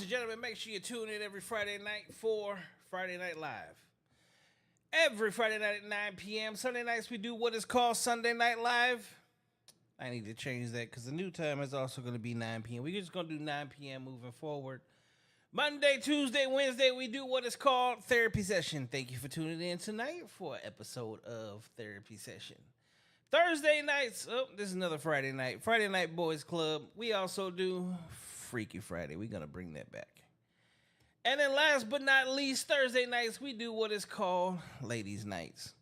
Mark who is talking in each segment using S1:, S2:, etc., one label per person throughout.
S1: and gentlemen, make sure you tune in every Friday night for Friday Night Live. Every Friday night at 9 p.m. Sunday nights, we do what is called Sunday Night Live. I need to change that because the new time is also going to be 9 p.m. We're just going to do 9 p.m. moving forward. Monday, Tuesday, Wednesday, we do what is called Therapy Session. Thank you for tuning in tonight for an episode of Therapy Session. Thursday nights, this is another Friday night. Friday Night Boys Club. We also do Freaky Friday. We're going to bring that back. And then last but not least, Thursday nights, we do what is called Ladies Nights.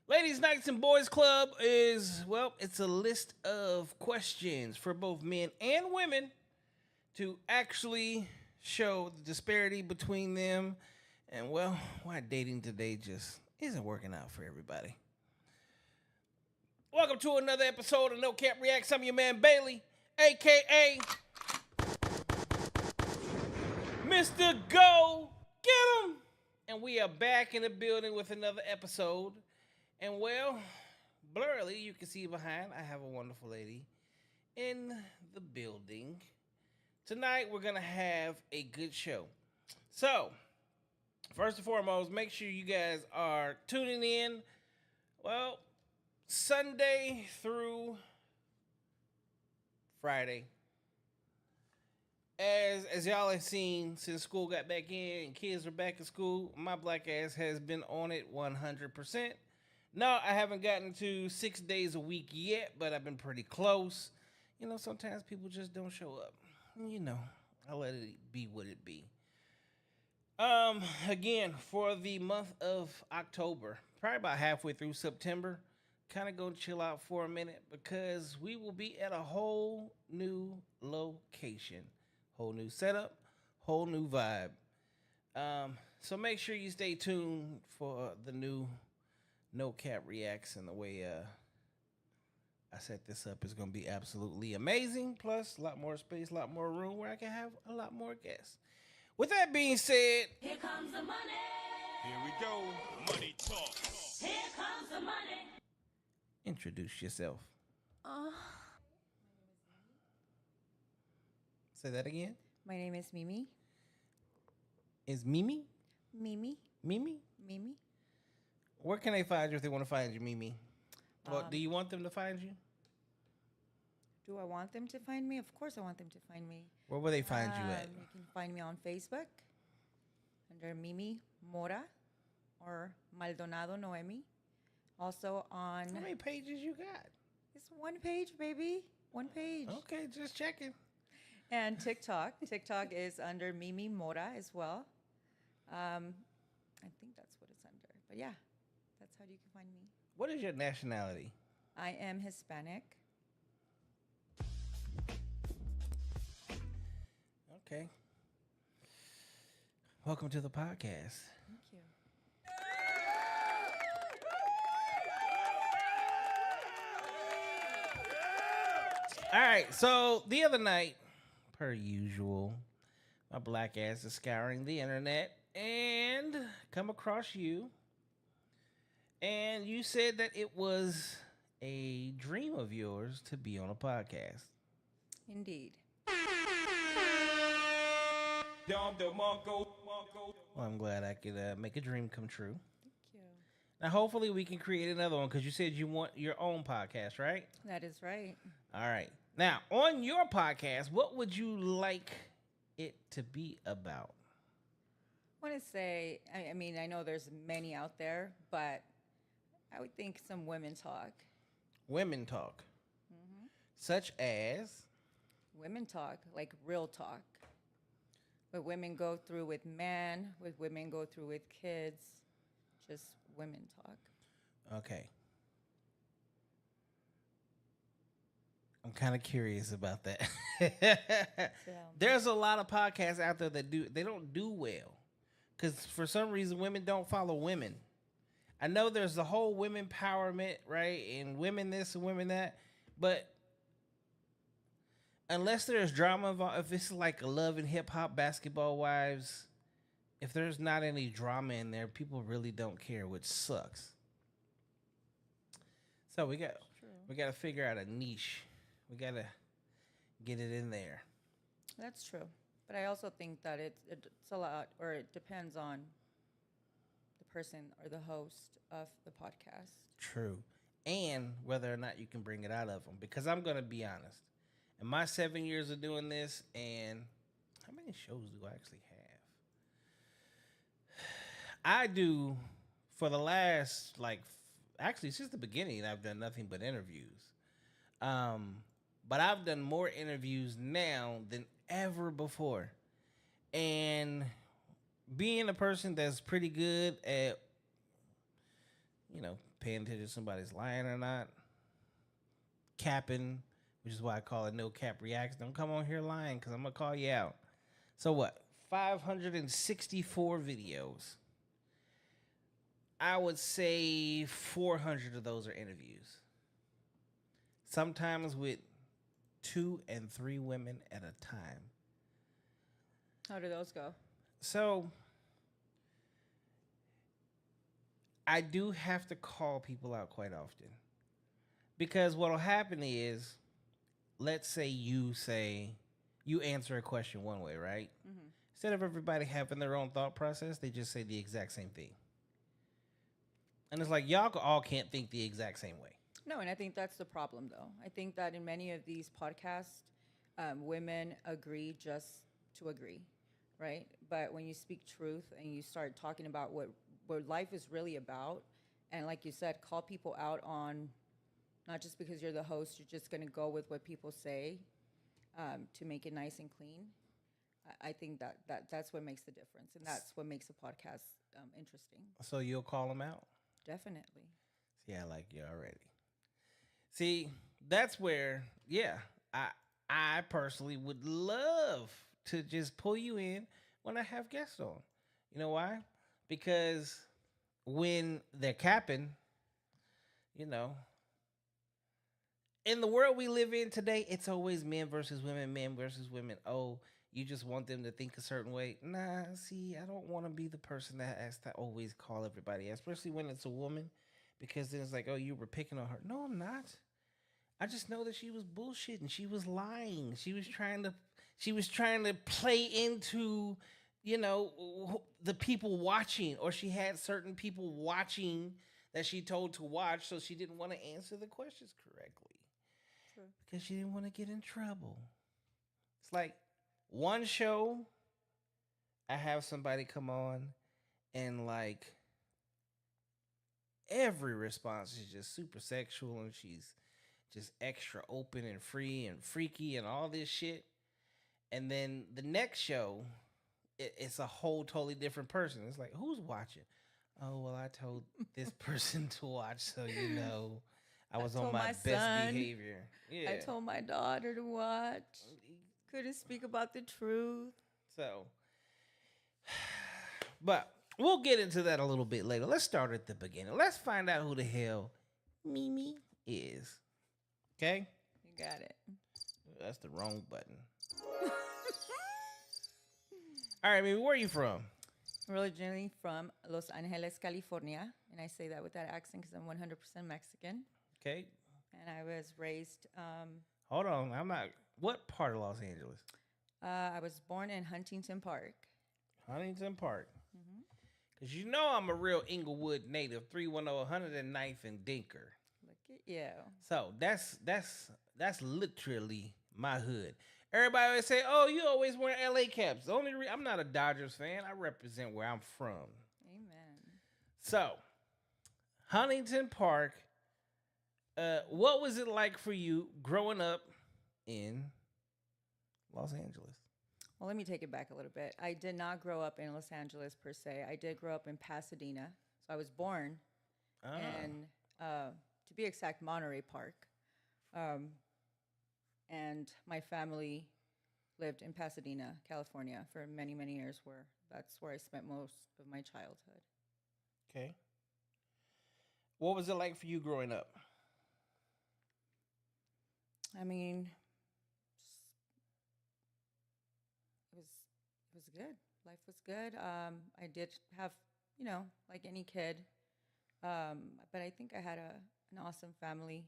S1: Ladies Nights and Boys Club is, well, it's a list of questions for both men and women to actually show the disparity between them and, well, why dating today just isn't working out for everybody. Welcome to another episode of No Cap Reacts. I'm your man Bailey, a.k.a. Mr. Go Get 'em! And we are back in the building with another episode. And, well, blurrily, you can see behind, I have a wonderful lady in the building. Tonight, we're going to have a good show. So, first and foremost, make sure you guys are tuning in, well, Sunday through Friday. As y'all have seen, since school got back in and kids are back in school, my black ass has been on it 100%. No, I haven't gotten to 6 days a week yet, but I've been pretty close. You know, sometimes people just don't show up. You know, I let it be what it be. Again, for the month of October, probably about halfway through September, kind of gonna chill out for a minute because we will be at a whole new location, whole new setup, whole new vibe. So make sure you stay tuned for the new No Cap Reacts, and the way I set this up is going to be absolutely amazing. Plus, a lot more space, a lot more room where I can have a lot more guests. With that being said,
S2: here comes the money.
S3: Here we go. Money talk.
S2: Here comes the money.
S1: introduce yourself. Say that again.
S4: My name is Mimi.
S1: Is Mimi?
S4: Mimi.
S1: Mimi?
S4: Mimi.
S1: Where can they find you if they want to find you, Mimi? Well, do you want them to find you?
S4: Do I want them to find me? Of course I want them to find me.
S1: Where will they find you at?
S4: You can find me on Facebook under Mimi Mora or Maldonado Noemi. Also on...
S1: How many pages you got?
S4: It's one page, baby. One page.
S1: Okay, just checking.
S4: And TikTok. TikTok is under Mimi Mora as well. I think that's what it's under. But yeah, that's how you can find me.
S1: What is your nationality?
S4: I am Hispanic.
S1: Okay. Welcome to the podcast.
S4: Thank you.
S1: All right, so the other night, per usual, my black ass is scouring the internet and come across you. And you said that it was a dream of yours to be on a podcast.
S4: Indeed.
S1: Well, I'm glad I could make a dream come true.
S4: Thank you.
S1: Now, hopefully we can create another one because you said you want your own podcast, right?
S4: That is right.
S1: All right. Now, on your podcast, what would you like it to be about?
S4: I want to say, I mean, I know there's many out there, but I would think some women talk.
S1: Women talk. Mm-hmm. Such as?
S4: Women talk, like real talk. What women go through with men, what women go through with kids, just women talk.
S1: Okay. I'm kind of curious about that. There's a lot of podcasts out there that they don't do well because for some reason women don't follow women. I know there's the whole women empowerment, right, and women this and women that, but unless there's drama involved, if it's like a Love and Hip Hop, Basketball Wives, if there's not any drama in there, people really don't care, which sucks. So we got to figure out a niche. We got to get it in there.
S4: That's true. But I also think that it's a lot, or it depends on the person or the host of the podcast.
S1: True. And whether or not you can bring it out of them. Because I'm going to be honest. In my 7 years of doing this, and how many shows do I actually have? I do, for the last, like, actually, since the beginning, I've done nothing but interviews. But I've done more interviews now than ever before. And being a person that's pretty good at, paying attention to somebody's lying or not, capping, which is why I call it no cap reacts. Don't come on here lying because I'm going to call you out. So what? 564 videos. I would say 400 of those are interviews. Sometimes with 2 and 3 women at a time.
S4: How do those go?
S1: So I do have to call people out quite often. Because what'll happen is, let's say you answer a question one way, right? Mm-hmm. Instead of everybody having their own thought process, they just say the exact same thing. And it's like, y'all all can't think the exact same way.
S4: No, and I think that's the problem, though. I think that in many of these podcasts, women agree just to agree, right? But when you speak truth and you start talking about what life is really about, and like you said, call people out on, not just because you're the host, you're just going to go with what people say to make it nice and clean. I think that's what makes the difference, and that's what makes a podcast interesting.
S1: So you'll call them out?
S4: Definitely.
S1: See, I like you already. See, that's where, I personally would love to just pull you in when I have guests on. You know why? Because when they're capping, in the world we live in today, it's always men versus women. Oh, you just want them to think a certain way. Nah, see, I don't want to be the person that has to always call everybody, especially when it's a woman, because then it's like, oh, you were picking on her. No, I'm not. I just know that she was bullshitting. She was lying. She was trying to play into, the people watching, or she had certain people watching that she told to watch, so she didn't want to answer the questions correctly. True. Because she didn't want to get in trouble. It's like one show, I have somebody come on and like every response is just super sexual, and she's just extra open and free and freaky and all this shit. And then the next show, it's a whole totally different person. It's like, who's watching? Oh, well, I told this person to watch, so I was on my best behavior. Yeah.
S4: I told my daughter to watch. Couldn't speak about the truth.
S1: So, but we'll get into that a little bit later. Let's start at the beginning. Let's find out who the hell Mimi is. Okay?
S4: You got it.
S1: That's the wrong button. All right, Mimi, where are you from?
S4: I'm originally from Los Angeles, California, and I say that with that accent because I'm 100% Mexican.
S1: Okay.
S4: And I was raised...
S1: Hold on, I'm not... What part of Los Angeles?
S4: I was born in Huntington Park.
S1: Huntington Park. Because I'm a real Inglewood native, 310 109th and Dinker.
S4: Look at you.
S1: So that's literally my hood. Everybody always say, "Oh, you always wear LA caps." The only I'm not a Dodgers fan. I represent where I'm from.
S4: Amen.
S1: So, Huntington Park. What was it like for you growing up in Los Angeles?
S4: Well, let me take it back a little bit. I did not grow up in Los Angeles per se. I did grow up in Pasadena. So I was born in, to be exact, Monterey Park. And my family lived in Pasadena, California for many, many years, that's where I spent most of my childhood.
S1: Okay. What was it like for you growing up?
S4: I mean, it was good. Life was good. I did have, like any kid, but I think I had an awesome family.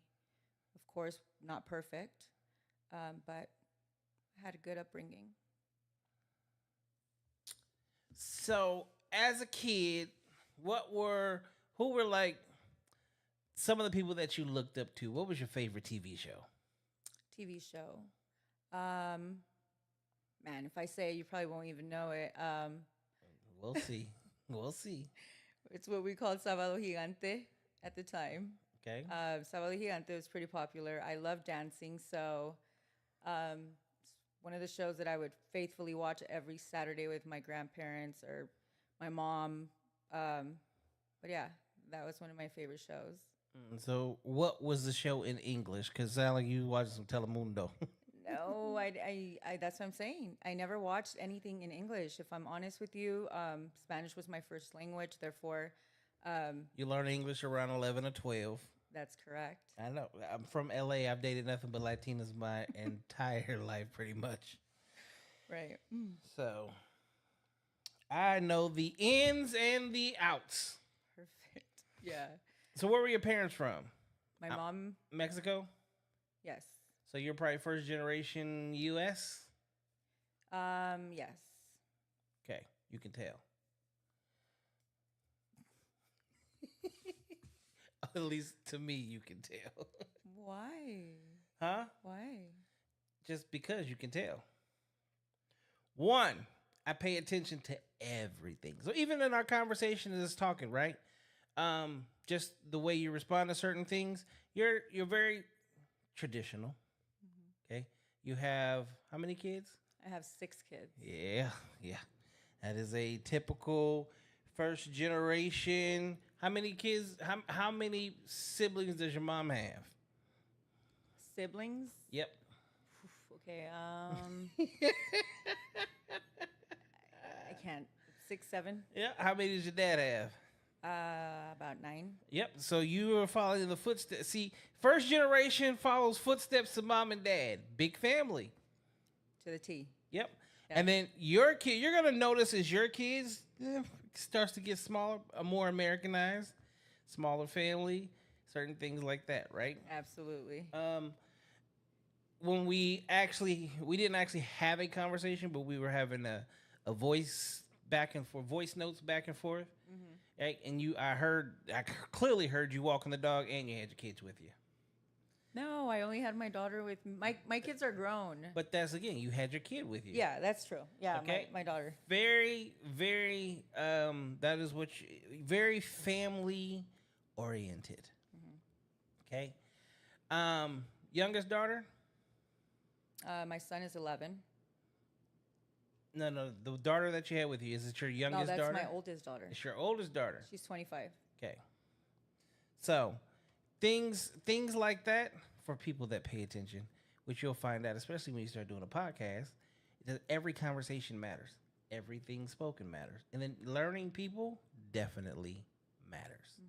S4: Of course, not perfect, but I had a good upbringing.
S1: So, as a kid, who were like some of the people that you looked up to? What was your favorite TV show?
S4: TV show. Um, Man, if I say it, you probably won't even know it.
S1: We'll see. We'll see.
S4: It's what we called Sábado Gigante at the time.
S1: Okay.
S4: Sábado Gigante was pretty popular. I love dancing, so it's one of the shows that I would faithfully watch every Saturday with my grandparents or my mom. But yeah, that was one of my favorite shows.
S1: So, what was the show in English? Because sound like you watching some Telemundo.
S4: No, I that's what I'm saying. I never watched anything in English. If I'm honest with you, Spanish was my first language. Therefore,
S1: You learn English around 11 or 12.
S4: that's correct.
S1: I know. I'm from LA. I've dated nothing but Latinas my entire life, pretty much.
S4: Right.
S1: So, I know the ins and the outs.
S4: Perfect. Yeah.
S1: So, where were your parents from?
S4: My mom,
S1: Mexico?
S4: yes.
S1: So, you're probably first generation U.S.?
S4: Yes.
S1: Okay, you can tell. At least to me, you can tell.
S4: Why?
S1: Huh?
S4: Why?
S1: Just because you can tell. One, I pay attention to everything. So even in our conversation as talking, right? Just the way you respond to certain things, you're very traditional. Okay. You have how many kids?
S4: I have 6 kids.
S1: Yeah. That is a typical first generation. How many kids? How many siblings does your mom have?
S4: Siblings?
S1: Yep.
S4: Okay. I can't. 6, 7.
S1: Yeah. How many does your dad have?
S4: About 9.
S1: Yep. So you are following the footsteps. See, first generation follows footsteps of mom and dad. Big family.
S4: To the T.
S1: Yep.
S4: Yeah.
S1: And then your kid, you're gonna notice as your kids starts to get smaller, more Americanized, smaller family, certain things like that, right?
S4: Absolutely.
S1: When we didn't actually have a conversation, but we were having a voice back and forth, voice notes back and forth. Right? And I clearly heard you walking the dog, and you had your kids with you.
S4: No, I only had my daughter with me. My kids are grown.
S1: But that's again, you had your kid with you.
S4: Yeah, that's true. Yeah,
S1: Okay.
S4: my daughter.
S1: Very, very. That is very family oriented. Okay. Youngest daughter?
S4: My son is 11.
S1: No, the daughter that you had with you, is it your
S4: No,
S1: youngest
S4: that's
S1: daughter?
S4: my oldest daughter.
S1: It's your oldest daughter.
S4: She's 25.
S1: Okay. So, things like that for people that pay attention, which you'll find out, especially when you start doing a podcast, that every conversation matters. Everything spoken matters. And then learning people definitely matters.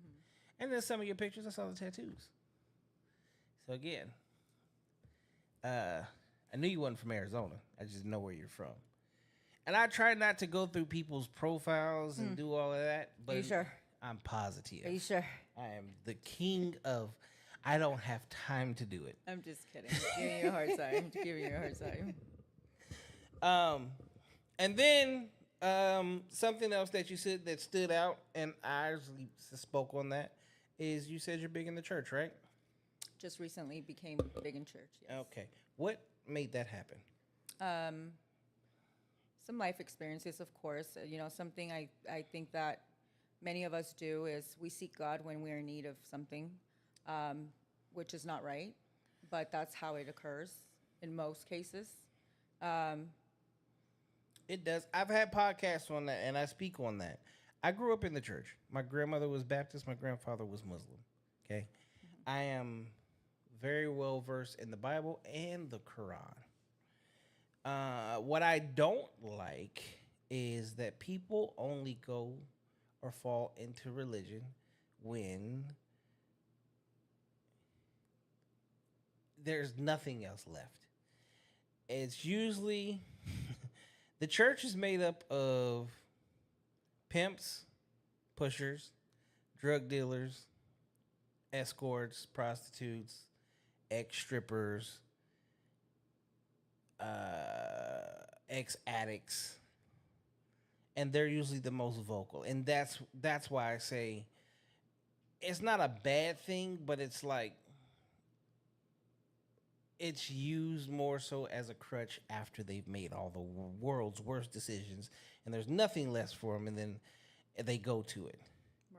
S1: And then some of your pictures, I saw the tattoos. So again, I knew you wasn't from Arizona. I just know where you're from. And I try not to go through people's profiles and do all of that. But
S4: Are you sure?
S1: I'm positive.
S4: Are you sure?
S1: I am the king of, I don't have time to do it.
S4: I'm just kidding. Giving you a hard time. Giving you a hard time.
S1: And then something else that you said that stood out, and I actually spoke on that, is you said you're big in the church, right?
S4: Just recently became big in church. Yes.
S1: Okay. What made that happen?
S4: Some life experiences, of course. Something I think that many of us do is we seek God when we're in need of something, which is not right, but that's how it occurs in most cases.
S1: It does. I've had podcasts on that, and I speak on that. I grew up in the church. My grandmother was Baptist. My grandfather was Muslim. Okay? I am very well versed in the Bible and the Quran. What I don't like is that people only go or fall into religion when there's nothing else left. It's usually the church is made up of pimps, pushers, drug dealers, escorts, prostitutes, ex-strippers, ex-addicts, and they're usually the most vocal, and that's why I say it's not a bad thing, but it's like it's used more so as a crutch after they've made all the world's worst decisions, and there's nothing less for them, and then they go to it.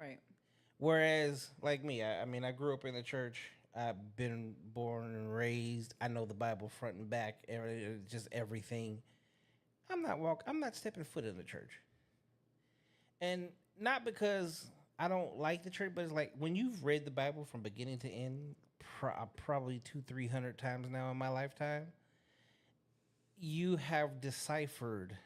S4: Right.
S1: Whereas, like me, I mean, I grew up in the church. I've been born and raised. I know the Bible front and back, just everything. I'm not stepping foot in the church, and not because I don't like the church, but it's like when you've read the Bible from beginning to end, probably 200-300 times now in my lifetime, you have deciphered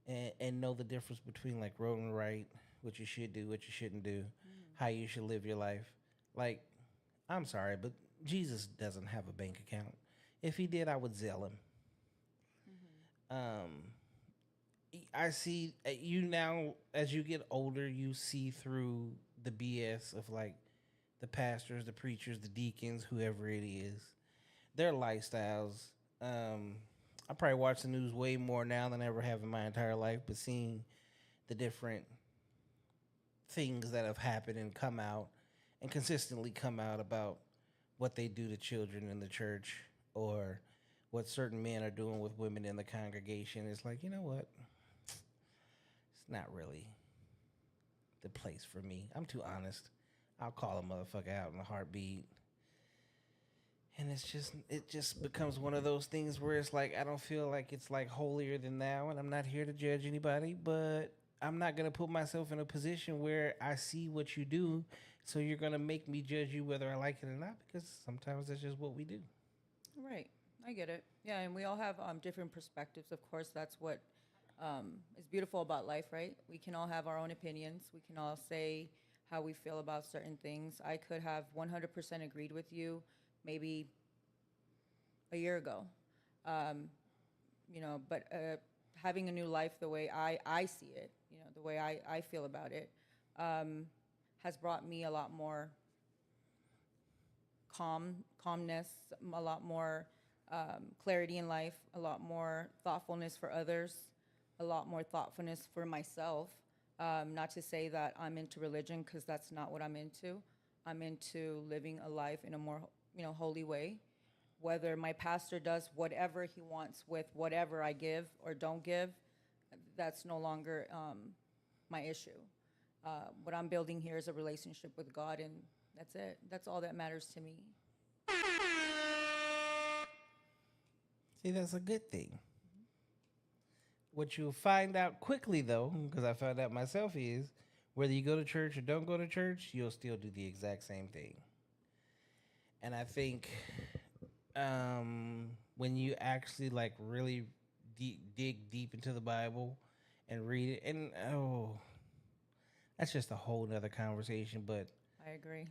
S1: and know the difference between like wrong and right, what you should do, what you shouldn't do, how you should live your life. Like, I'm sorry, but Jesus doesn't have a bank account. If he did, I would zell him. I see you now as you get older, you see through the BS of like the pastors, the preachers, the deacons, whoever it is, their lifestyles. I probably watch the news way more now than I ever have in my entire life, but seeing the different things that have happened and come out and consistently come out about what they do to children in the church or what certain men are doing with women in the congregation, it's like, you know what? It's not really the place for me. I'm too honest. I'll call a motherfucker out in a heartbeat. And it just becomes one of those things where it's like I don't feel like it's like holier than thou, and I'm not here to judge anybody, but I'm not gonna put myself in a position where I see what you do, so you're gonna make me judge you whether I like it or not, because sometimes that's just what we do.
S4: Right. I get it. Yeah, and we all have different perspectives. Of course, that's what is beautiful about life, right? We can all have our own opinions. We can all say how we feel about certain things. I could have 100% agreed with you maybe a year ago, but having a new life the way I see it, the way I feel about it, has brought me a lot more calmness, a lot more clarity in life, a lot more thoughtfulness for others, a lot more thoughtfulness for myself. Not to say that I'm into religion, because that's not what I'm into. I'm into living a life in a more, holy way. Whether my pastor does whatever he wants with whatever I give or don't give, that's no longer my issue. What I'm building here is a relationship with God, and that's it. That's all that matters to me.
S1: See, that's a good thing. What you'll find out quickly, though, because I found out myself, is whether you go to church or don't go to church, you'll still do the exact same thing. And I think when you actually like really dig deep into the Bible and read it, and that's just a whole nother conversation. But
S4: I agree.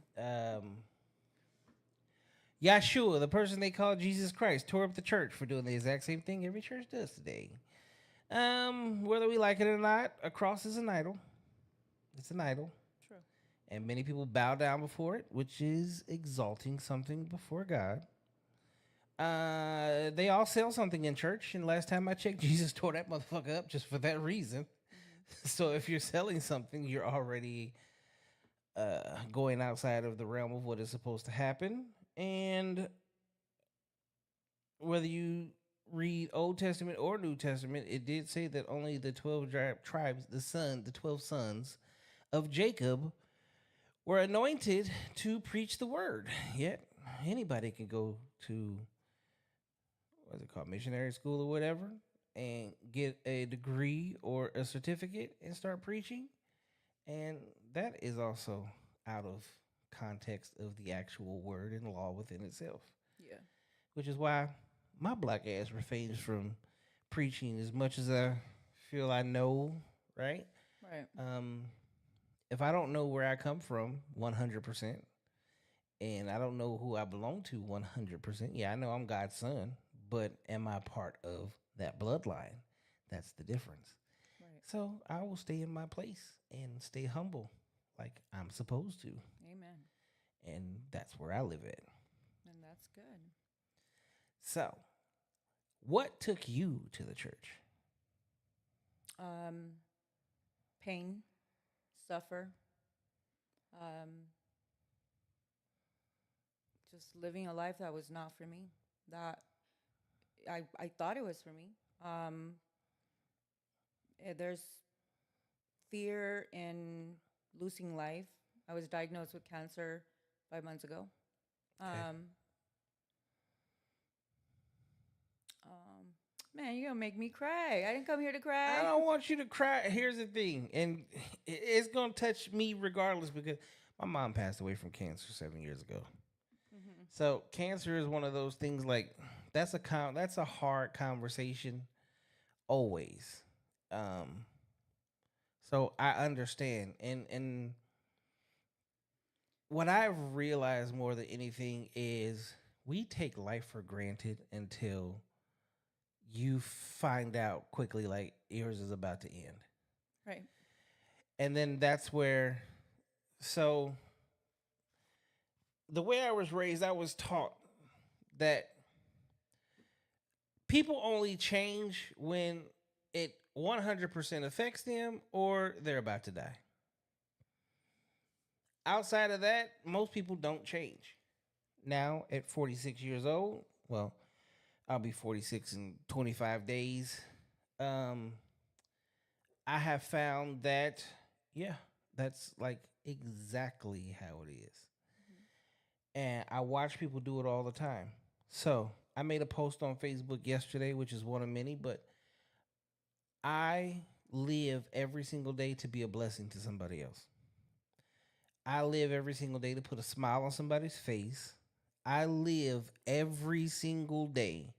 S1: Yeshua, the person they call Jesus Christ, tore up the church for doing the exact same thing every church does today. Whether we like it or not, a cross is an idol. It's an idol.
S4: True.
S1: And many people bow down before it, which is exalting something before God. They all sell something in church, and last time I checked, Jesus tore that motherfucker up just for that reason. So if you're selling something, you're already going outside of the realm of what is supposed to happen. And whether you read Old Testament or New Testament, it did say that only the 12 tribes, the 12 sons of Jacob, were anointed to preach the word. Yet anybody can go to, what's it called, missionary school or whatever, and get a degree or a certificate and start preaching. And that is also out of context of the actual word and law within itself.
S4: Yeah.
S1: Which is why my black ass refrains from preaching as much as I feel I know, right?
S4: Right.
S1: If I don't know where I come from 100%, and I don't know who I belong to 100%, yeah, I know I'm God's son, but am I part of that bloodline? That's the difference.
S4: Right.
S1: So I will stay in my place and stay humble like I'm supposed to.
S4: Amen.
S1: And that's where I live at.
S4: And that's good.
S1: So, what took you to the church?
S4: Um, pain, suffer, um, just living a life that was not for me. That I thought it was for me. There's fear in losing life. I was diagnosed with cancer 5 months ago. Um, Man, you're gonna make me cry. I didn't come here to
S1: I
S4: cry.
S1: don't want you to cry. Here's the thing, and it's gonna touch me regardless because my mom passed away from cancer 7 years ago. So cancer is one of those things like that's a hard conversation always. Um, so I understand, and what I've realized more than anything is we take life for granted until you find out quickly like yours is about to end.
S4: Right.
S1: And then that's where, so the way I was raised, I was taught that people only change when it 100% affects them or they're about to die. Outside of that, most people don't change. Now, at 46 years old, well, I'll be 46 in 25 days. Um, I have found that, yeah, that's like exactly how it is. And I watch people do it all the time. So I made a post on Facebook yesterday, which is one of many, but I live every single day to be a blessing to somebody else. I live every single day to put a smile on somebody's face. I live every single day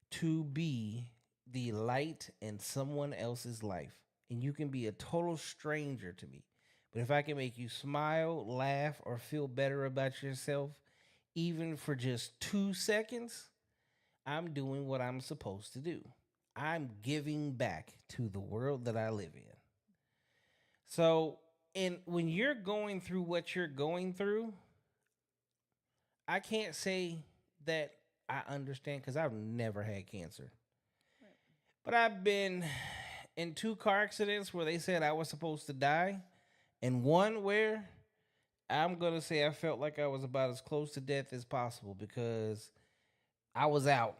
S1: to be the light in someone else's life. And you can be a total stranger to me. But if I can make you smile, laugh, or feel better about yourself, even for just 2 seconds, I'm doing what I'm supposed to do. I'm giving back to the world that I live in. So, and when you're going through what you're going through, I can't say that I understand because I've never had cancer. But I've been in 2 car accidents where they said I was supposed to die, and one where I'm going to say I felt like I was about as close to death as possible because I was out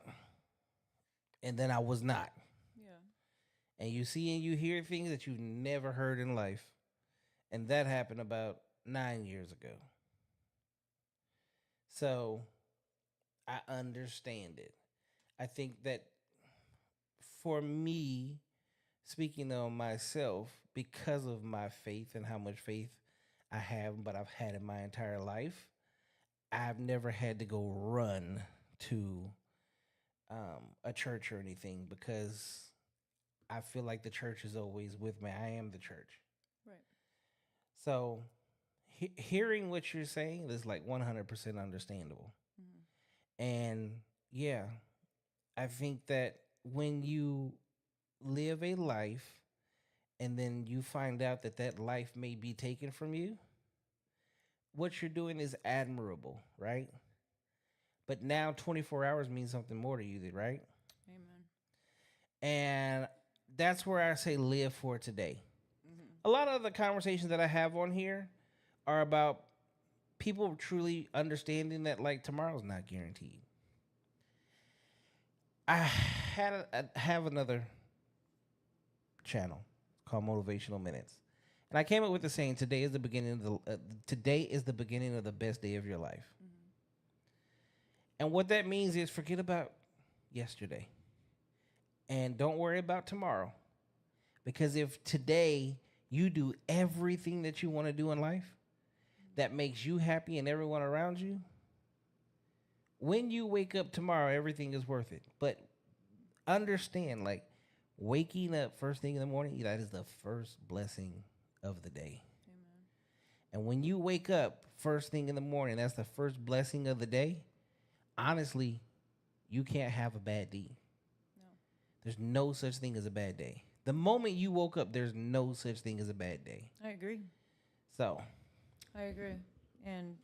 S1: and then I was not.
S4: Yeah.
S1: And you see and you hear things that you've never heard in life. And that happened about 9 years ago. So I understand it. I think that for me, speaking on myself, because of my faith and how much faith I have, but I've had in my entire life, I've never had to go run to a church or anything because I feel like the church is always with me. I am the church.
S4: Right.
S1: So hearing what you're saying is like 100% understandable. And yeah, I think that when you live a life and then you find out that that life may be taken from you, what you're doing is admirable, right? But now 24 hours means something more to you, right?
S4: Amen.
S1: And that's where I say live for today. A lot of the conversations that I have on here are about people truly understanding that like tomorrow's not guaranteed. I have another channel called Motivational Minutes, and I came up with the saying: "Today is the beginning of today is the beginning of the best day of your life." And what that means is forget about yesterday, and don't worry about tomorrow, because if today you do everything that you want to do in life, that makes you happy and everyone around you, when you wake up tomorrow, everything is worth it. But understand, like, waking up first thing in the morning, that is the first blessing of the day.
S4: Amen.
S1: And when you wake up first thing in the morning, that's the first blessing of the day. Honestly, you can't have a bad day.
S4: No.
S1: There's no such thing as a bad day. The moment you woke up, there's no such thing as a bad day.
S4: I agree.
S1: So,
S4: I agree. And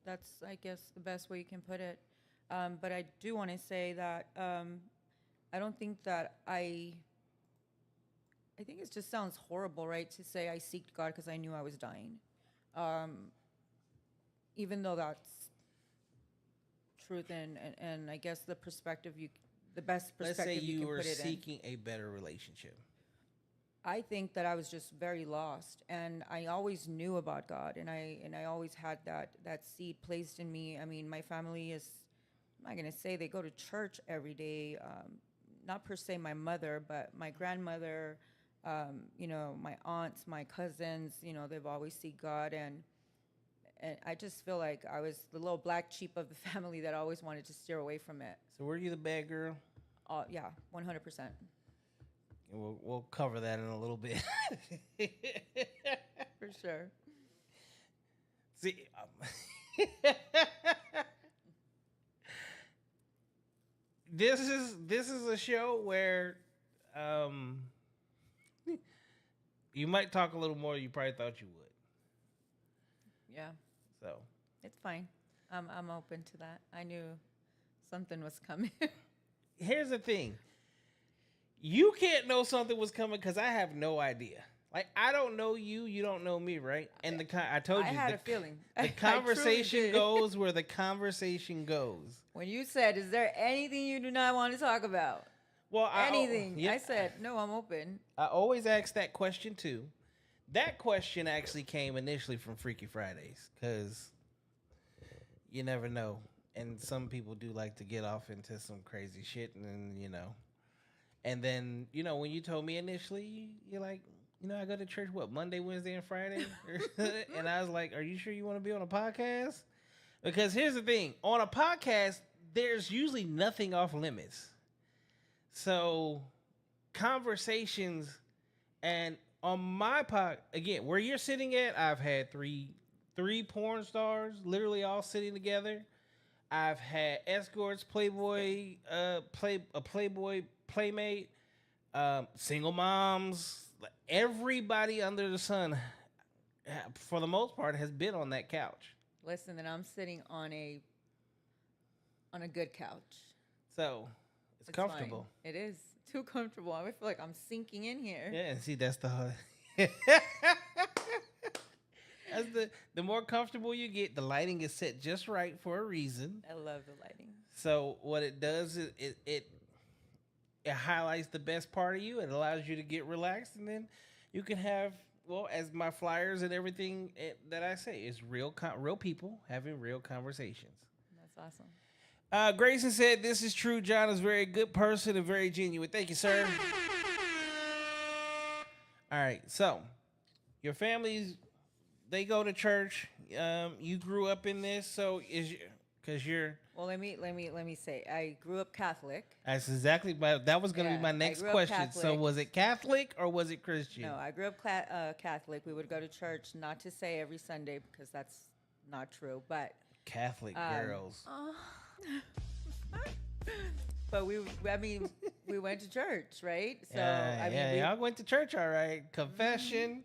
S4: that's, I guess, the best way you can put it. But I do want to say that I don't think that I I think it just sounds horrible, right? To say I seeked God because I knew I was dying. Even though that's truth and I guess the perspective the best
S1: Let's
S4: perspective
S1: say
S4: you
S1: you
S4: can
S1: were
S4: put it in.
S1: seeking a better relationship.
S4: I think that I was just very lost, and I always knew about God, and I always had that seed placed in me. I mean, my family is, I'm not gonna say they go to church every day, not per se my mother, but my grandmother, my aunts, my cousins, they've always see God, and I just feel like I was the little black sheep of the family that always wanted to steer away from it.
S1: So were you the bad girl?
S4: Yeah, 100%.
S1: We'll cover that in a little bit.
S4: For sure.
S1: See, this is a show where you might talk a little more than you probably thought you would.
S4: Yeah.
S1: So
S4: It's fine. I'm open to that. I knew something was coming.
S1: here's the thing. You can't know something was coming because I have no idea. Like, I don't know you. You don't know me, right? And I told you.
S4: I had a feeling.
S1: The
S4: I truly
S1: conversation
S4: did.
S1: goes where the conversation goes.
S4: When you said, "Is there anything you do not want to talk about?"
S1: Well,
S4: Anything.
S1: yeah,
S4: I said, "No, I'm open."
S1: I always ask that question too. That question actually came initially from Freaky Fridays because you never know. And some people do like to get off into some crazy shit. And then, when you told me initially, you're like, I go to church, Monday, Wednesday, and Friday? And I was like, are you sure you want to be on a podcast? Because here's the thing. On a podcast, there's usually nothing off limits. So conversations, and on my again, where you're sitting at, I've had three porn stars, literally all sitting together. I've had escorts, Playboy, Playboy playmate, single moms. Everybody under the sun, for the most part, has been on that couch.
S4: Listen, and I'm sitting on a good couch.
S1: So it's comfortable.
S4: Fine. It is too comfortable. I feel like I'm sinking in here.
S1: Yeah, and see, that's the the more comfortable you get, the lighting is set just right for a reason.
S4: I love the lighting.
S1: So what it does is it highlights the best part of you. It allows you to get relaxed, and then you can have, as my flyers and everything that I say, is real people having real conversations.
S4: That's awesome.
S1: Grayson said, "This is true. John is a very good person and very genuine." Thank you, sir. All right, so your families, they go to church. You grew up in this, so because you're.
S4: Well, let me say, I grew up Catholic.
S1: That's exactly that was going to be my next question. So was it Catholic or was it Christian?
S4: No, I grew up Catholic. We would go to church, not to say every Sunday because that's not true, but
S1: Catholic girls.
S4: But we went to church, right? So
S1: y'all went to church, all right. Confession.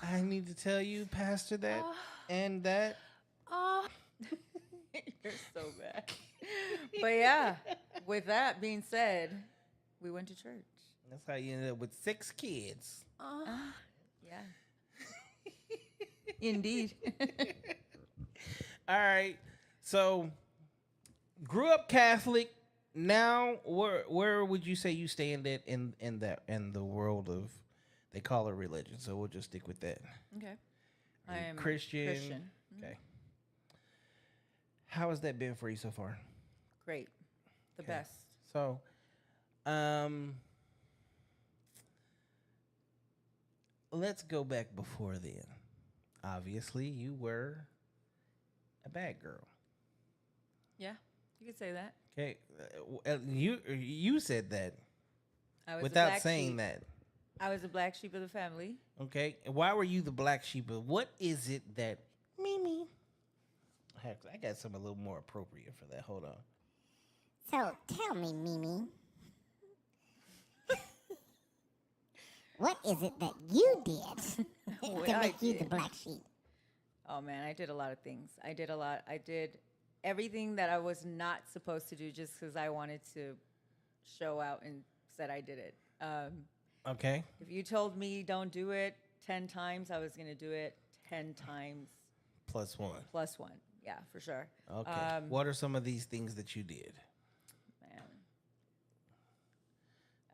S1: I need to tell you, Pastor, that and that.
S4: You're so bad. But yeah, with that being said, we went to church.
S1: That's how you ended up with 6 kids.
S4: Yeah. Indeed.
S1: All right. So, grew up Catholic. Now, where would you say you stand at in the world of, they call it religion? So we'll just stick with that.
S4: Okay.
S1: I am Christian.
S4: Mm-hmm.
S1: Okay. How has that been for you so far?
S4: Great. The best.
S1: So, let's go back before then. Obviously, you were a bad girl.
S4: Yeah, you could say that.
S1: Okay, you said that
S4: I was
S1: without saying that.
S4: I was the black sheep of the family.
S1: Okay, why were you the black sheep? What is it that Mimi? I got something a little more appropriate for that. Hold on.
S5: So tell me, Mimi, what is it that you did to make you the black sheep?
S4: Oh man, I did a lot of things. I did everything that I was not supposed to do just because I wanted to show out and said I did it.
S1: Okay.
S4: If you told me don't do it 10 times, I was going to do it 10 times
S1: Plus one.
S4: plus one. Yeah, for sure.
S1: Okay. What are some of these things that you did?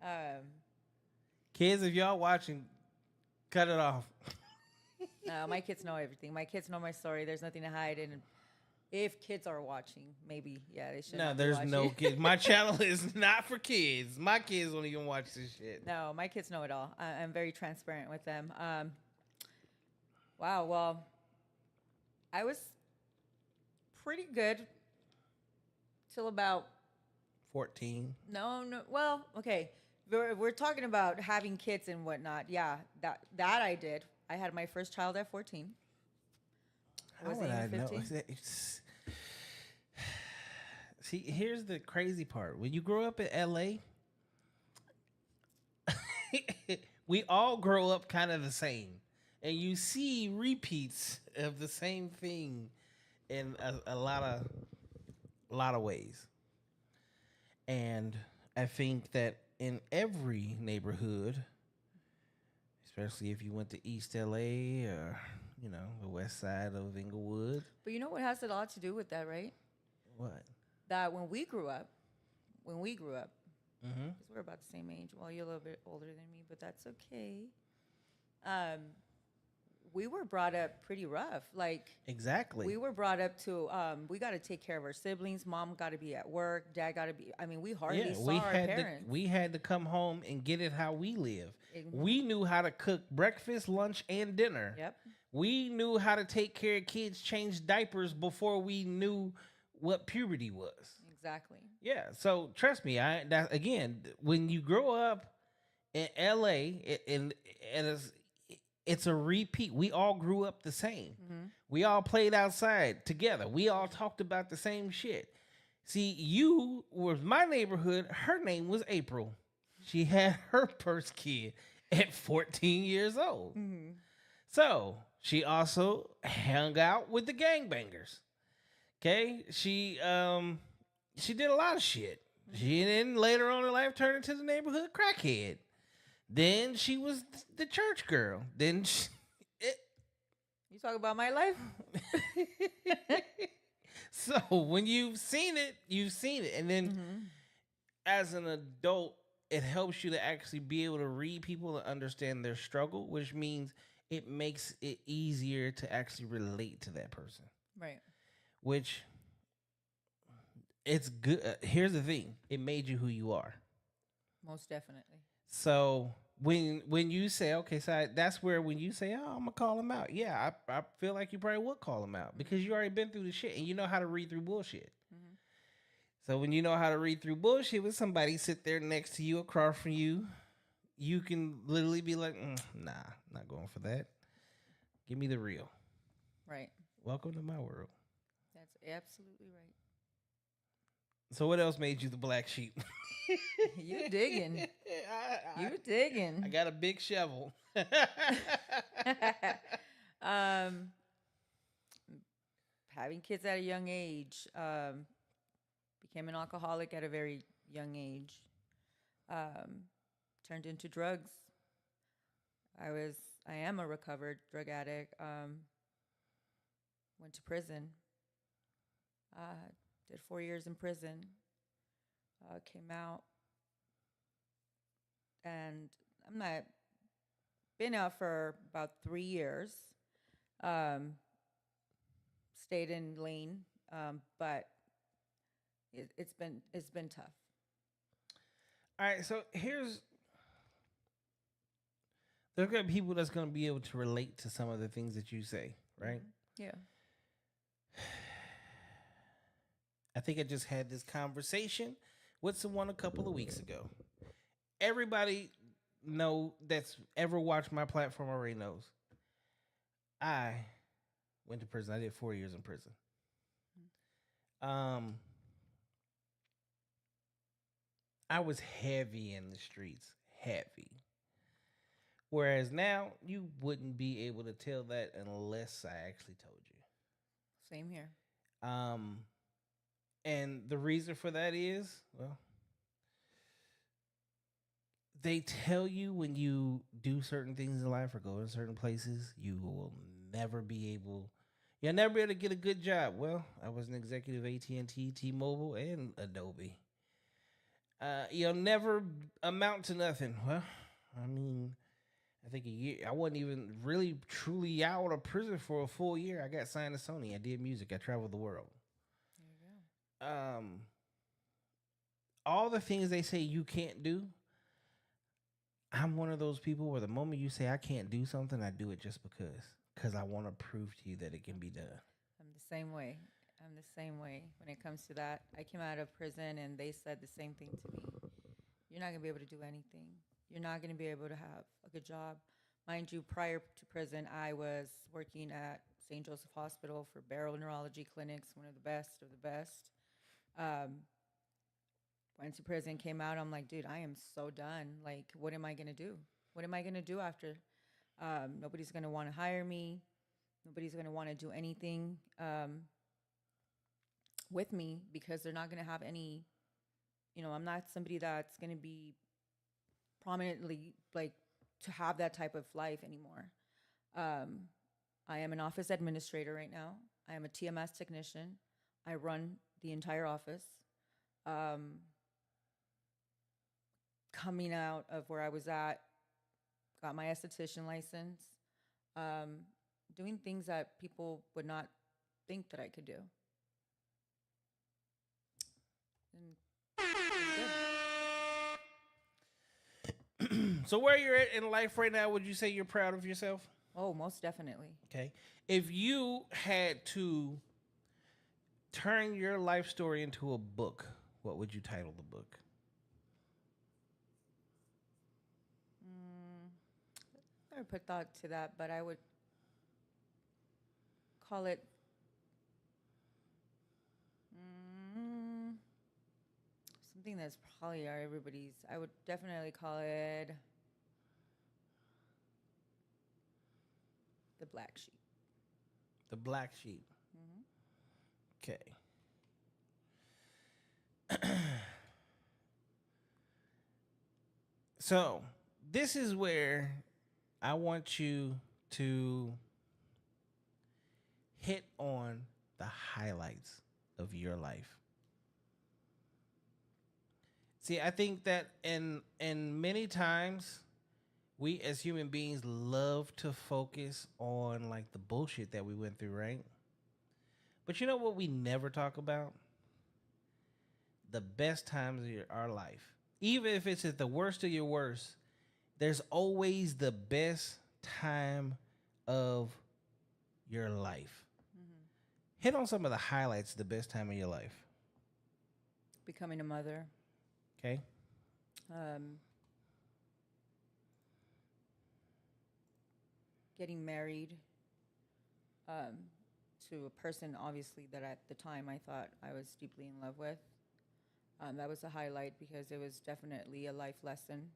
S4: Man.
S1: Kids, if y'all watching, cut it off.
S4: No, my kids know everything. My kids know my story. There's nothing to hide. And if kids are watching, maybe, yeah, they should.
S1: No,
S4: not be
S1: there's
S4: watching.
S1: no kids. My channel is not for kids. My kids don't even watch this shit.
S4: No, my kids know it all. I'm very transparent with them. Wow. Well, I was pretty good till about
S1: 14.
S4: no. Well, okay. We're talking about having kids and whatnot. Yeah, that I did. I had my first child at 14.
S1: How
S4: Was
S1: would
S4: it
S1: I
S4: even
S1: know?
S4: 15?
S1: See, here's the crazy part. When you grow up in LA, we all grow up kind of the same. And you see repeats of the same thing in a lot of ways. And I think that in every neighborhood, especially if you went to East LA or, the west side of Inglewood.
S4: But you know what has a lot to do with that, right?
S1: What?
S4: That when we grew up,
S1: Mm-hmm.
S4: because we're about the same age. Well, you're a little bit older than me, but that's okay. We were brought up pretty rough. Like,
S1: Exactly.
S4: we were brought up to, we got to take care of our siblings. Mom got to be at work. Dad got to be, I mean, we hardly saw our parents.
S1: We had to come home and get it how we live.
S4: Mhm.
S1: We knew how to cook breakfast, lunch, and dinner.
S4: Yep.
S1: We knew how to take care of kids, change diapers before we knew what puberty was.
S4: Exactly.
S1: Yeah, so trust me, again, when you grow up in LA, it's a repeat. We all grew up the same.
S4: Mm-hmm.
S1: We all played outside together. We all talked about the same shit. See, you was my neighborhood. Her name was April. She had her first kid at 14 years old.
S4: Mm-hmm.
S1: So she also hung out with the gangbangers. Okay, she did a lot of shit. She then later on in life turned into the neighborhood crackhead. Then she was the church girl. Then
S4: You talk about my life?
S1: So when you've seen it, and then
S4: Mm-hmm.
S1: as an adult, it helps you to actually be able to read people and understand their struggle, which means it makes it easier to actually relate to that person.
S4: Right.
S1: Which it's good. Here's the thing: it made you who you are.
S4: Most definitely.
S1: So when you say, okay, so that's where when you say, oh, I'm gonna call him out. Yeah, I feel like you probably would call him out because you already been through the shit and you know how to read through bullshit.
S4: Mm-hmm.
S1: So when you know how to read through bullshit, when somebody sit there next to you, across from you, you can literally be like, nah, not going for that. Give me the real.
S4: Right.
S1: Welcome to my world.
S4: That's absolutely right.
S1: So what else made you the black sheep?
S4: You digging. You
S1: I
S4: digging.
S1: got a big shovel.
S4: Having kids at a young age, became an alcoholic at a very young age, turned into drugs. I am a recovered drug addict. Went to prison. Did 4 years in prison. Came out, and I'm not been out for about 3 years. Stayed in lane, but it's been tough.
S1: All right, so there's gonna be people that's gonna be able to relate to some of the things that you say, right?
S4: Yeah.
S1: I think I just had this conversation with someone a couple of weeks ago. Everybody that's ever watched my platform already knows. I went to prison. I did 4 years in prison. I was heavy in the streets, heavy. Whereas now you wouldn't be able to tell that unless I actually told you.
S4: Same here.
S1: And the reason for that is, well, they tell you when you do certain things in life or go to certain places, you'll never be able to get a good job. Well, I was an executive AT&T, T-Mobile, and Adobe. You'll never amount to nothing. Well, I mean, I think a year. I wasn't even really truly out of prison for a full year. I got signed to Sony. I did music. I traveled the world.
S4: There you go.
S1: All the things they say you can't do, I'm one of those people where the moment you say I can't do something, I do it just because I want to prove to you that it can be done.
S4: I'm the same way. I'm the same way when it comes to that. I came out of prison and they said the same thing to me. You're not going to be able to do anything. You're not going to be able to have a good job. Mind you, prior to prison, I was working at St. Joseph Hospital for Barrel Neurology Clinics, one of the best of the best. Went to prison, came out. I'm like, dude, I am so done. Like, what am I going to do? What am I going to do after? Nobody's going to want to hire me. Nobody's going to want to do anything with me because they're not going to have any, I'm not somebody that's going to be prominently, like, to have that type of life anymore. I am an office administrator right now. I am a TMS technician. I run the entire office. Coming out of where I was at, got my esthetician license, doing things that people would not think that I could do. And it was good.
S1: So where you're at in life right now, would you say you're proud of yourself?
S4: Oh, most definitely.
S1: Okay. If you had to turn your life story into a book, what would you title the book?
S4: I never put thought to that, but I would call it something that's probably everybody's. I would definitely call it The Black Sheep.
S1: The Black Sheep. Okay. So, this is where I want you to hit on the highlights of your life. See, I think that in many times we as human beings love to focus on like the bullshit that we went through, right? But you know what we never talk about? The best times of our life. Even if it's at the worst of your worst, there's always the best time of your life. Hit on some of the highlights of the best time of your life.
S4: Becoming a mother.
S1: Okay.
S4: Getting married to a person, obviously, that at the time I thought I was deeply in love with. That was a highlight because it was definitely a life lesson.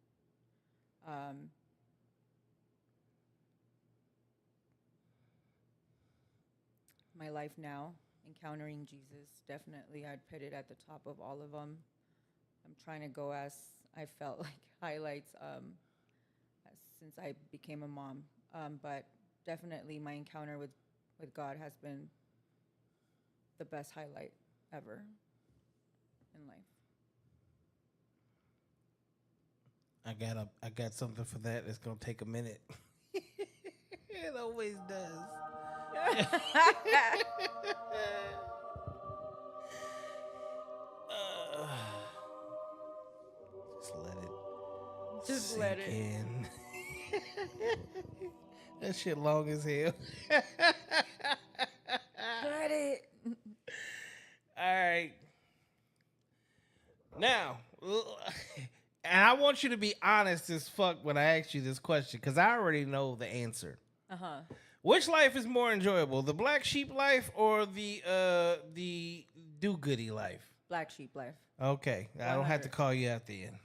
S4: My life now, encountering Jesus, definitely I'd put it at the top of all of them. I'm trying to go as I felt like highlights since I became a mom. But definitely my encounter with God has been the best highlight ever in life.
S1: I got something for that. It's gonna take a minute. It always does. Just let it
S4: Just let
S1: sink
S4: it.
S1: in. That shit long as hell.
S4: Let it.
S1: All right. Now, and I want you to be honest as fuck when I ask you this question, because I already know the answer.
S4: Uh-huh.
S1: Which life is more enjoyable, the black sheep life or the do-goody life?
S4: Black sheep life.
S1: Okay, I don't have to
S4: 100.
S1: call you out then.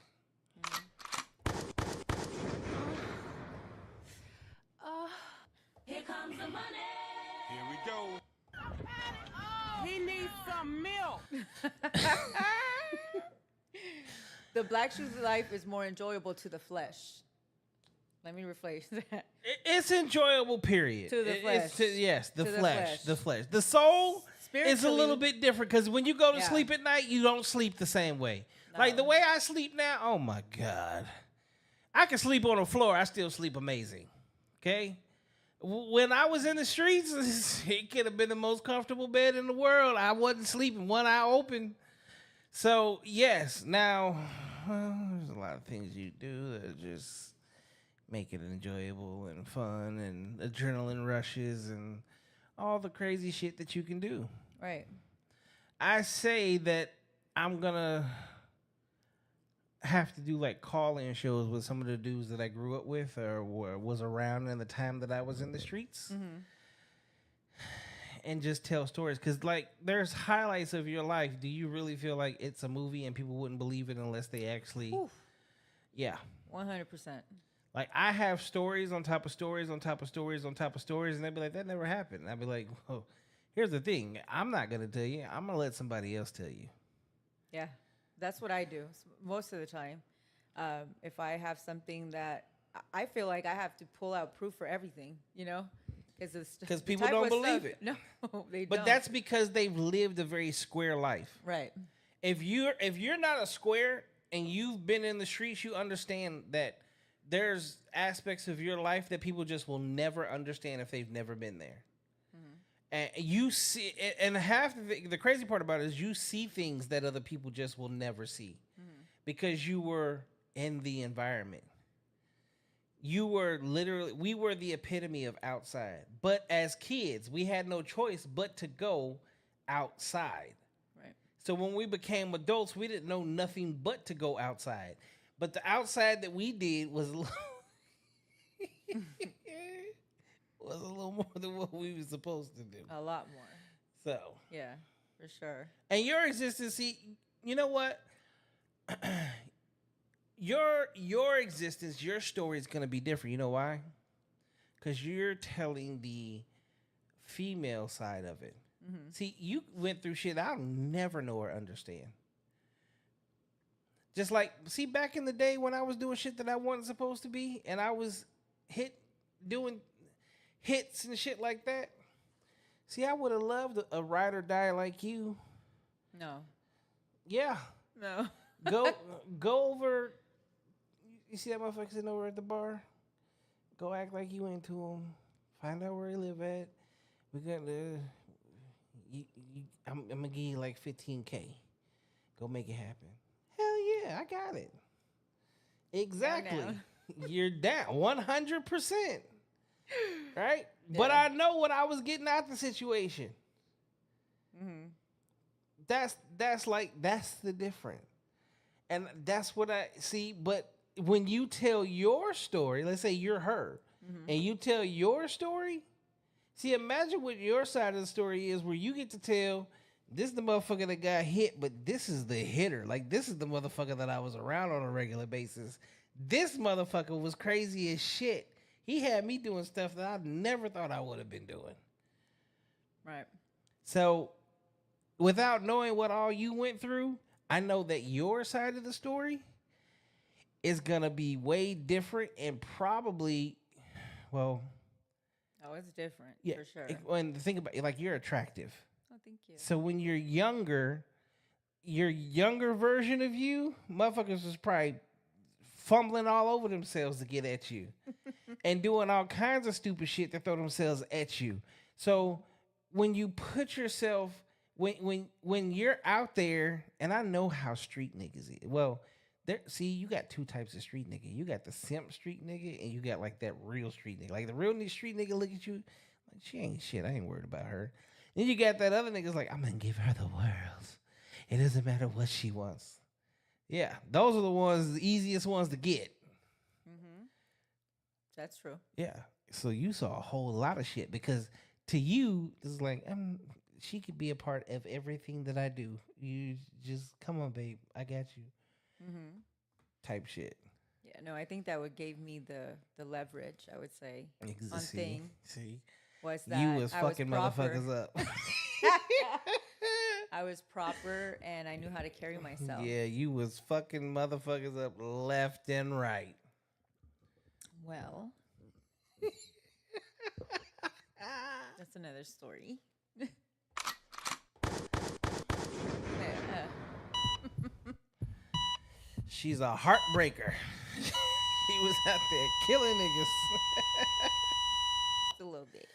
S2: Here comes the money.
S3: Here we go.
S6: He needs some milk.
S4: The black shoes life is more enjoyable to the flesh. Let me rephrase that.
S1: It's enjoyable, period.
S4: To the flesh.
S1: Yes, the
S4: To the
S1: flesh.
S4: flesh.
S1: The flesh. The soul is a little
S4: Spiritually-
S1: bit different because when you go to
S4: Yeah.
S1: sleep at night, you don't sleep the same way. Like the
S4: No.
S1: way I sleep now, oh my God. I can sleep on the floor. I still sleep amazing. Okay? When I was in the streets, it could have been the most comfortable bed in the world. I wasn't sleeping, one eye open. So, yes, now, well, there's a lot of things you do that just make it enjoyable and fun and adrenaline rushes and all the crazy shit that you can do.
S4: Right.
S1: I say that I'm going to have to do like call-in shows with some of the dudes that I grew up with or was around in the time that I was in the streets. And just tell stories. Because, like, there's highlights of your life. Do you really feel like it's a movie and people wouldn't believe it unless they actually...
S4: Oof.
S1: Yeah.
S4: 100%.
S1: Like, I have stories on top of stories on top of stories on top of stories, and they'd be like, that never happened. And I'd be like, well, here's the thing. I'm not going to tell you. I'm going to let somebody else tell you.
S4: Yeah, that's what I do most of the time. If I have something that I feel like I have to pull out proof for everything, you know,
S1: because people don't believe it.
S4: No, they
S1: But
S4: don't.
S1: that's because they've lived a very square life.
S4: right.
S1: If you're not a square and you've been in the streets, you understand that there's aspects of your life that people just will never understand if they've never been there. And you see, and half the crazy part about it is you see things that other people just will never see because you were in the environment. You were literally, we were the epitome of outside. But as kids, we had no choice but to go outside.
S4: Right.
S1: So when we became adults, we didn't know nothing but to go outside. But the outside that we did was was a little more than what we were supposed to do.
S4: A lot more.
S1: So,
S4: Yeah, for sure.
S1: and your existence, see, you know what? your existence, your story is going to be different. You know why? Because you're telling the female side of it. See, you went through shit I'll never know or understand. Just like, see, back in the day when I was doing shit that I wasn't supposed to be, and I was doing hits and shit like that. See, I would have loved a ride or die like you.
S4: No.
S1: Yeah.
S4: No.
S1: Go over. You see that motherfucker sitting over at the bar? Go act like you into him. Find out where he live at. We're gonna. I'm gonna give you like $15K. Go make it happen. Hell yeah, I got it. Exactly. You're down 100%. Right? Yeah. But I know what I was getting out the situation. That's the difference. And that's what I see. But when you tell your story, let's say you're her, and you tell your story, see, imagine what your side of the story is where you get to tell, this is the motherfucker that got hit, but this is the hitter. Like, this is the motherfucker that I was around on a regular basis. This motherfucker was crazy as shit. He had me doing stuff that I never thought I would have been doing.
S4: Right.
S1: So, without knowing what all you went through, I know that your side of the story is going to be way different and probably, well...
S4: Oh, it's different,
S1: yeah,
S4: for sure.
S1: When think about it, like, you're attractive.
S4: Oh, thank you.
S1: So when you're younger, your younger version of you, motherfuckers was probably fumbling all over themselves to get at you and doing all kinds of stupid shit to throw themselves at you. So when you put yourself, when you're out there, and I know how street niggas is. Well, see, you got two types of street nigga. You got the simp street nigga, and you got like that real street nigga. Like the real street nigga look at you like, she ain't shit. I ain't worried about her. Then you got that other nigga's like, I'm gonna give her the world. It doesn't matter what she wants. Yeah, those are the ones, the easiest ones to get.
S4: That's true.
S1: Yeah. So you saw a whole lot of shit because to you, it's like, she could be a part of everything that I do. You just come on, babe. I got you. Type shit.
S4: Yeah, no, I think that what gave me the leverage, I would say, on
S1: See,
S4: thing
S1: see,
S4: was that
S1: you was
S4: I
S1: fucking
S4: proper.
S1: motherfuckers up.
S4: I was proper and I knew how to carry myself.
S1: Yeah, you was fucking motherfuckers up left and right.
S4: Well, that's another story.
S1: She's a heartbreaker. He was out there killing niggas.
S4: Just a little bit.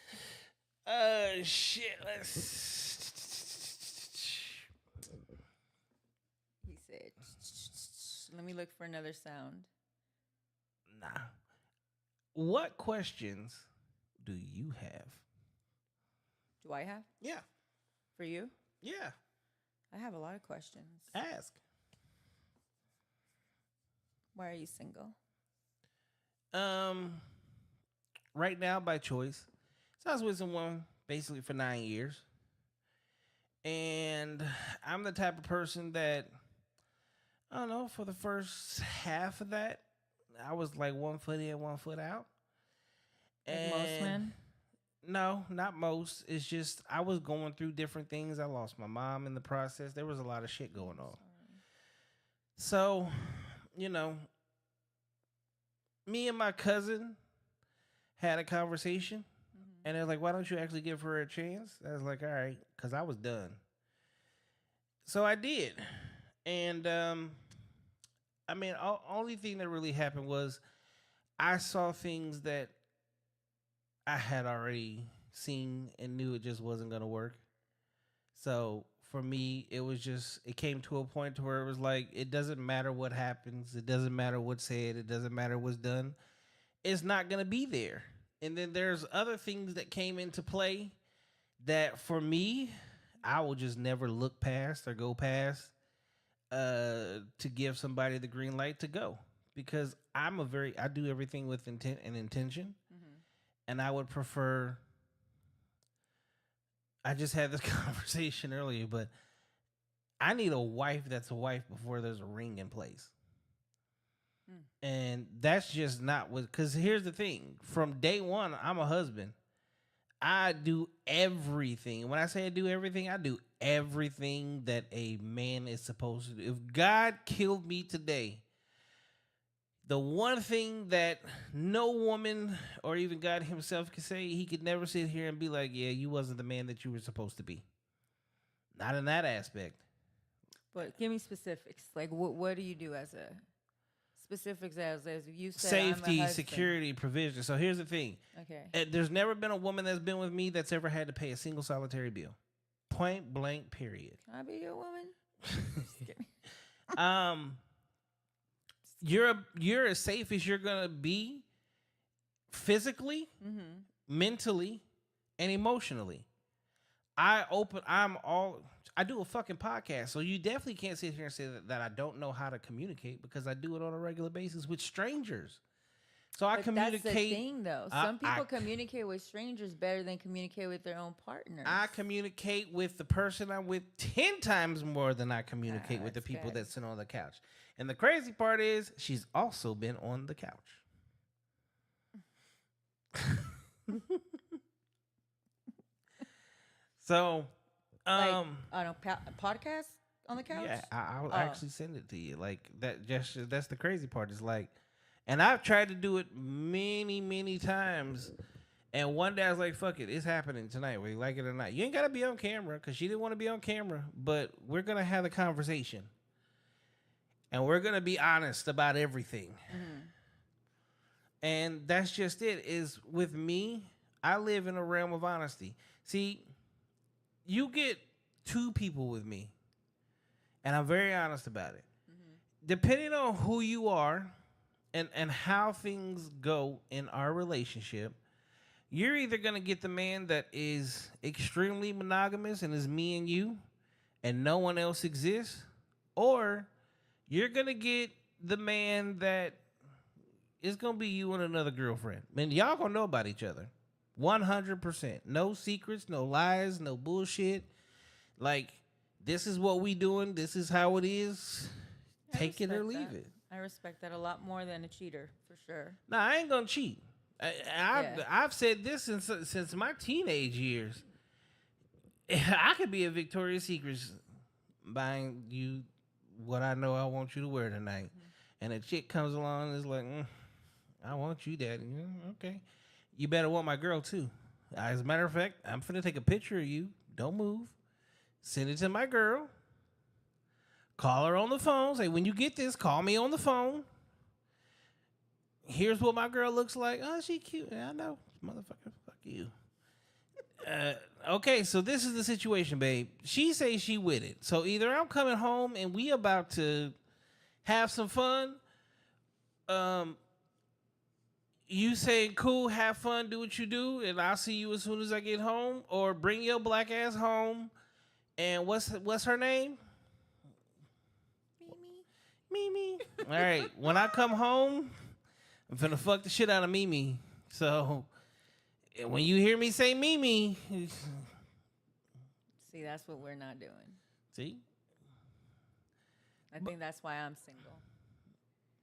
S1: Shit.
S4: He said, let me look for another sound.
S1: Nah. What questions do you have?
S4: Do I have?
S1: Yeah.
S4: For you?
S1: Yeah.
S4: I have a lot of questions.
S1: Ask.
S4: Why are you single?
S1: Right now by choice. So I was with someone basically for 9 years. And I'm the type of person that, I don't know, for the first half of that, I was like 1 foot in, 1 foot out.
S4: Like most men?
S1: No, not most. It's just I was going through different things. I lost my mom in the process. There was a lot of shit going on. So, you know, me and my cousin had a conversation. And they're like, why don't you actually give her a chance? I was like, all right, because I was done. So I did. And, I mean, only thing that really happened was I saw things that I had already seen and knew it just wasn't going to work. So for me, it came to a point to where it was like, it doesn't matter what happens. It doesn't matter what's said. It doesn't matter what's done. It's not going to be there. And then there's other things that came into play that for me, I will just never look past or go past to give somebody the green light to go. Because I do everything with intent and intention. And I would prefer, I just had this conversation earlier, but I need a wife that's a wife before there's a ring in place. And that's just not what, because here's the thing. From day one, I'm a husband. I do everything. When I say I do everything that a man is supposed to do. If God killed me today, the one thing that no woman or even God himself could say, he could never sit here and be like, yeah, you wasn't the man that you were supposed to be. Not in that aspect.
S4: But give me specifics. Like, what do you do as a... Specifics as you said,
S1: Safety, security, provision. So here's the thing.
S4: Okay.
S1: There's never been a woman that's been with me that's ever had to pay a single solitary bill. Point blank, period.
S4: Can I be your woman?
S1: You're as safe as you're gonna be physically, mentally, and emotionally. I do a fucking podcast, so you definitely can't sit here and say that I don't know how to communicate because I do it on a regular basis with strangers. So I communicate.
S4: That's the thing, though. Some people communicate with strangers better than communicate with their own partners.
S1: I communicate with the person I'm with 10 times more than I communicate with the people that sit on the couch. And the crazy part is, she's also been on the couch. So,
S4: like on a podcast on the couch?
S1: Yeah, I'll actually send it to you. Like that gesture, that's the crazy part. Is like, and I've tried to do it many, many times. And one day I was like, fuck it, it's happening tonight, whether you like it or not. You ain't got to be on camera because she didn't want to be on camera, but we're going to have a conversation. And we're going to be honest about everything. And that's just it. Is with me, I live in a realm of honesty. See, you get 2 people with me, and I'm very honest about it. Depending on who you are and how things go in our relationship, you're either going to get the man that is extremely monogamous and is me and you, and no one else exists, or you're going to get the man that is going to be you and another girlfriend. Man, y'all going to know about each other. 100%. No secrets, no lies, no bullshit. Like, this is what we doing. This is how it is. Take it or leave it.
S4: I respect that a lot more than a cheater, for sure.
S1: Nah, I ain't going to cheat. I've said this since my teenage years. I could be a Victoria's Secret buying you what I know I want you to wear tonight, and a chick comes along and is like, I want you, daddy. Okay. You better want my girl, too. As a matter of fact, I'm finna take a picture of you. Don't move. Send it to my girl. Call her on the phone. Say, when you get this, call me on the phone. Here's what my girl looks like. Oh, she cute. Yeah, I know. Motherfucker, fuck you. Okay, so this is the situation, babe. She says she with it. So either I'm coming home and we about to have some fun. You say, cool, have fun, do what you do, and I'll see you as soon as I get home. Or bring your black ass home. And what's her name? Mimi. All right. When I come home, I'm finna fuck the shit out of Mimi. So when you hear me say Mimi,
S4: See, that's what we're not doing.
S1: see
S4: I think that's why I'm single.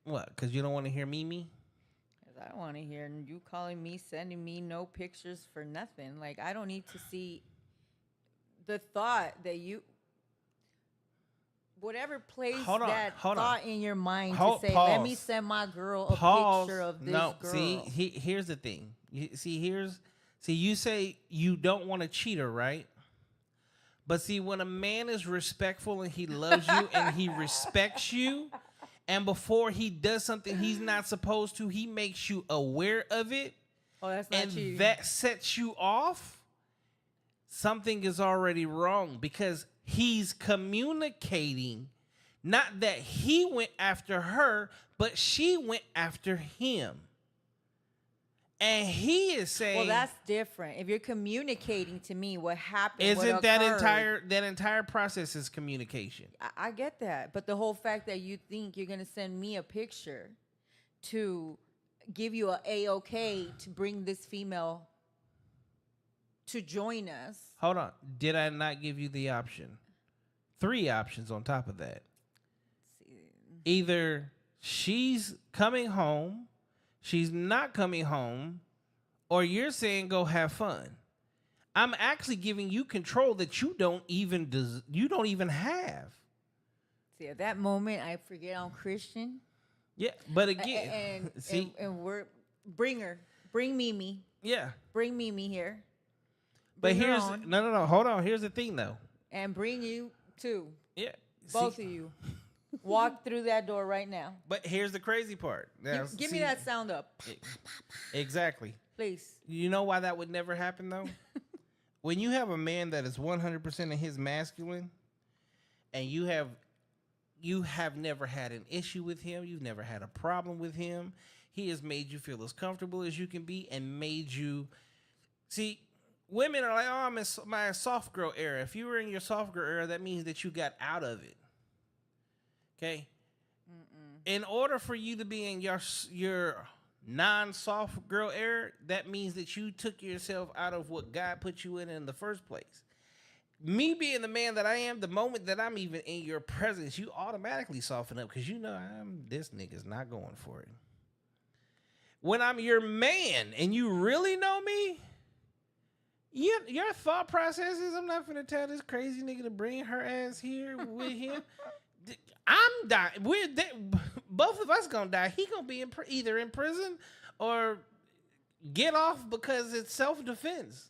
S1: what? Because you don't want to hear Mimi.
S4: Because I don't want to hear you calling me, sending me no pictures for nothing. Like, I don't need to see the thought that you, whatever place
S1: Hold on,
S4: that
S1: hold on.
S4: thought in your mind
S1: Hold-
S4: to say, let me
S1: pause.
S4: send my girl a
S1: Pause.
S4: picture of this
S1: No,
S4: girl.
S1: see, here's the thing. You say you don't want to cheat her, right? But see, when a man is respectful and he loves you and he respects you, and before he does something he's not supposed to, he makes you aware of it,
S4: Oh, that's not
S1: and
S4: cheating.
S1: that sets you off, something is already wrong because he's communicating not that he went after her, but she went after him. And he is saying,
S4: well, that's different. If you're communicating to me what happened,
S1: isn't
S4: what
S1: that
S4: occurred,
S1: that entire process is communication?
S4: I get that, but the whole fact that you think you're gonna send me a picture to give you a A-OK to bring this female to join us.
S1: Hold on. Did I not give you the option? 3 options on top of that. Either she's coming home, she's not coming home, or you're saying go have fun. I'm actually giving you control that you don't even have.
S4: See, at that moment, I forget I'm Christian.
S1: Yeah, but again,
S4: And
S1: see,
S4: and we're bring Mimi here.
S1: but
S4: Bring her
S1: here's
S4: on,
S1: no. Hold on. Here's the thing, though.
S4: and bring you too,
S1: Yeah,
S4: both
S1: see,
S4: of you. Walk through that door right now.
S1: But here's the crazy part. Now,
S4: Give me that sound up,
S1: Exactly.
S4: please.
S1: You know why that would never happen though? When you have a man that is 100% of his masculine, and you have never had an issue with him, you've never had a problem with him. He has made you feel as comfortable as you can be, and made you see. Women are like, oh, I'm in my soft girl era. If you were in your soft girl era, that means that you got out of it. Okay. In order for you to be in your non-soft girl era, that means that you took yourself out of what God put you in the first place. Me being the man that I am, the moment that I'm even in your presence, you automatically soften up because you know this nigga's not going for it. When I'm your man and you really know me, your thought process is, I'm not finna tell this crazy nigga to bring her ass here with him. I'm dying. Both of us gonna die. He gonna be either in prison or get off because it's self-defense.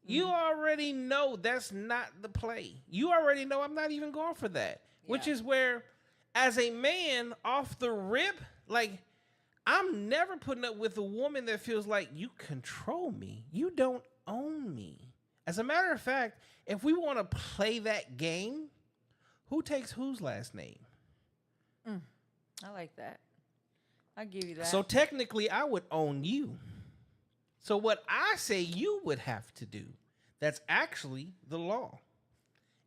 S1: You already know that's not the play. You already know I'm not even going for that. Which is where, as a man, off the rip, like, I'm never putting up with a woman that feels like you control me. You don't own me. As a matter of fact, if we want to play that game, who takes whose last name?
S4: I like that. I'll give you that.
S1: So technically, I would own you. So what I say you would have to do, that's actually the law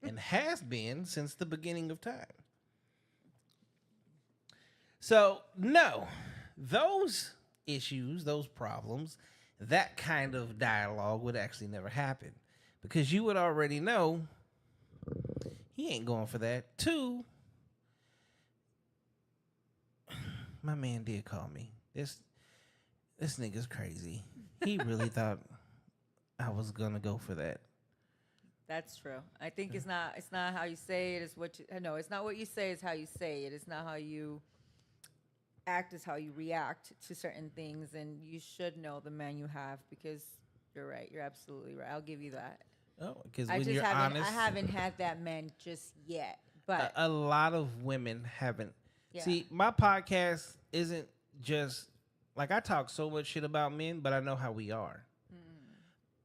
S1: and has been since the beginning of time. So no, those issues, those problems, that kind of dialogue would actually never happen because you would already know he ain't going for that. 2, my man did call me. This nigga's crazy. He really thought I was gonna go for that.
S4: That's true. I think it's not how you say it. It's what you no. It's not what you say. It's how you say it. It's not how you act. Is how you react to certain things. And you should know the man you have because you're right. You're absolutely right. I'll give you that.
S1: Oh, because
S4: I
S1: when
S4: just
S1: you're
S4: haven't.
S1: honest,
S4: I haven't had that man just yet. But
S1: a lot of women haven't.
S4: Yeah.
S1: See, my podcast isn't just like I talk so much shit about men, but I know how we are.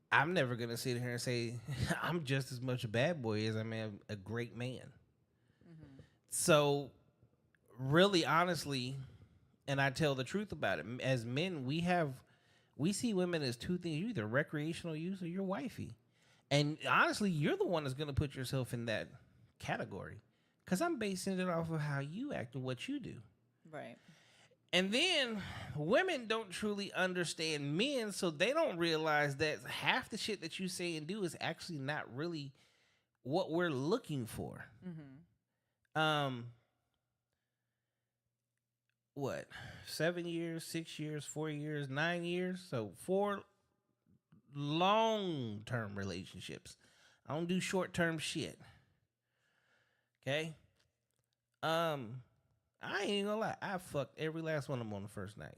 S1: I'm never gonna sit here and say I'm just as much a bad boy as I'm a great man. So, really, honestly, and I tell the truth about it. As men, we see women as two things: you're either recreational use or you're wifey. And honestly, you're the one that's gonna put yourself in that category because I'm basing it off of how you act and what you do.
S4: right.
S1: And then women don't truly understand men, so they don't realize that half the shit that you say and do is actually not really what we're looking for. What? 7 years, 6 years, 4 years, 9 years? So 4 long-term relationships. I don't do short-term shit. Okay? I ain't gonna lie. I fucked every last one of them on the first night.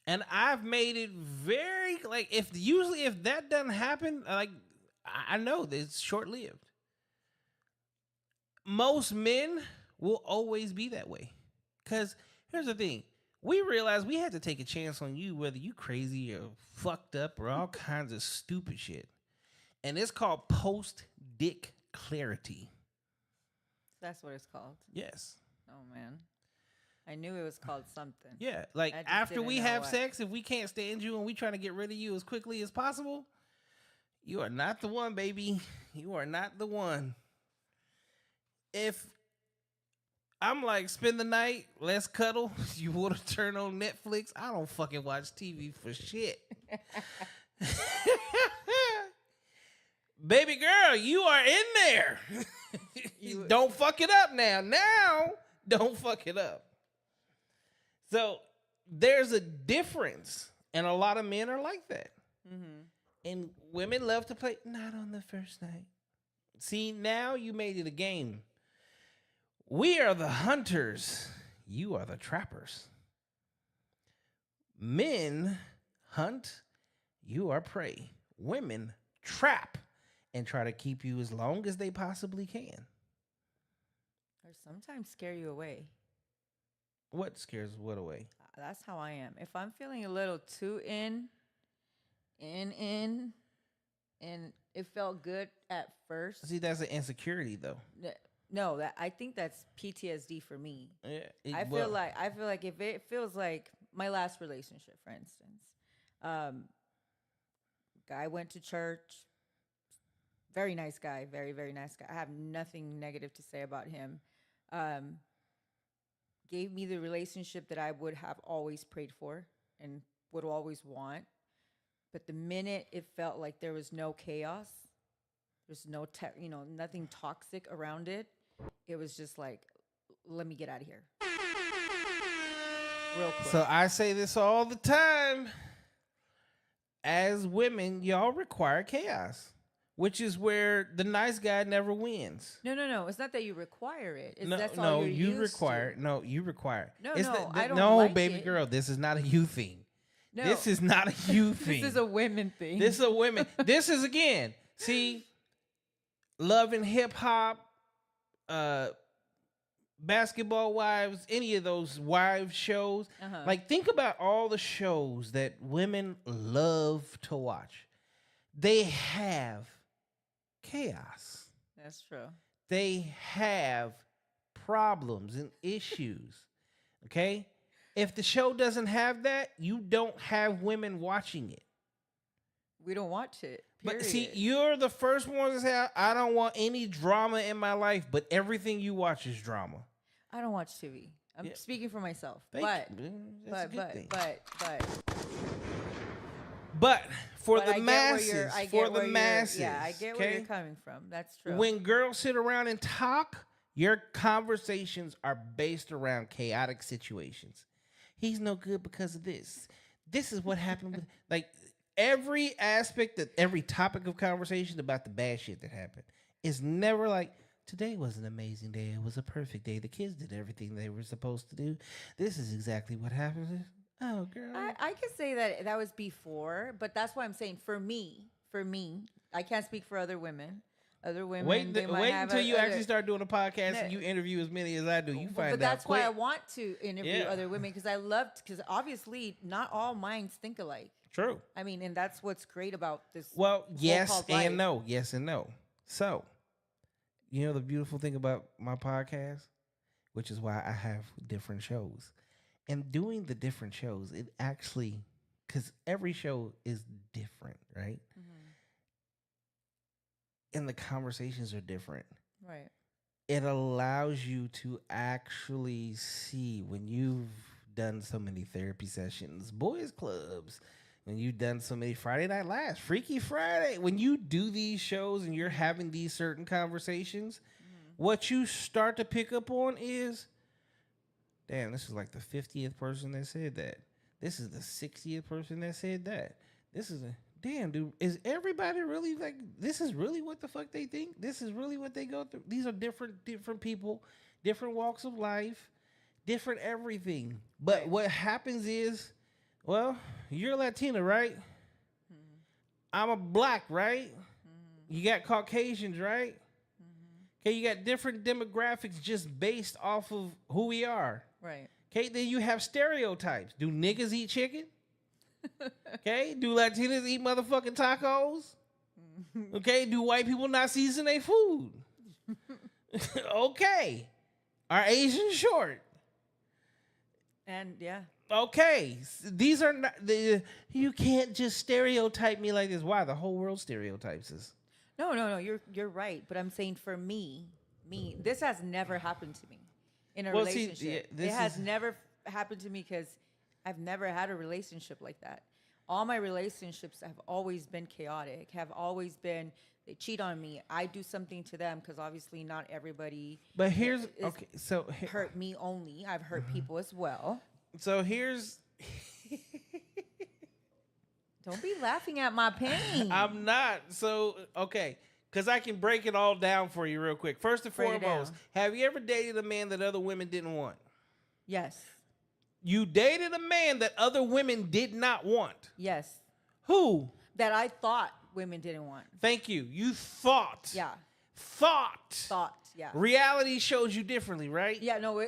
S1: And I've made it very, like, if that doesn't happen, like, I know that it's short-lived. Most men will always be that way. Because here's the thing. We realized we had to take a chance on you, whether you crazy or fucked up or all kinds of stupid shit. And it's called post-dick clarity.
S4: That's what it's called.
S1: Yes.
S4: Oh man, I knew it was called something.
S1: Yeah, like
S4: I just
S1: after
S4: didn't
S1: we
S4: know
S1: have
S4: what.
S1: sex, if we can't stand you and we trying to get rid of you as quickly as possible, you are not the one, baby. You are not the one. If I'm like, spend the night, let's cuddle, you want to turn on Netflix, I don't fucking watch TV for shit. Baby girl, you are in there. Don't fuck it up now. Now, don't fuck it up. So there's a difference, and a lot of men are like that. And women love to play, not on the first night. See, now you made it a game. We are the hunters. You are the trappers. Men hunt. You are prey. Women trap and try to keep you as long as they possibly can.
S4: Or sometimes scare you away.
S1: What scares what away?
S4: That's how I am. If I'm feeling a little too in, and it felt good at first.
S1: See, that's an insecurity, though.
S4: No, that I think that's PTSD for me.
S1: Yeah,
S4: I feel like if it feels like my last relationship, for instance, guy went to church, very nice guy, very, very nice guy. I have nothing negative to say about him. Gave me the relationship that I would have always prayed for and would always want. But the minute it felt like there was no chaos, there's no, nothing toxic around it, it was just like, let me get out of here. Real quick.
S1: So I say this all the time. As women, y'all require chaos, which is where the nice guy never wins.
S4: No. It's not that you require it. It's
S1: No,
S4: that's all
S1: no,
S4: you're
S1: you
S4: used
S1: require.
S4: to.
S1: No, you require.
S4: No,
S1: It's
S4: no, I don't
S1: no,
S4: like
S1: baby
S4: it.
S1: girl. This is not a you thing.
S4: No.
S1: This is not a you thing.
S4: This is a women thing.
S1: This is a women. This is again. See, Love and Hip Hop, Basketball Wives, any of those wives shows. Like, think about all the shows that women love to watch. They have chaos.
S4: That's true.
S1: They have problems and issues. Okay? If the show doesn't have that, you don't have women watching it.
S4: We don't watch it.
S1: But see,
S4: period.
S1: you're the first one to say, I don't want any drama in my life, but everything you watch is drama.
S4: I don't watch TV. I'm
S1: Yeah.
S4: speaking for myself.
S1: That's a good thing. But for the masses,
S4: yeah, I get where you're coming from. That's true.
S1: When girls sit around and talk, your conversations are based around chaotic situations. He's no good because of this. This is what happened with, like, every aspect of every topic of conversation about the bad shit that happened. It's never like, today was an amazing day. It was a perfect day. The kids did everything they were supposed to do. This is exactly what happened. Oh, girl.
S4: I could say that was before, but that's why I'm saying for me, I can't speak for other women. Other women,
S1: Wait until you actually start doing a podcast and you interview as many as I do. You find out.
S4: But that's
S1: quick.
S4: why I want to interview other women because obviously not all minds think alike.
S1: True.
S4: I mean, and that's what's great about this.
S1: Well, yes
S4: so-called
S1: and
S4: life.
S1: no. Yes and no. So, you know the beautiful thing about my podcast, which is why I have different shows. And doing the different shows, it actually, because every show is different, right?
S4: Mm-hmm.
S1: And the conversations are different.
S4: Right.
S1: It allows you to actually see when you've done so many therapy sessions, boys clubs, when you've done so many Friday Night Lives, Freaky Friday, when you do these shows and you're having these certain conversations, what you start to pick up on is, damn, this is like the 50th person that said that. This is the 60th person that said that. This is damn, dude, is everybody really like, this is really what the fuck they think? This is really what they go through? These are different people, different walks of life, different everything. But what happens is, well, you're Latina, right? Mm-hmm. I'm a black, right? Mm-hmm. You got Caucasians, right? Okay, you got different demographics just based off of who we are.
S4: Right.
S1: Okay, then you have stereotypes. Do niggas eat chicken? Okay, do Latinas eat motherfucking tacos? Okay, do white people not season their food? Okay, are Asians short?
S4: And yeah.
S1: Okay, these are not. You can't just stereotype me like this. Why? The whole world stereotypes us.
S4: No. You're right. But I'm saying for me, this has never happened to me in a relationship. It has never happened to me because I've never had a relationship like that. All my relationships have always been chaotic, have always been, they cheat on me. I do something to them because obviously not everybody.
S1: But here's, okay, so.
S4: Hurt me only. I've hurt people as well.
S1: So here's.
S4: Don't be laughing at my pain.
S1: I'm not. So, okay. Because I can break it all down for you real quick. First and foremost, have you ever dated a man that other women didn't want?
S4: Yes.
S1: You dated a man that other women did not want?
S4: Yes.
S1: Who?
S4: That I thought women didn't want.
S1: Thank you. You thought.
S4: Yeah.
S1: Thought,
S4: yeah.
S1: Reality shows you differently, right?
S4: Yeah, no,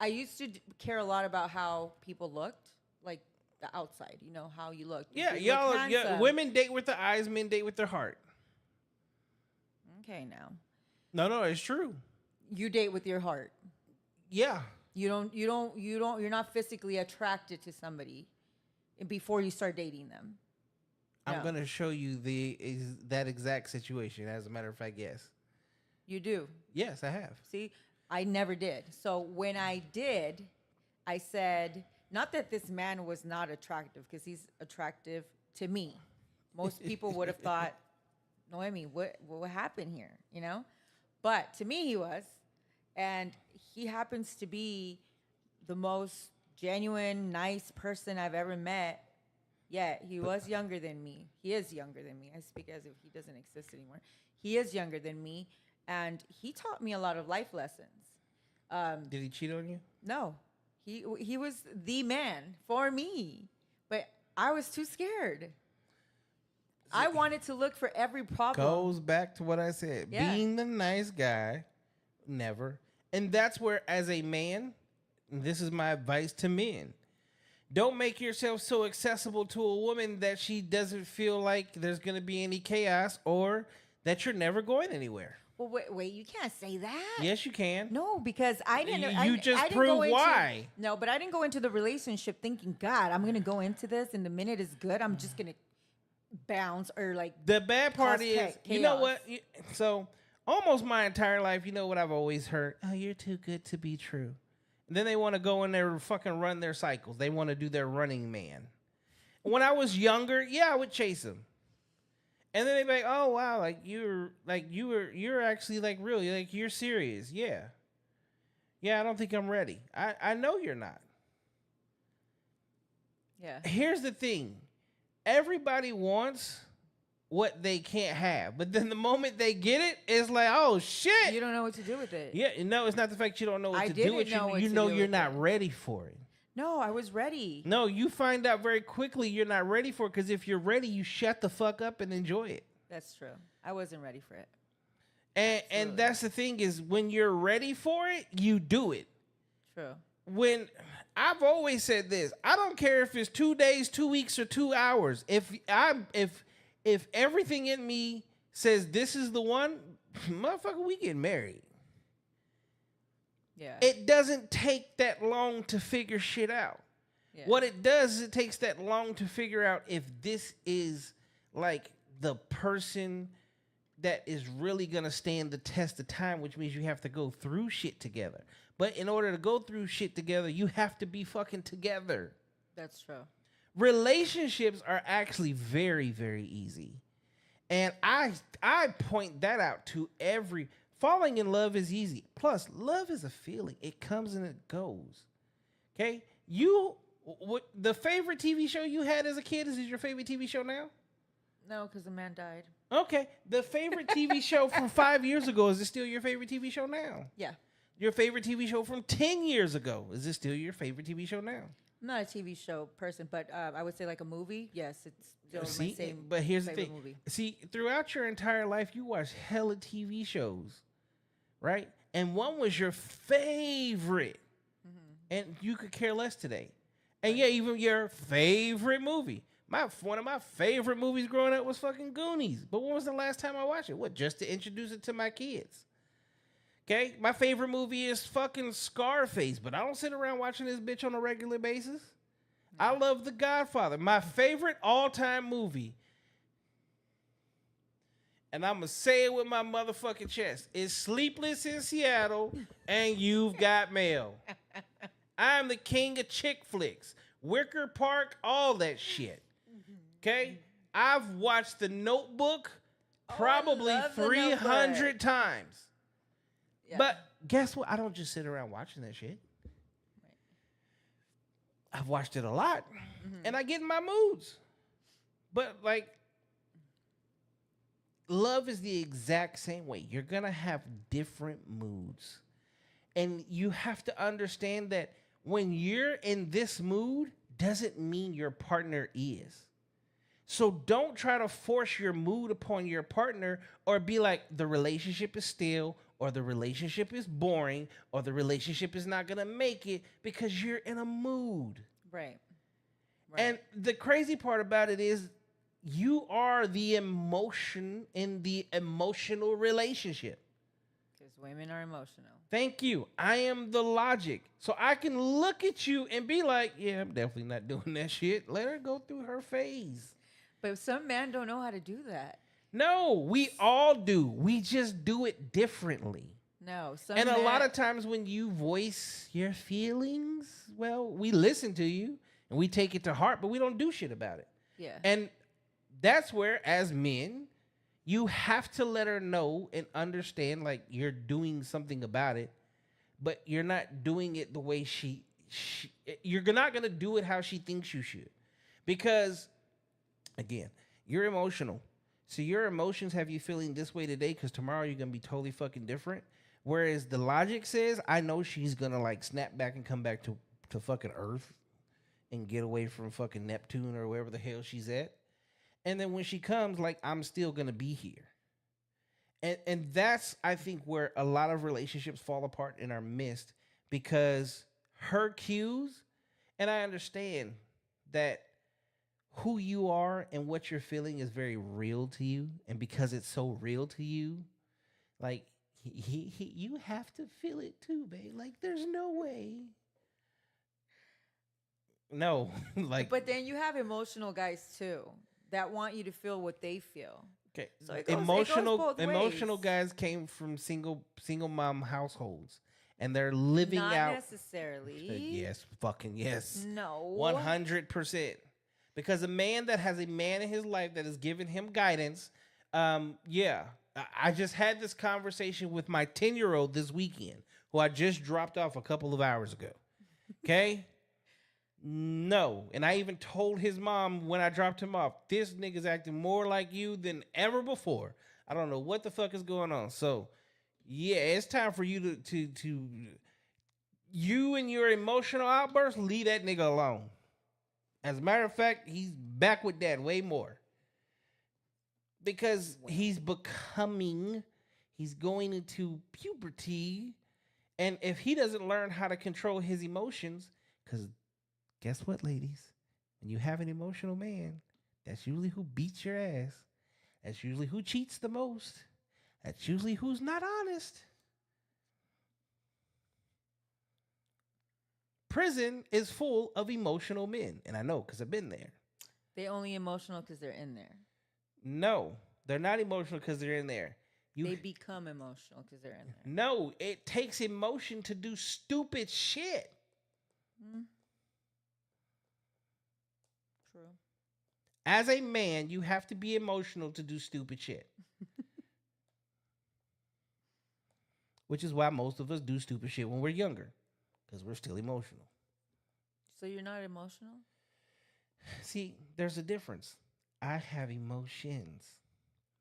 S4: I used to care a lot about how people looked, like the outside, how you look.
S1: Yeah, women date with their eyes, men date with their heart.
S4: Okay, now.
S1: No, it's true.
S4: You date with your heart.
S1: Yeah.
S4: You're not physically attracted to somebody before you start dating them.
S1: I'm going to show you that exact situation. As a matter of fact, yes.
S4: You do?
S1: Yes, I have.
S4: See, I never did. So when I did, I said, not that this man was not attractive, because he's attractive to me. Most people would have thought, Noemi, what happened here? But to me, he was. And he happens to be the most genuine, nice person I've ever met. Yet he was younger than me. He is younger than me. I speak as if he doesn't exist anymore. He is younger than me. And he taught me a lot of life lessons.
S1: Did he cheat on you?
S4: No. He was the man for me. But I was too scared. I wanted to look for every problem.
S1: Goes back to what I said. Yeah. Being the nice guy, never. And that's where, as a man, this is my advice to men. Don't make yourself so accessible to a woman that she doesn't feel like there's going to be any chaos or that you're never going anywhere.
S4: Well, wait, you can't say that.
S1: Yes, you can.
S4: No, because I didn't.
S1: You just proved why.
S4: No, but I didn't go into the relationship thinking, God, I'm going to go into this, and the minute it's good, I'm just going to bounce or like.
S1: The bad part is,
S4: chaos.
S1: You know what? So almost my entire life, you know what I've always heard? Oh, you're too good to be true. And then they want to go in there and fucking run their cycles. They want to do their running man. When I was younger, yeah, I would chase them. And then they'd be like, "Oh wow, you're actually like real, you're serious." Yeah. I don't think I'm ready. I know you're not.
S4: Yeah.
S1: Here's the thing. everybody wants what they can't have, but then the moment they get it, it's like, oh shit.
S4: You don't know what to do with it.
S1: Yeah, no, it's not the fact you don't know what
S4: I
S1: to do
S4: didn't
S1: with
S4: know
S1: you.
S4: what
S1: You
S4: to
S1: know
S4: do
S1: you're
S4: with
S1: not
S4: it.
S1: ready for it.
S4: No, I was ready.
S1: No, you find out very quickly you're not ready for it, because if you're ready, you shut the fuck up and enjoy it.
S4: That's true. I wasn't ready for it.
S1: And
S4: Absolutely.
S1: that's the thing, is when you're ready for it, you do it.
S4: True.
S1: When I've always said this, I don't care if it's 2 days, 2 weeks, or 2 hours. If everything in me says this is the one, motherfucker, we get married.
S4: Yeah.
S1: It doesn't take that long to figure shit out.
S4: Yeah.
S1: What it does is it takes that long to figure out if this is like the person that is really going to stand the test of time, which means you have to go through shit together. But in order to go through shit together, you have to be fucking together.
S4: That's true.
S1: Relationships are actually very, very easy. And I point that out to every... Falling in love is easy. Plus, love is a feeling. It comes and it goes. Okay? The favorite TV show you had as a kid, is it your favorite TV show now?
S4: No, because the man died.
S1: Okay. The favorite TV show from 5 years ago, is it still your favorite TV show now?
S4: Yeah.
S1: Your favorite TV show from 10 years ago, is it still your favorite TV show now?
S4: I'm not a TV show person, but I would say like a movie. Yes, it's still my
S1: See,
S4: same.
S1: but here's the
S4: favorite
S1: thing.
S4: movie.
S1: See, throughout your entire life, you watched hella TV shows, right? And one was your favorite, and you could care less today. And yeah, even your favorite movie. One of my favorite movies growing up was fucking Goonies. But when was the last time I watched it? What, just to introduce it to my kids? Okay, my favorite movie is fucking Scarface, but I don't sit around watching this bitch on a regular basis. I love The Godfather. My favorite all-time movie, and I'm going to say it with my motherfucking chest, is Sleepless in Seattle and You've Got Mail. I'm the king of chick flicks. Wicker Park, all that shit. Okay? I've watched The Notebook probably
S4: love The
S1: 300
S4: Notebook.
S1: times.
S4: Yeah.
S1: But guess what? I don't just sit around watching that shit. I've watched it a lot, and I get in my moods. But like, love is the exact same way. You're gonna have different moods, and you have to understand that when you're in this mood, doesn't mean your partner is. So don't try to force your mood upon your partner, or be like, the relationship is stale, or the relationship is boring, or the relationship is not gonna make it, because you're in a mood.
S4: Right.
S1: And the crazy part about it is, you are the emotion in the emotional relationship.
S4: Because women are emotional.
S1: Thank you. I am the logic. So I can look at you and be like, yeah, I'm definitely not doing that shit. Let her go through her phase.
S4: But some men don't know how to do that.
S1: No, we all do. We just do it differently.
S4: No. Some
S1: And a
S4: men,
S1: lot of times when you voice your feelings, well, we listen to you and we take it to heart, but we don't do shit about it.
S4: Yeah.
S1: And that's where, as men, you have to let her know and understand, like, you're doing something about it, but you're not doing it the way you're not going to do it how she thinks you should. Because, again, you're emotional. So your emotions have you feeling this way today, because tomorrow you're going to be totally fucking different. Whereas the logic says, I know she's going to, like, snap back and come back to fucking Earth and get away from fucking Neptune or wherever the hell she's at. And then when she comes, like, I'm still going to be here. And that's, I think, where a lot of relationships fall apart and are missed, because her cues, and I understand that who you are and what you're feeling is very real to you. And because it's so real to you, like, you have to feel it too, babe. Like, there's no way. No, like.
S4: But then you have emotional guys too that want you to feel what they feel.
S1: Okay,
S4: So it goes both
S1: emotional
S4: ways.
S1: guys came from single mom households, and they're living
S4: Not
S1: out.
S4: necessarily.
S1: Yes, fucking yes.
S4: No.
S1: 100%. Because a man that has a man in his life that is giving him guidance, yeah. I just had this conversation with my 10-year-old this weekend, who I just dropped off a couple of hours ago. Okay? No. And I even told his mom when I dropped him off, this nigga's acting more like you than ever before. I don't know what the fuck is going on. So, yeah, it's time for you to you and your emotional outbursts, leave that nigga alone. As a matter of fact, he's back with dad way more. Because he's going into puberty. And if he doesn't learn how to control his emotions, because guess what, ladies? When you have an emotional man, that's usually who beats your ass. That's usually who cheats the most. That's usually who's not honest. Prison is full of emotional men. And I know because I've been there.
S4: They only emotional because they're in there.
S1: No, they're not emotional because they're in there.
S4: They become emotional because they're in there.
S1: No, it takes emotion to do stupid shit.
S4: True.
S1: As a man, you have to be emotional to do stupid shit. Which is why most of us do stupid shit when we're younger. Because we're still emotional.
S4: So you're not emotional?
S1: See, there's a difference. I have emotions.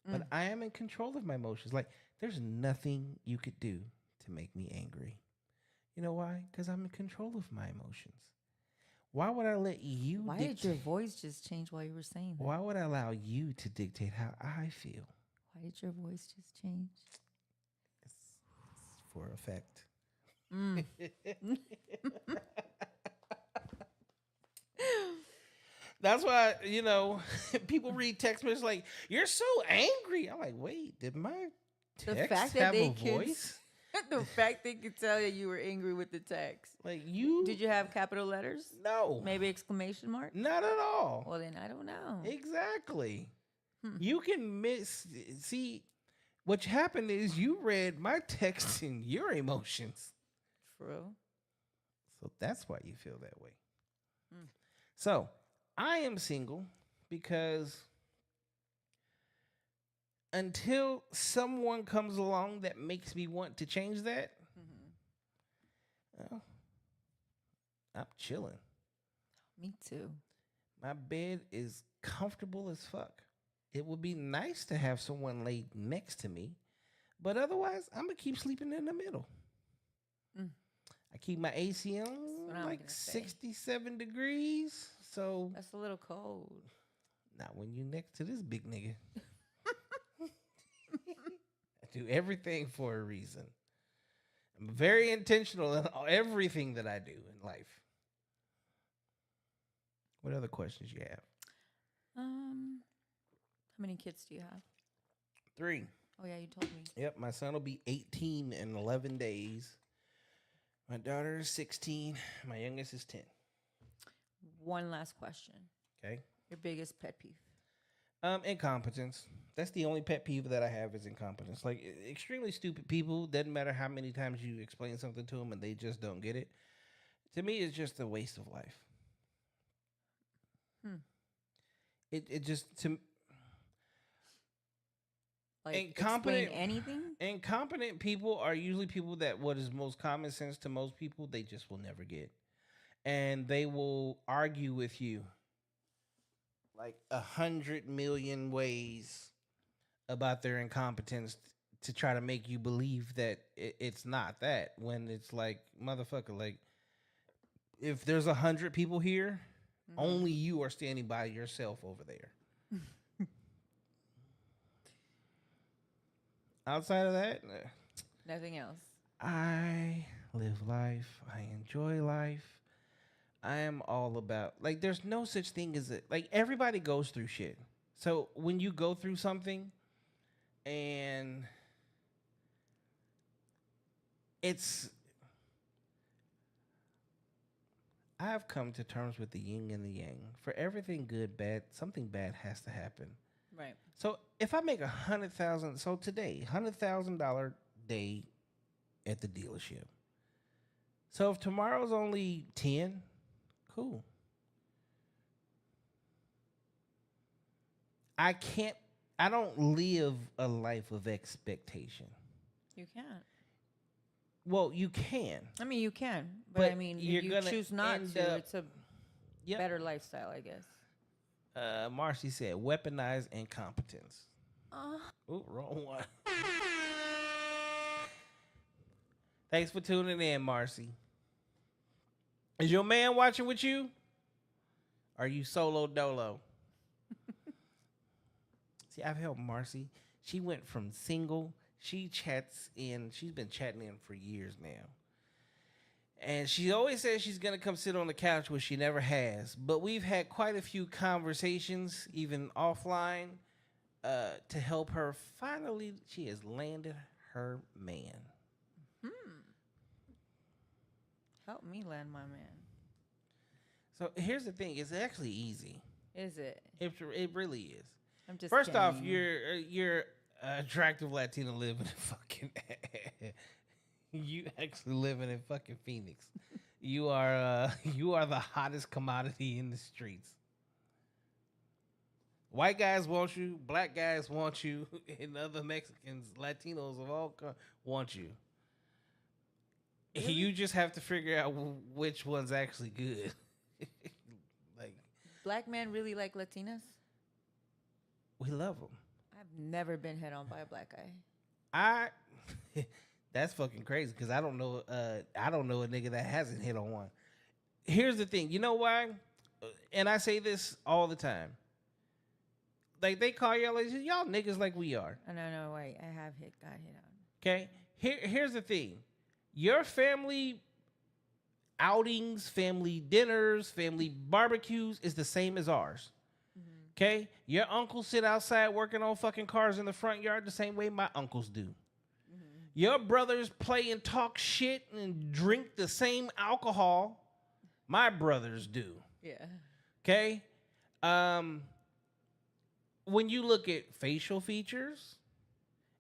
S1: But I am in control of my emotions. Like, there's nothing you could do to make me angry. You know why? Because I'm in control of my emotions. Why would I let you
S4: Why did your voice just change while you were saying that?
S1: Why would I allow you to dictate how I feel?
S4: Why did your voice just change?
S1: It's for effect. That's why, people read text messages like, you're so angry. I'm like, wait, did my text have a voice?
S4: The fact they could tell you were angry with the text.
S1: Like, you...
S4: Did you have capital letters?
S1: No.
S4: Maybe exclamation mark?
S1: Not at all.
S4: Well, then I don't know.
S1: Exactly. You can see, what happened is you read my text and your emotions.
S4: True.
S1: So that's why you feel that way. So, I am single because until someone comes along that makes me want to change that, well, I'm chilling.
S4: Me too.
S1: My bed is comfortable as fuck. It would be nice to have someone laid next to me, but otherwise, I'm going to keep sleeping in the middle. I keep my AC on like 67 degrees. So
S4: that's a little cold.
S1: Not when you next to this big nigga. I do everything for a reason. I'm very intentional in everything that I do in life. What other questions you have?
S4: How many kids do you have?
S1: 3.
S4: Oh yeah, you told me.
S1: Yep, my son will be 18 in 11 days. My daughter is 16. My youngest is 10.
S4: One last question.
S1: Okay.
S4: Your biggest pet peeve?
S1: Incompetence. That's the only pet peeve that I have is incompetence. Like, extremely stupid people, doesn't matter how many times you explain something to them and they just don't get it. To me, it's just a waste of life. It just,
S4: like,
S1: incompetent,
S4: explain anything?
S1: Incompetent people are usually people that what is most common sense to most people, they just will never get. And they will argue with you like 100 million ways about their incompetence to try to make you believe that it's not that, when it's like, motherfucker, like, if there's 100 people here, only you are standing by yourself over there. Outside of that,
S4: nothing else.
S1: I live life. I enjoy life. I am all about, like, there's no such thing as it. Like, everybody goes through shit. So when you go through something and I've come to terms with the yin and the yang. For everything good, bad, something bad has to happen.
S4: Right.
S1: So if I make $100,000, so today, $100,000 day at the dealership. So if tomorrow's only 10, cool. I don't live a life of expectation.
S4: You can't.
S1: Well, you can.
S4: I mean, you can, but I mean, if you choose not to,
S1: Yep.
S4: better lifestyle, I guess.
S1: Marcy said weaponized incompetence. Ooh, wrong one. Thanks for tuning in, Marcy. Is your man watching with you? Are you solo dolo? See, I've helped Marcy. She went from single. She's been chatting in for years now. And she always says she's going to come sit on the couch, which she never has. But we've had quite a few conversations, even offline, to help her. Finally, she has landed her man.
S4: Help me land my man.
S1: So here's the thing. It's actually easy.
S4: Is it?
S1: It really is.
S4: I'm just
S1: First off,
S4: kidding.
S1: you're attractive Latina living in fucking... You actually living in fucking Phoenix. You are the hottest commodity in the streets. White guys want you, black guys want you, and other Mexicans, Latinos of all want you. Really? You just have to figure out which one's actually good. Like,
S4: black men really like Latinas?
S1: We love them.
S4: I've never been hit on by a black guy.
S1: That's fucking crazy because I don't know a nigga that hasn't hit on one. Here's the thing. You know why? And I say this all the time. Like, they call y'all like, y'all niggas like we are.
S4: No, wait. I have got hit on.
S1: Okay? Here's the thing. Your family outings, family dinners, family barbecues is the same as ours. Okay? Your uncles sit outside working on fucking cars in the front yard the same way my uncles do. Your brothers play and talk shit and drink the same alcohol my brothers do.
S4: Yeah.
S1: Okay? When you look at facial features,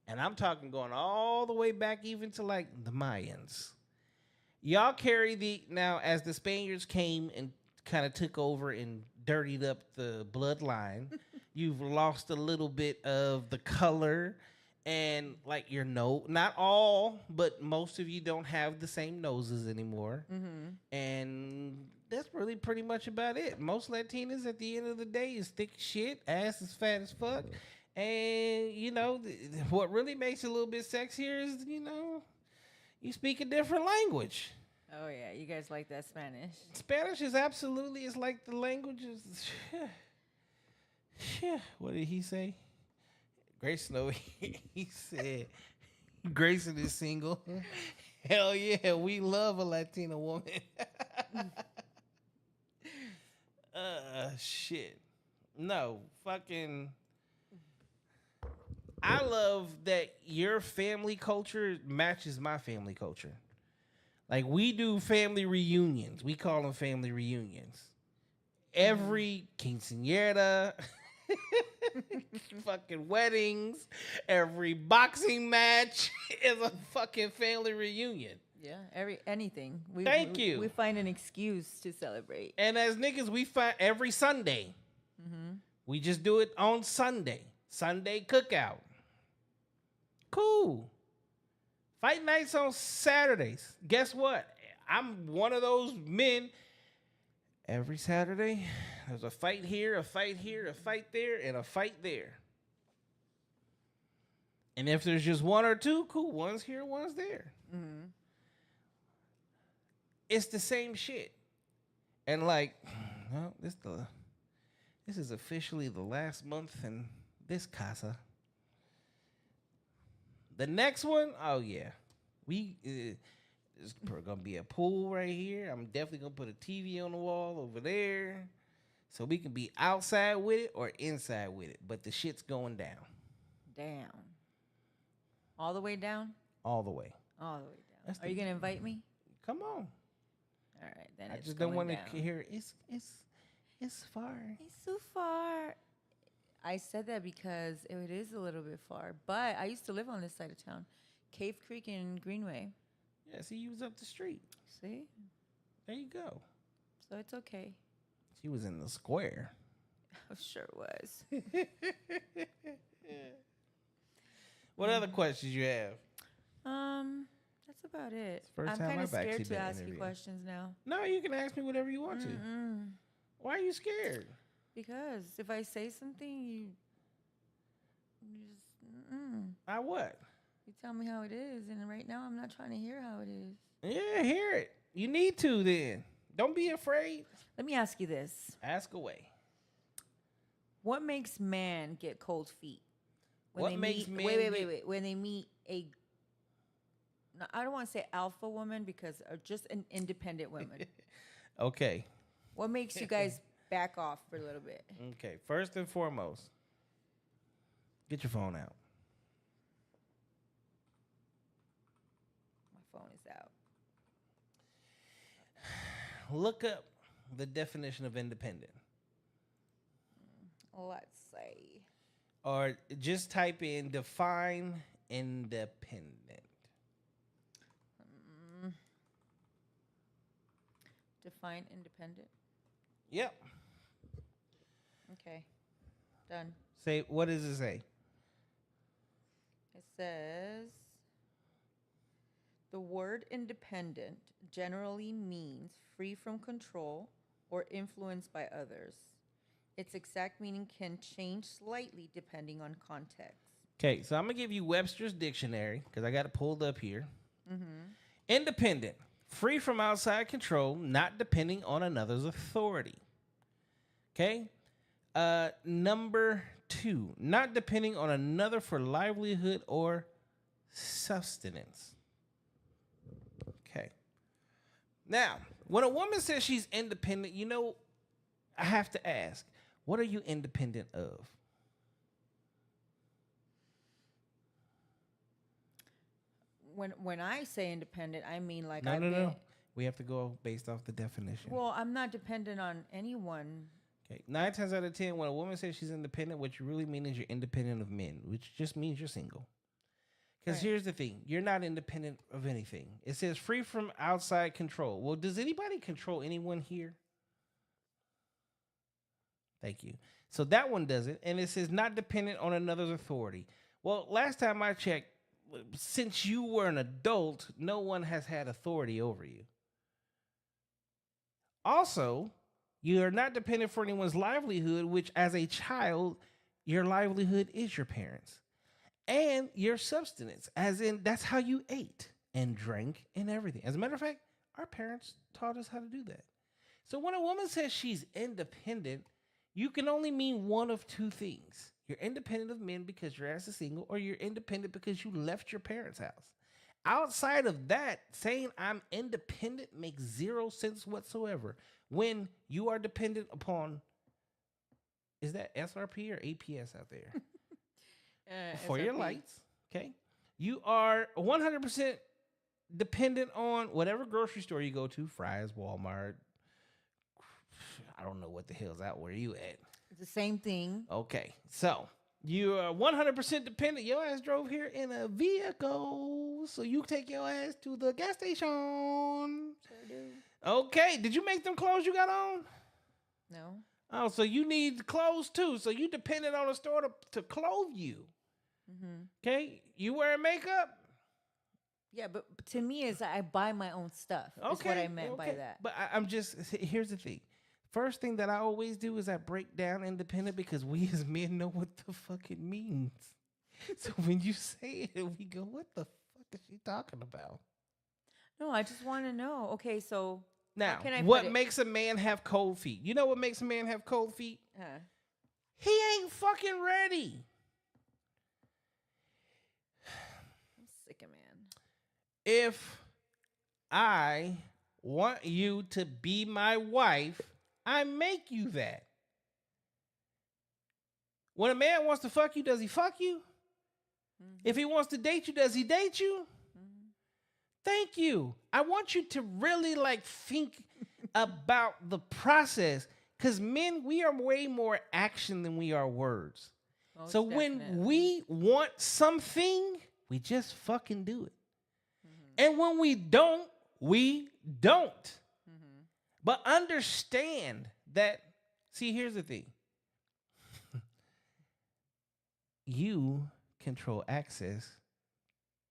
S1: and I'm talking going all the way back even to like the Mayans, y'all carry now as the Spaniards came and kind of took over and dirtied up the bloodline, you've lost a little bit of the color. And like your nose, not all, but most of you don't have the same noses anymore. And that's really pretty much about it. Most Latinas at the end of the day is thick shit, ass is fat as fuck. And, you know, what really makes it a little bit sexier is, you know, you speak a different language.
S4: Oh, yeah. You guys like that Spanish?
S1: Spanish is absolutely, it's like the languages. What did he say? Grayson over here, he said, Grayson is single. Hell yeah, we love a Latina woman. Shit. No, fucking. I love that your family culture matches my family culture. Like, we do family reunions. We call them family reunions. Every quinceañera. Fucking weddings, every boxing match is a fucking family reunion.
S4: Yeah, anything.
S1: Thank you.
S4: We find an excuse to celebrate.
S1: And as niggas, we find every Sunday. We just do it on Sunday. Sunday cookout. Cool. Fight nights on Saturdays. Guess what? I'm one of those men. Every Saturday, there's a fight here, a fight here, a fight there, and a fight there. And if there's just one or two, cool. One's here, one's there. It's the same shit. And like, well, this is officially the last month in this casa. The next one, oh yeah, there's gonna be a pool right here. I'm definitely gonna put a TV on the wall over there, so we can be outside with it or inside with it. But the shit's going down.
S4: Damn. All the way down?
S1: All the way.
S4: All the way down. Are you gonna invite me?
S1: Come on.
S4: All right, then.
S1: I just don't want to hear it's far.
S4: It's so far. I said that because it is a little bit far, but I used to live on this side of town, Cave Creek and Greenway.
S1: Yeah, see, you was up the street.
S4: See?
S1: There you go.
S4: So it's okay.
S1: She was in the square.
S4: I sure was.
S1: What other questions you have?
S4: That's about it.
S1: First
S4: I'm
S1: time
S4: kind of
S1: I've actually
S4: scared to
S1: been
S4: ask you
S1: interviewed.
S4: questions now.
S1: No, you can ask me whatever you want to. Why are you scared?
S4: Because if I say something, you just
S1: I what?
S4: you tell me how it is, and right now I'm not trying to hear how it is.
S1: Yeah, hear it. You need to then. Don't be afraid.
S4: Let me ask you this:
S1: Ask away.
S4: what makes man get cold feet when
S1: What
S4: they
S1: makes
S4: meet?
S1: men
S4: Wait. When they meet a, no, I don't want to say alpha woman because just an independent woman.
S1: Okay.
S4: What makes you guys back off for a little bit?
S1: Okay. First and foremost, get your phone out.
S4: My phone is out.
S1: Look up the definition of independent.
S4: Let's say.
S1: Or just type in define independent.
S4: Define independent.
S1: Yep.
S4: Okay. Done.
S1: Say, what does it say?
S4: It says the word independent generally means free from control or influenced by others. Its exact meaning can change slightly depending on context.
S1: Okay, so I'm going to give you Webster's dictionary because I got it pulled up here. Independent, free from outside control, not depending on another's authority. Okay? Number 2, not depending on another for livelihood or sustenance. Okay. Now, when a woman says she's independent, you know, I have to ask, what are you independent of?
S4: When I say independent, I mean like
S1: No. We have to go based off the definition.
S4: Well, I'm not dependent on anyone.
S1: Okay. 9 times out of 10, when a woman says she's independent, what you really mean is you're independent of men, which just means you're single. Because
S4: Right.
S1: here's the thing. You're not independent of anything. It says free from outside control. Well, does anybody control anyone here? Thank you. So that one doesn't. And it says not dependent on another's authority. Well, last time I checked, since you were an adult, no one has had authority over you. Also, you are not dependent for anyone's livelihood, which as a child, your livelihood is your parents. And your substance, as in that's how you ate and drank and everything. As a matter of fact, our parents taught us how to do that. So when a woman says she's independent, you can only mean one of two things. You're independent of men because your ass is single, or you're independent because you left your parents' house. Outside of that, saying I'm independent makes zero sense whatsoever. When you are dependent upon, is that SRP or APS out there? For your
S4: SRP.
S1: lights, okay? You are 100% dependent on whatever grocery store you go to, Fry's, Walmart. I don't know what the hell's out where you at.
S4: It's the same thing.
S1: Okay, so you are 100% dependent. Your ass drove here in a vehicle, so you take your ass to the gas station.
S4: Sure do.
S1: Okay, did you make them clothes you got on?
S4: No.
S1: Oh, so you need clothes too. So you depended on a store to clothe you. Okay, you wearing makeup?
S4: Yeah, but to me, is I buy my own stuff. Is what I meant by that.
S1: But I'm just, here's the thing. First thing that I always do is I break down independent because we as men know what the fuck it means. So when you say it, we go, what the fuck is she talking about?
S4: No, I just want to know. Okay, so
S1: Now,
S4: how can I
S1: what
S4: put it?
S1: makes a man have cold feet? You know what makes a man have cold feet?
S4: Huh.
S1: He ain't fucking ready.
S4: I'm sick of man.
S1: If I want you to be my wife, I make you that. When a man wants to fuck you, does he fuck you? If he wants to date you, does he date you? Thank you. I want you to really think about the process, because men, we are way more action than we are words.
S4: Most
S1: So when
S4: definitely.
S1: we want something, we just fucking do it. And when we don't, we don't. But understand that, see, here's the thing. You control access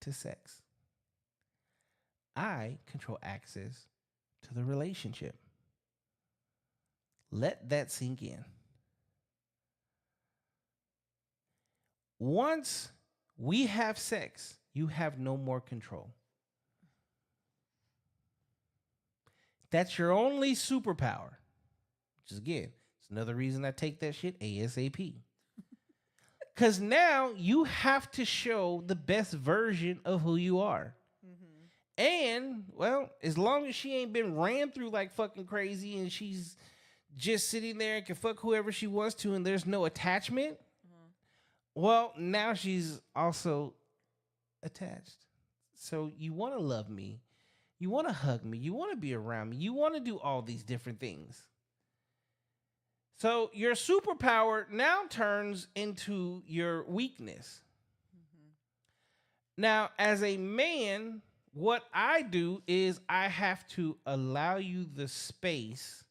S1: to sex. I control access to the relationship. Let that sink in. Once we have sex, you have no more control. That's your only superpower. Which is, again, it's another reason I take that shit ASAP. Because now you have to show the best version of who you are. Mm-hmm. And, well, as long as she ain't been ran through like fucking crazy and she's just sitting there and can fuck whoever she wants to and there's no attachment, well, now she's also attached. So you want to love me. You want to hug me. You want to be around me. You want to do all these different things. So your superpower now turns into your weakness. Mm-hmm. Now, as a man, what I do is I have to allow you the space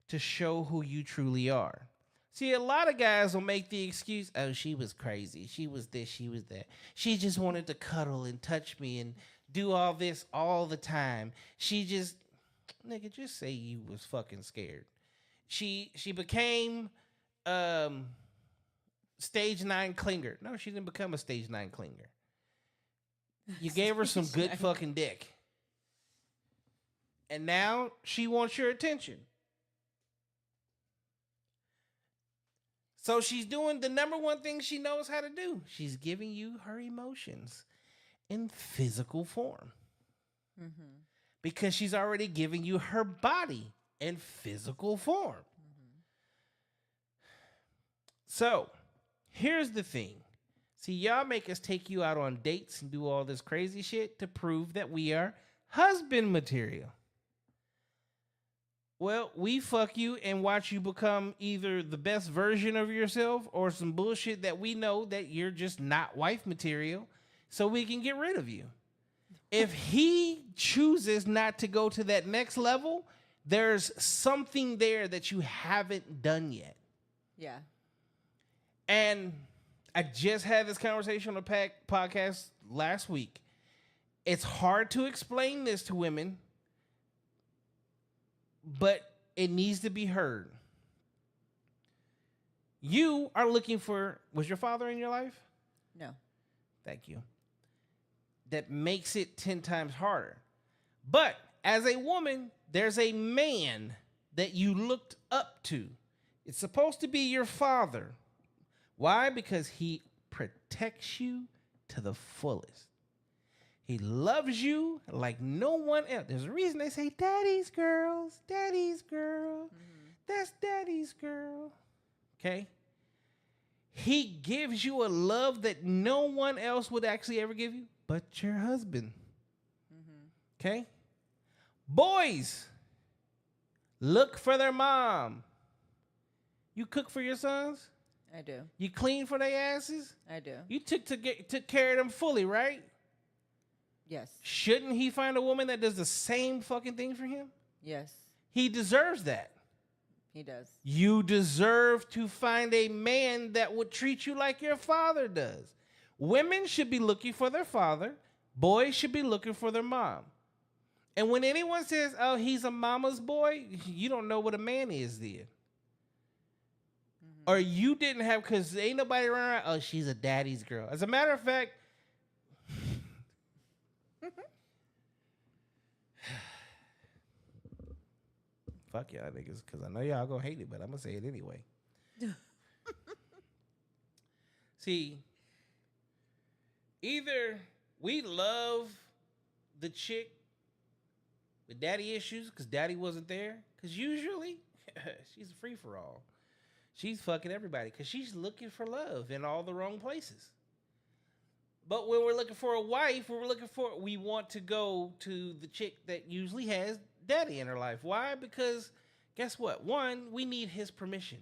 S1: to show who you truly are. See, a lot of guys will make the excuse, oh, she was crazy. She was this, she was that. She just wanted to cuddle and touch me and do all this all the time. She just, nigga, just say you was fucking scared. She became stage 9 clinger. No, she didn't become a stage 9 clinger. You gave her some good fucking dick. And now she wants your attention. So she's doing the number one thing she knows how to do. She's giving you her emotions in physical form. Mm-hmm. Because she's already giving you her body in physical form. Mm-hmm. So, here's the thing. See, y'all make us take you out on dates and do all this crazy shit to prove that we are husband material. Well, we fuck you and watch you become either the best version of yourself or some bullshit that we know that you're just not wife material, so we can get rid of you. If he chooses not to go to that next level, there's something there that you haven't done yet.
S4: Yeah. And
S1: I just had this conversation on the podcast last week. It's hard to explain this to women, but it needs to be heard. You are looking for, was your father in your life?
S4: No.
S1: Thank you. That makes it 10 times harder. But as a woman, there's a man that you looked up to. It's supposed to be your father. Why? Because he protects you to the fullest. He loves you like no one else. There's a reason they say daddy's girls, daddy's girl. Mm-hmm. That's daddy's girl. Okay? He gives you a love that no one else would actually ever give you but your husband. Mm-hmm. Okay? Boys, look for their mom. You cook for your sons?
S4: I do.
S1: You clean for their asses?
S4: I do.
S1: You took care of them fully, right?
S4: Yes.
S1: Shouldn't he find a woman that does the same fucking thing for him?
S4: Yes.
S1: He deserves that.
S4: He does.
S1: You deserve to find a man that would treat you like your father does. Women should be looking for their father. Boys should be looking for their mom. And when anyone says, oh, he's a mama's boy, you don't know what a man is then. Mm-hmm. Or you didn't have, because ain't nobody running around, oh, she's a daddy's girl. As a matter of fact, fuck y'all niggas, because I know y'all gonna hate it, but I'm gonna say it anyway. See, either we love the chick with daddy issues because daddy wasn't there, because usually she's a free-for-all. She's fucking everybody because she's looking for love in all the wrong places. But when we're looking for a wife, we want to go to the chick that usually has daddy in her life. Why? Because guess what? One, we need his permission.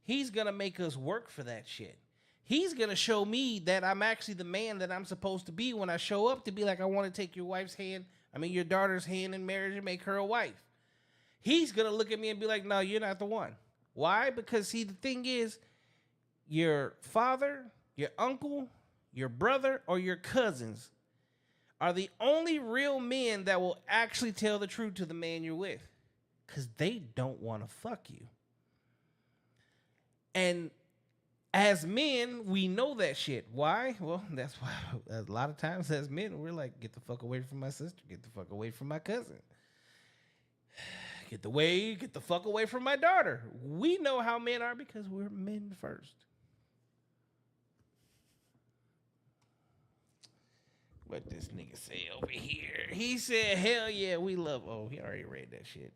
S1: He's going to make us work for that shit. He's going to show me that I'm actually the man that I'm supposed to be when I show up, to be like, I want to take your your daughter's hand in marriage and make her a wife. He's going to look at me and be like, no, you're not the one. Why? Because see, the thing is, your father, your uncle, your brother, or your cousins are the only real men that will actually tell the truth to the man you're with. because they don't want to fuck you. And as men, we know that shit. Why? Well, that's why a lot of times as men, we're like, get the fuck away from my sister. Get the fuck away from my cousin. Get the fuck away from my daughter. We know how men are because we're men first. What this nigga say over here? He said, hell yeah, we love. Oh, he already read that shit.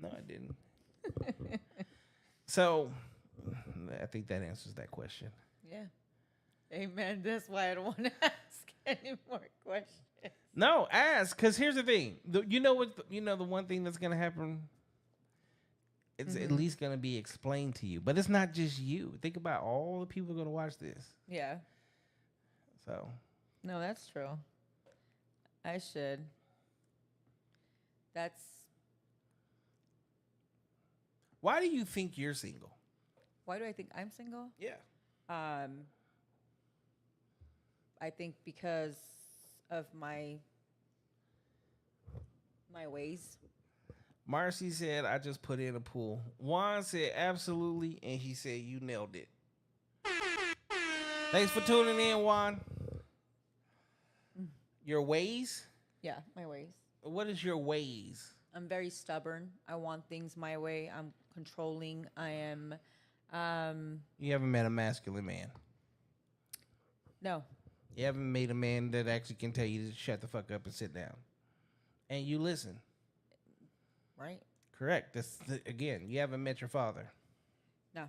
S1: No, I didn't. So, I think that answers that question.
S4: Yeah. Amen. That's why I don't want to ask any more questions.
S1: No, ask, because here's the thing. The one thing that's going to happen, it's at least going to be explained to you. But it's not just you. Think about all the people going to watch this.
S4: Yeah.
S1: So.
S4: No, that's true. I should. That's.
S1: Why do you think you're single?
S4: Why do I think I'm single?
S1: Yeah.
S4: I think because of my ways.
S1: Marcy said, I just put in a pool. Juan said, absolutely. And he said, you nailed it. Thanks for tuning in, Juan. Your ways?
S4: Yeah, my ways.
S1: What is your ways?
S4: I'm very stubborn. I want things my way. I'm controlling. I am.
S1: You haven't met a masculine man.
S4: No.
S1: You haven't made a man that actually can tell you to shut the fuck up and sit down. And you listen.
S4: Right?
S1: Correct. Again, you haven't met your father.
S4: No.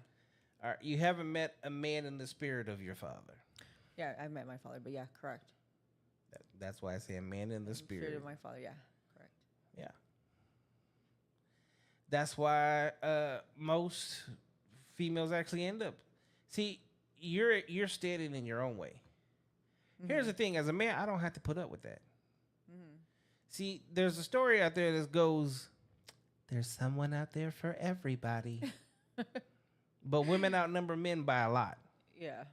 S1: All right, you haven't met a man in the spirit of your father.
S4: Yeah, I met my father, but yeah, correct.
S1: That's why I say a man in the spirit.
S4: Of my father, yeah, correct.
S1: Yeah. That's why most females actually end up. See, you're standing in your own way. Mm-hmm. Here's the thing: as a man, I don't have to put up with that. Mm-hmm. See, there's a story out there that goes, "There's someone out there for everybody," but women outnumber men by a lot.
S4: Yeah,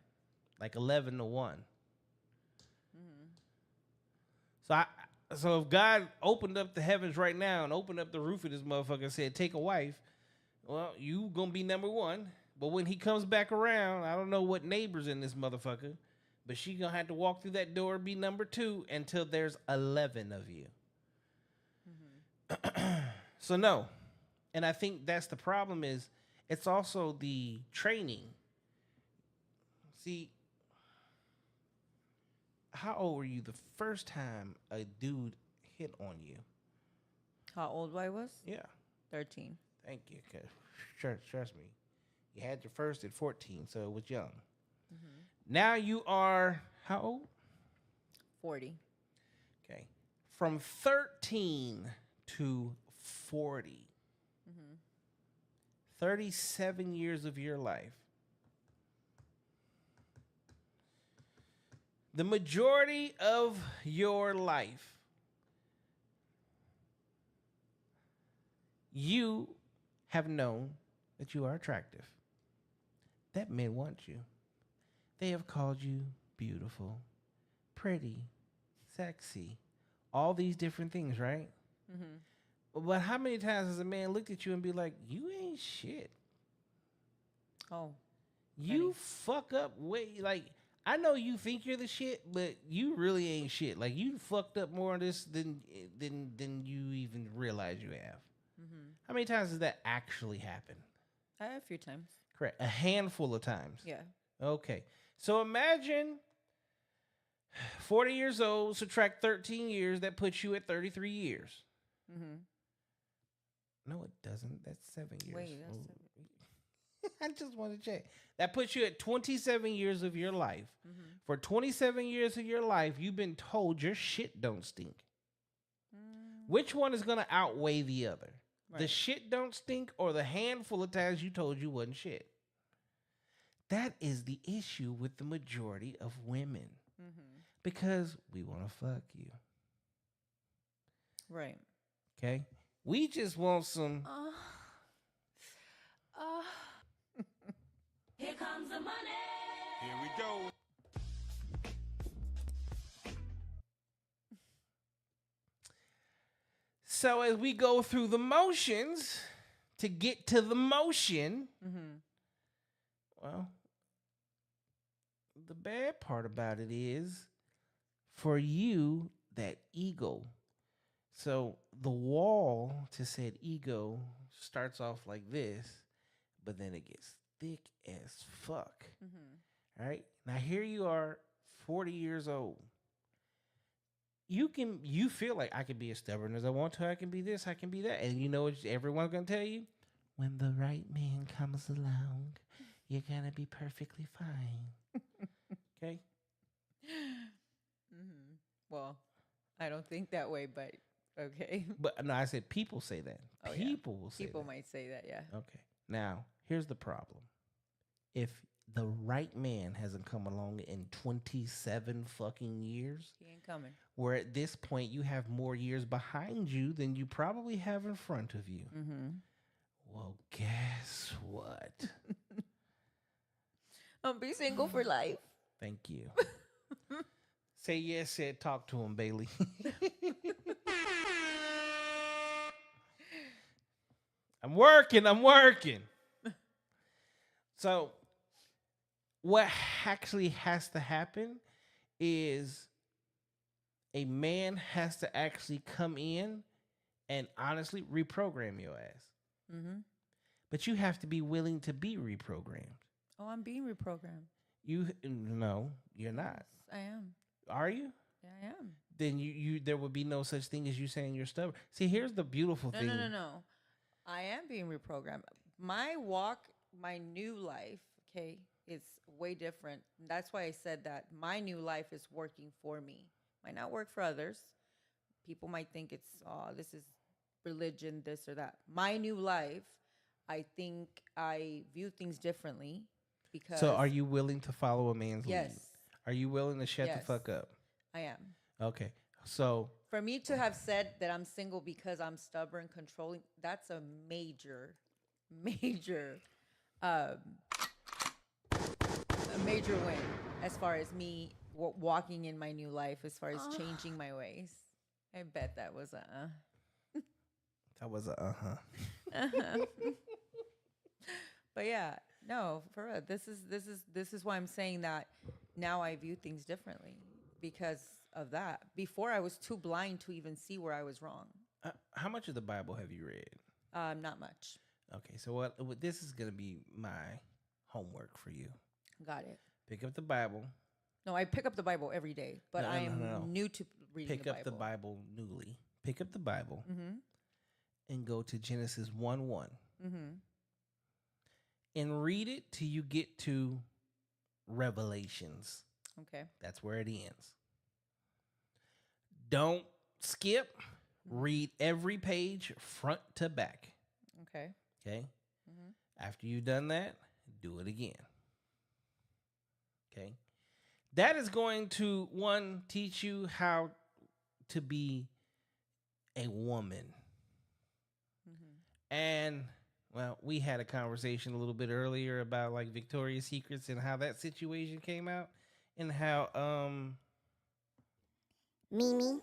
S1: like 11-1. Mm-hmm. So if God opened up the heavens right now and opened up the roof of this motherfucker and said, take a wife, well, you gonna be number one. But when he comes back around, I don't know what neighbor's in this motherfucker, but she gonna have to walk through that door and be number 2 until there's 11 of you. Mm-hmm. So no. And I think that's the problem is it's also the training. See, how old were you the first time a dude hit on you?
S4: How old I was?
S1: Yeah.
S4: 13.
S1: Thank you. Trust me. You had your first at 14, so it was young. Mm-hmm. Now you are, how old?
S4: 40.
S1: Okay. From 13 to 40. Mm-hmm. 37 years of your life. The majority of your life, you have known that you are attractive, that men want you. They have called you beautiful, pretty, sexy, all these different things, right? Mm-hmm. But how many times has a man looked at you and be like, you ain't shit?
S4: Oh.
S1: You fuck up way, like, I know you think you're the shit, but you really ain't shit. Like, you fucked up more of this than you even realize you have. Mm-hmm. How many times does that actually happen?
S4: A few times.
S1: Correct. A handful of times.
S4: Yeah. Okay.
S1: So imagine 40 years old, subtract 13 years, that puts you at 33 years. Mm-hmm. No, it doesn't. That's 7 years.
S4: Wait, that's 7.
S1: I just want to check. That puts you at 27 years of your life. Mm-hmm. For 27 years of your life, you've been told your shit don't stink. Which one is going to outweigh the other? Right. The shit don't stink or the handful of times you told you wasn't shit? That is the issue with the majority of women. Mm-hmm. Because we want to fuck you.
S4: Right.
S1: Okay? We just want some...
S2: Here comes the money.
S3: Here we go.
S1: So as we go through the motions to get to the motion, well, the bad part about it is for you, that ego. So the wall to said ego starts off like this, but then it gets thick as fuck. All right. Now here you are, 40 years old. You feel like I can be as stubborn as I want to. I can be this, I can be that. And you know what everyone's going to tell you? When the right man comes along, you're going to be perfectly fine. Okay?
S4: Well, I don't think that way, but okay.
S1: But no, I said people say that.
S4: Oh,
S1: People will say
S4: People
S1: that.
S4: might say that, yeah.
S1: Okay. Now, here's the problem. If the right man hasn't come along in 27 fucking years,
S4: He ain't coming.
S1: where at this point you have more years behind you than you probably have in front of you. Well, guess what?
S4: I'll be single for life.
S1: Thank you. Say yes, said talk to him, Bailey. I'm working. So what actually has to happen is a man has to actually come in and honestly reprogram your ass. But you have to be willing to be reprogrammed.
S4: Oh, I'm being reprogrammed.
S1: No, you're not.
S4: Yes, I am.
S1: Are you?
S4: Yeah, I am.
S1: Then you there would be no such thing as you saying you're stubborn. See, here's the beautiful thing.
S4: No. I am being reprogrammed. My walk, my new life, okay, is way different. That's why I said that my new life is working for me. Might not work for others. People might think it's, this is religion, this or that. My new life, I think I view things differently because.
S1: So, are you willing to follow a man's lead?
S4: Yes.
S1: Are you willing to shut the
S4: Yes.
S1: fuck up?
S4: I am.
S1: Okay. So,
S4: For me to have said that I'm single because I'm stubborn, controlling, that's a major a major win as far as me walking in my new life, as far as changing my ways. I bet that was
S1: that was a
S4: But yeah, no, for real. This is why I'm saying that now I view things differently because of that. Before I was too blind to even see where I was wrong.
S1: How much of the Bible have you read?
S4: Not much.
S1: Okay, so what this is going to be my homework for you.
S4: Got it.
S1: Pick up the Bible.
S4: No, I pick up the Bible every day, but
S1: No,
S4: I am
S1: no.
S4: new to reading
S1: Pick
S4: the
S1: up the Bible newly. Pick up the Bible and go to Genesis 1:1 and read it till you get to Revelations.
S4: Okay.
S1: That's where it ends. Don't skip. Read every page front to back.
S4: Okay.
S1: Okay? After you've done that, do it again. Okay? That is going to, one, teach you how to be a woman. And, well, we had a conversation a little bit earlier about, like, Victoria's Secrets and how that situation came out and how,
S5: Mimi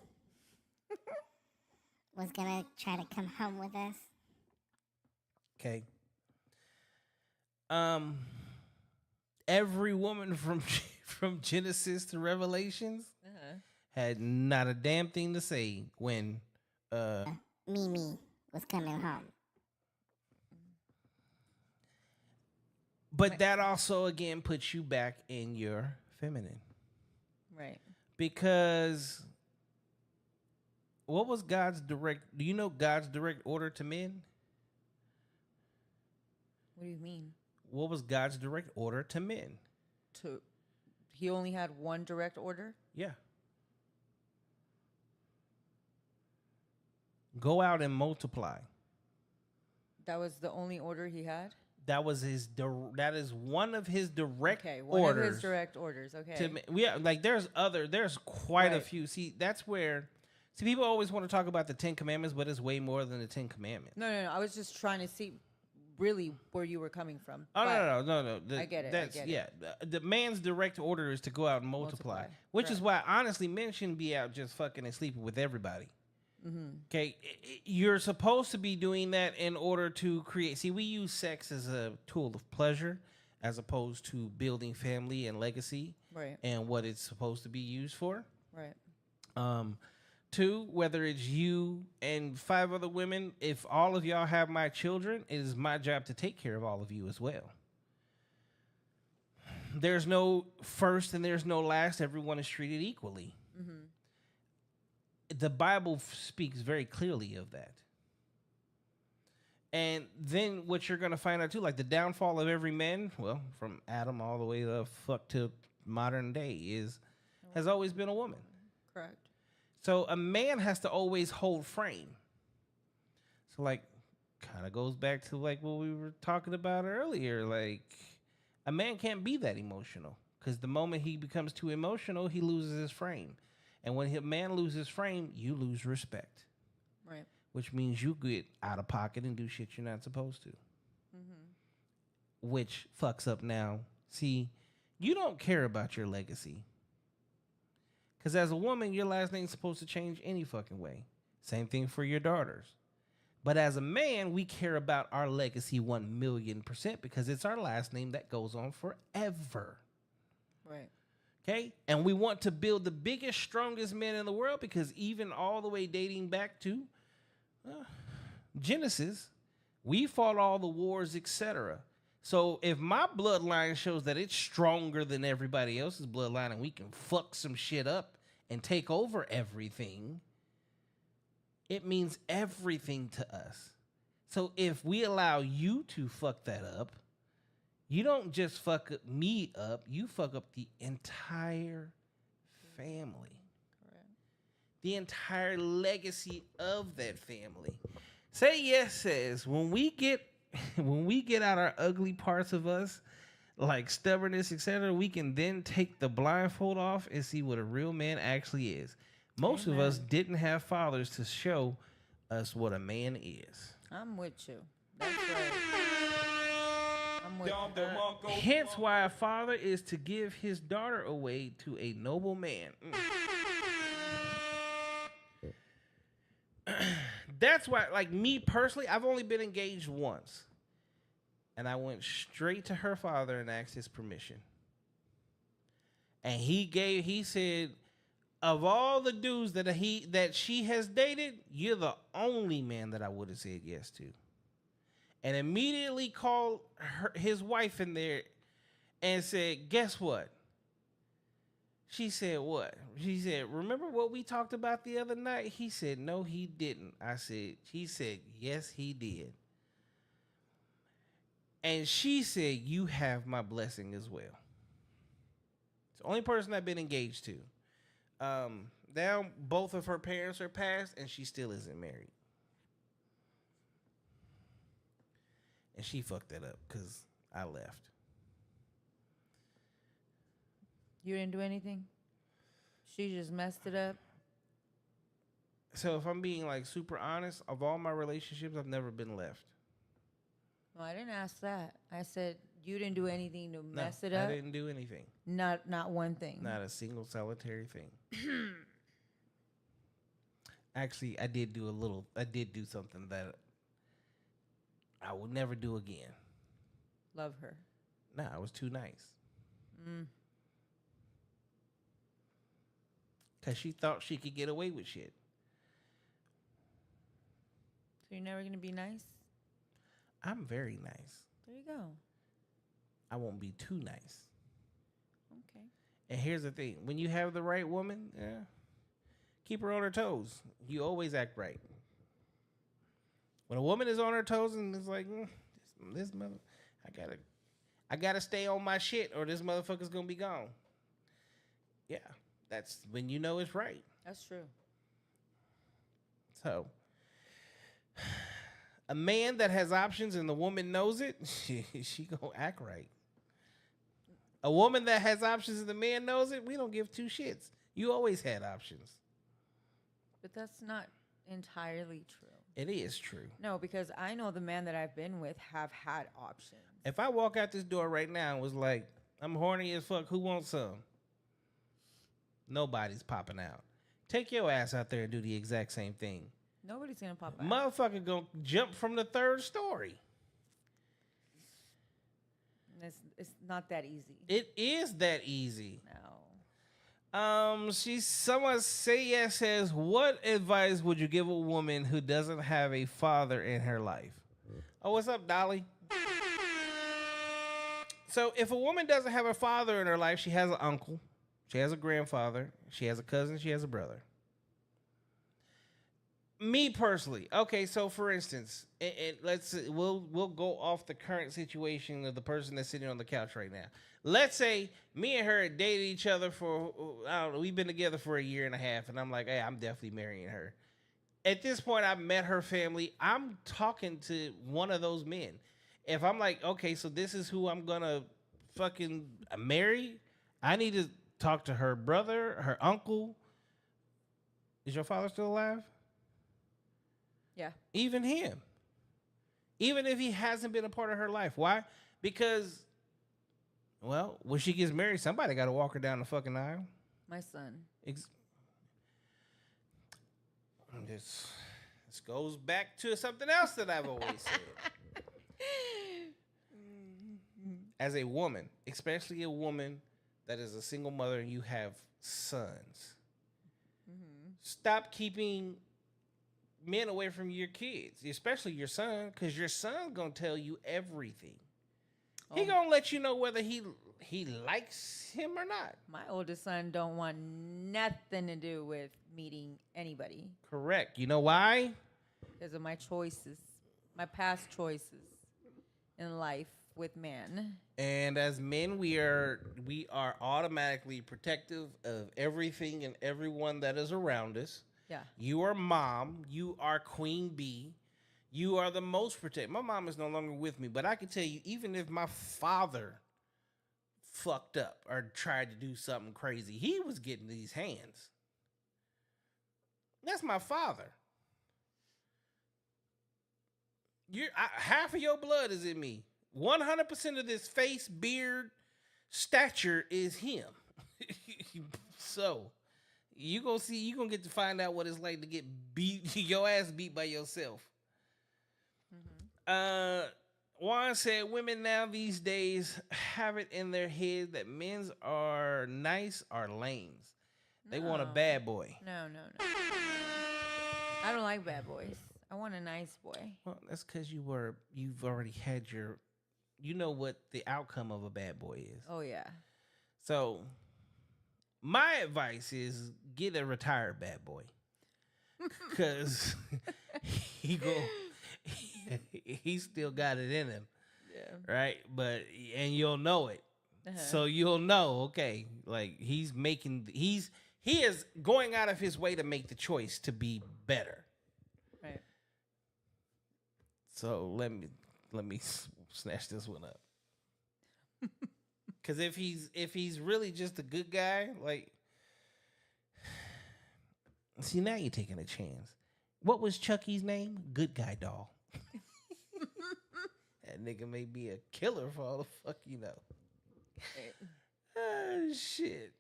S5: was gonna try to come home with us.
S1: okay. Every woman from Genesis to Revelations had not a damn thing to say when
S5: Mimi was coming home.
S1: but that also again puts you back in your feminine.
S4: Right.
S1: Because what was God's direct, do you know God's direct order to men?
S4: What do you mean?
S1: What was God's direct order to men?
S4: He only had one direct order?
S1: Yeah. Go out and multiply.
S4: That was the only order he had?
S1: That was that is one of his direct
S4: Okay, one
S1: orders.
S4: of his direct orders. Okay.
S1: To yeah, like there's quite a
S4: Right.
S1: few. See, that's where people always want to talk about the 10 Commandments, but it's way more than the 10 Commandments.
S4: No. I was just trying to see really where you were coming from.
S1: Oh,
S4: But
S1: no.
S4: I get it, I
S1: That's,
S4: get it.
S1: yeah. The man's direct order is to go out and multiply.
S4: Multiply,
S1: Which is
S4: correct.
S1: why, honestly, men shouldn't be out just fucking and sleeping with everybody. Okay, you're supposed to be doing that in order to create. See, we use sex as a tool of pleasure as opposed to building family and legacy
S4: Right.
S1: and what it's supposed to be used for.
S4: Right.
S1: Two, whether it's you and 5 other women, if all of y'all have my children, it is my job to take care of all of you as well. There's no first and there's no last. Everyone is treated equally. The Bible speaks very clearly of that. And then what you're going to find out too, like the downfall of every man, well, from Adam all the way the fuck to modern day has always been a woman.
S4: Correct.
S1: So a man has to always hold frame. So like, kind of goes back to like what we were talking about earlier. Like, a man can't be that emotional because the moment he becomes too emotional, he loses his frame. And when a man loses frame, you lose respect.
S4: Right.
S1: Which means you get out of pocket and do shit you're not supposed to. Which fucks up now. See, you don't care about your legacy. Because as a woman, your last name's supposed to change any fucking way. Same thing for your daughters. But as a man, we care about our legacy 1,000,000% because it's our last name that goes on forever.
S4: Right.
S1: Okay? And we want to build the biggest, strongest men in the world because even all the way dating back to Genesis, we fought all the wars, etc. So if my bloodline shows that it's stronger than everybody else's bloodline and we can fuck some shit up and take over everything, it means everything to us. So if we allow you to fuck that up, you don't just fuck me up, you fuck up the entire family.
S4: Correct.
S1: The entire legacy of that family. Say yes says when we get out our ugly parts of us, like stubbornness, etc., we can then take the blindfold off and see what a real man actually is. Most of us didn't have fathers to show us what a man is.
S4: I'm with you. That's right. I'm with you.
S1: Hence why a father is to give his daughter away to a noble man. That's why, like me personally, I've only been engaged once. And I went straight to her father and asked his permission. And he said, of all the dudes that she has dated, you're the only man that I would have said yes to. And immediately called his wife in there and said, guess what? She said, what? She said, remember what we talked about the other night? He said, no, he didn't. He said, yes, he did. And she said, you have my blessing as well. It's the only person I've been engaged to. Now both of her parents are passed and she still isn't married. And she fucked that up because I left.
S4: You didn't do anything? She just messed it up?
S1: So if I'm being like super honest, of all my relationships, I've never been left.
S4: No, I didn't ask that. I said you didn't do anything to mess it up?
S1: I didn't do anything.
S4: Not one thing.
S1: Not a single solitary thing. Actually, I did do something that I would never do again.
S4: Love her.
S1: Nah, I was too nice. Because she thought she could get away with shit.
S4: So you're never going to be nice?
S1: I'm very nice.
S4: There you go.
S1: I won't be too nice.
S4: Okay.
S1: And here's the thing. When you have the right woman, keep her on her toes. You always act right. When a woman is on her toes and it's like, this mother, I gotta stay on my shit or this motherfucker's gonna be gone. Yeah, that's when you know it's right.
S4: That's true.
S1: So, a man that has options and the woman knows it, she gonna act right. A woman that has options and the man knows it, we don't give two shits. You always had options.
S4: But that's not entirely true.
S1: It is true.
S4: No, because I know the man that I've been with have had options.
S1: If I walk out this door right now and was like, I'm horny as fuck, who wants some? Nobody's popping out. Take your ass out there and do the exact same thing.
S4: Nobody's gonna pop out.
S1: Motherfucker gonna jump from the third story.
S4: It's not that easy.
S1: It is that easy.
S4: No.
S1: Someone say yes says, what advice would you give a woman who doesn't have a father in her life? Oh, what's up, Dolly? So if a woman doesn't have a father in her life, she has an uncle, she has a grandfather, she has a cousin, she has a brother. Me personally, okay, so for instance, we'll go off the current situation of the person that's sitting on the couch right now. Let's say me and her had dated each other for, I don't know, we've been together for a year and a half, and I'm like, hey, I'm definitely marrying her. At this point, I've met her family. I'm talking to one of those men. If I'm like, okay, so this is who I'm gonna fucking marry, I need to talk to her brother, her uncle. Is your father still alive?
S4: Yeah.
S1: Even him. Even if he hasn't been a part of her life. Why? Because, well, when she gets married, somebody got to walk her down the fucking aisle.
S4: My son.
S1: This goes back to something else that I've always said. As a woman, especially a woman that is a single mother and you have sons, stop keeping men away from your kids, especially your son, because your son's gonna tell you everything. He gonna let you know whether he likes him or not.
S4: My oldest son don't want nothing to do with meeting anybody
S1: Correct. You know why?
S4: because of my choices, my past choices in life with men.
S1: And as men, we are automatically protective of everything and everyone that is around us.
S4: Yeah.
S1: You are mom. You are queen bee. You are the most protected. My mom is no longer with me, but I can tell you, even if my father fucked up or tried to do something crazy, he was getting these hands. That's my father. Half of your blood is in me. 100% of this face, beard, stature is him. So you gonna get to find out what it's like to get beat, your ass beat by yourself. Juan said women now these days have it in their head that men's are nice or lames. They want a bad boy.
S4: No. I don't like bad boys. I want a nice boy.
S1: Well, that's because you've already had you know what the outcome of a bad boy is.
S4: Oh yeah.
S1: So my advice is get a retired bad boy. Cause he still got it in him.
S4: Yeah.
S1: Right? And you'll know it. So you'll know, okay, like he is going out of his way to make the choice to be better.
S4: Right.
S1: So let me snatch this one up. Cause if he's really just a good guy, like, see, now you're taking a chance. What was Chucky's name? Good guy doll. That nigga may be a killer for all the fuck you know. Oh, shit.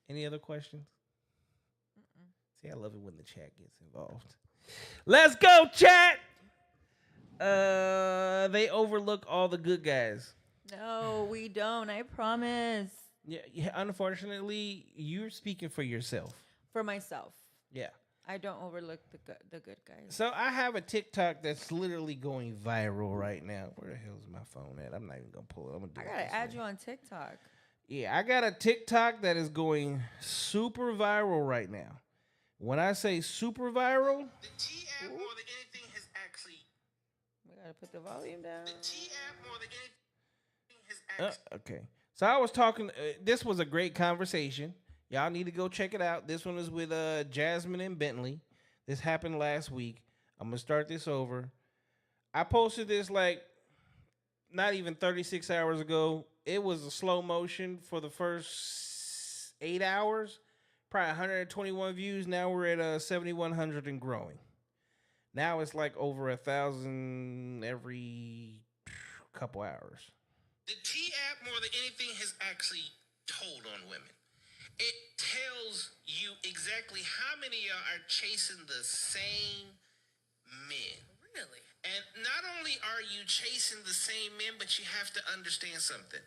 S1: Any other questions? See, I love it when the chat gets involved. Let's go, chat. They overlook all the good guys.
S4: No, we don't. I promise.
S1: Yeah. Unfortunately, you're speaking for yourself.
S4: For myself.
S1: Yeah.
S4: I don't overlook the good guys.
S1: So I have a TikTok that's literally going viral right now. Where the hell is my phone at? I'm not even gonna pull it. I'm gonna do
S4: I
S1: it
S4: gotta
S1: this
S4: add
S1: way.
S4: you on TikTok.
S1: Yeah, I got a TikTok that is going super viral right now. When I say super viral, the T app more than anything has actually.
S4: We gotta put the volume down.
S1: The T app more than anything has actually. Okay, so I was talking. This was a great conversation. Y'all need to go check it out. This one is with Jasmine and Bentley. This happened last week. I'm gonna start this over. I posted this like not even 36 hours ago. It was a slow motion for the first 8 hours. Probably 121 views. Now we're at 7,100 and growing. Now it's like over 1,000 every couple hours. The T app more than anything has actually told on women. it tells you exactly how many of y'all are chasing the same men.
S6: Really?
S1: And not only are you chasing the same men, but you have to understand something.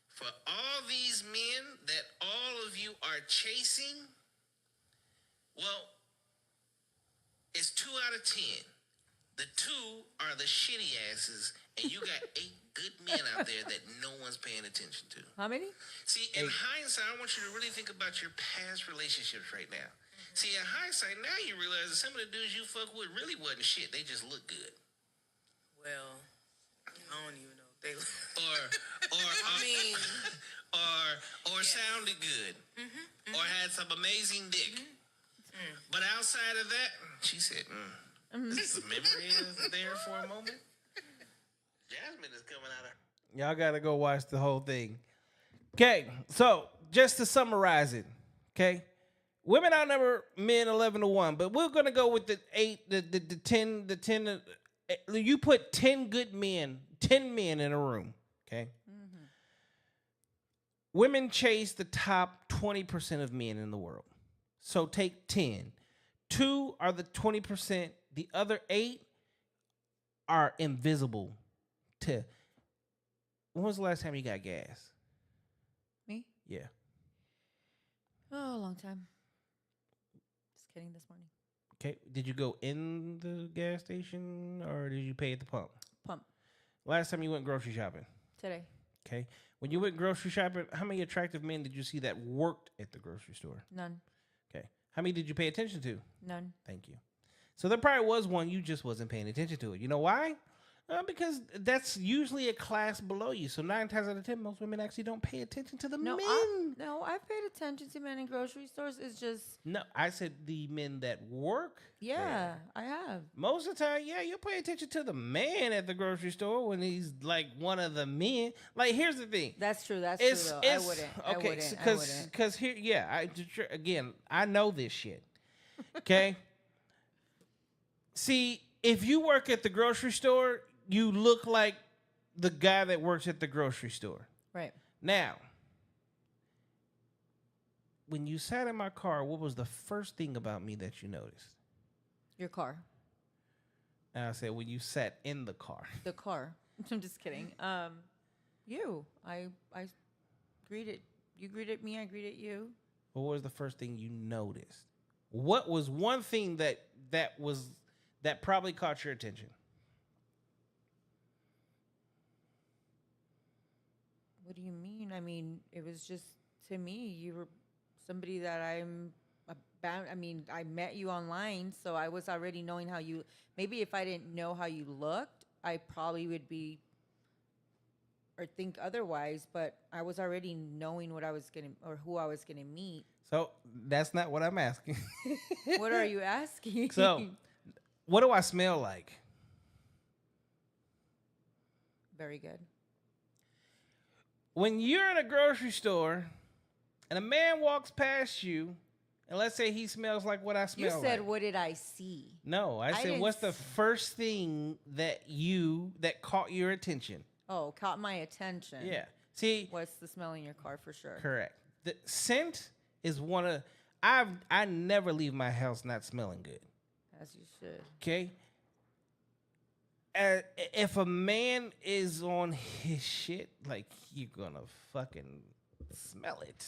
S1: For all these men that all of you are chasing, well, it's 2 out of 10. The 2 are the shitty asses, and you got 8 good men out there that no one's paying attention to.
S4: How many?
S1: See, in hindsight, I want you to really think about your past relationships right now. See, in hindsight, now you realize that some of the dudes you fuck with really wasn't shit. They just look good.
S6: Well, I don't even know if they.
S1: Or
S6: I mean,
S1: or sounded good. Or had some amazing dick. But outside of that, she said, this memory is there for a moment. Jasmine is coming out of her. Y'all gotta go watch the whole thing. Okay, so just to summarize it, okay? Women outnumber men 11-1, but we're gonna go with the 8, the 10. You put 10 good men, 10 men in a room, okay? Women chase the top 20% of men in the world. So take 10. 2 are the 20%. The other 8 are invisible to. When was the last time you got gas?
S4: Me?
S1: Yeah.
S4: Oh, a long time. Just kidding. This morning.
S1: Okay. Did you go in the gas station or did you pay at the pump?
S4: Pump.
S1: Last time you went grocery shopping.
S4: Today.
S1: Okay. When you went grocery shopping, how many attractive men did you see that worked at the grocery store?
S4: None.
S1: Okay. How many did you pay attention to?
S4: None.
S1: Thank you. So there probably was one, you just wasn't paying attention to it. You know why? Because that's usually a class below you. So 9 times out of 10, most women actually don't pay attention to the men.
S4: I've paid attention to men in grocery stores. It's just
S1: No, I said the men that work.
S4: yeah,
S1: there.
S4: I have.
S1: Most of the time, yeah, you'll pay attention to the man at the grocery store when he's like one of the men. Like, here's the thing.
S4: That's true. That's true. Though. I wouldn't.
S1: Okay,
S4: I wouldn't.
S1: because here, yeah, again, I know this shit. Okay. See, if you work at the grocery store, you look like the guy that works at the grocery store.
S4: Right.
S1: Now, when you sat in my car, what was the first thing about me that you noticed?
S4: Your car.
S1: And I said, when you sat in the car.
S4: The car. I'm just kidding. You. I greeted. You greeted me. I greeted you.
S1: What was the first thing you noticed? What was one thing that probably caught your attention?
S4: What do you mean? I mean, it was just, to me, you were somebody that I'm about. I mean, I met you online, so I was already knowing how you, maybe if I didn't know how you looked, I probably would be, or think otherwise, but I was already knowing what I was going to, or who I was going to meet.
S1: So that's not what I'm asking.
S4: What are you asking?
S1: So, what do I smell like?
S4: Very good.
S1: When you're in a grocery store and a man walks past you, and let's say he smells like what I
S4: You
S1: smell
S4: said,
S1: like.
S4: what did I see?
S1: No, I said,
S4: didn't
S1: what's the first thing that caught your attention?
S4: Oh, caught my attention.
S1: Yeah. See,
S4: What's the smell in your car for sure?
S1: correct. The scent is one of I never leave my house not smelling good.
S4: As you should.
S1: Okay. If a man is on his shit, like, you're gonna fucking smell it.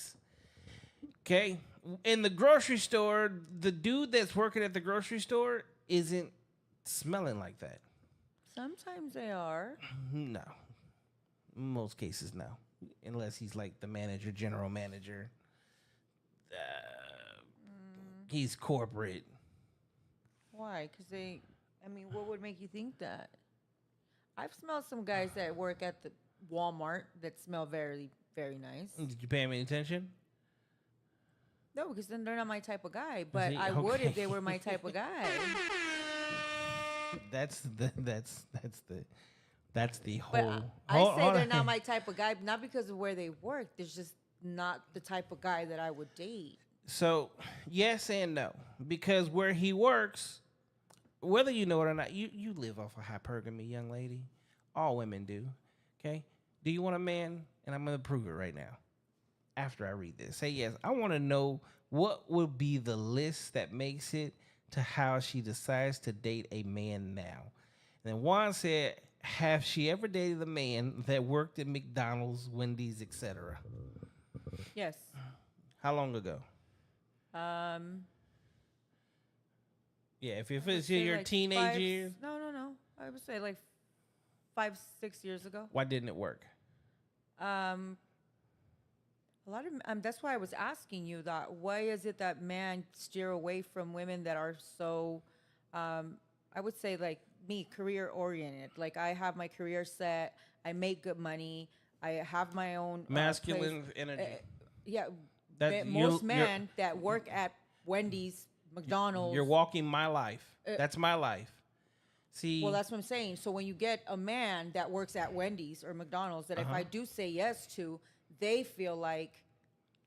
S1: Okay. In the grocery store, the dude that's working at the grocery store isn't smelling like that.
S4: Sometimes they are.
S1: No. In most cases, no. Unless he's like the manager, general manager. He's corporate.
S4: Why? Because what would make you think that? I've smelled some guys that work at the Walmart that smell very, very nice.
S1: Did you pay him any attention?
S4: No, because then they're not my type of guy. But
S1: See,
S4: I would if
S1: okay.
S4: they were my type of guy.
S1: That's the
S4: But
S1: whole.
S4: I say
S1: hold
S4: they're
S1: on.
S4: not my type of guy, not because of where they work. They're just not the type of guy that I would date.
S1: So, yes and no. Because where he works, whether you know it or not, you live off of hypergamy, young lady. All women do. Okay? Do you want a man? And I'm going to prove it right now. after I read this. Say yes. I want to know what would be the list that makes it to how she decides to date a man now. And then Juan said, have she ever dated a man that worked at McDonald's, Wendy's, etc.?
S4: Yes.
S1: How long ago? Yeah, if it's in your
S4: like
S1: teenage years.
S4: No. I would say like 5-6 years ago.
S1: Why didn't it work?
S4: A lot of that's why I was asking you that. Why is it that men steer away from women that are so, I would say like me, career oriented? Like I have my career set. I make good money. I have my own
S1: Masculine
S4: place.
S1: energy.
S4: Yeah,
S1: you're-
S4: most men that work at Wendy's, McDonald's.
S1: You're walking my life. That's my life. See.
S4: Well, that's what I'm saying. So when you get a man that works at Wendy's or McDonald's, that if I do say yes to, they feel like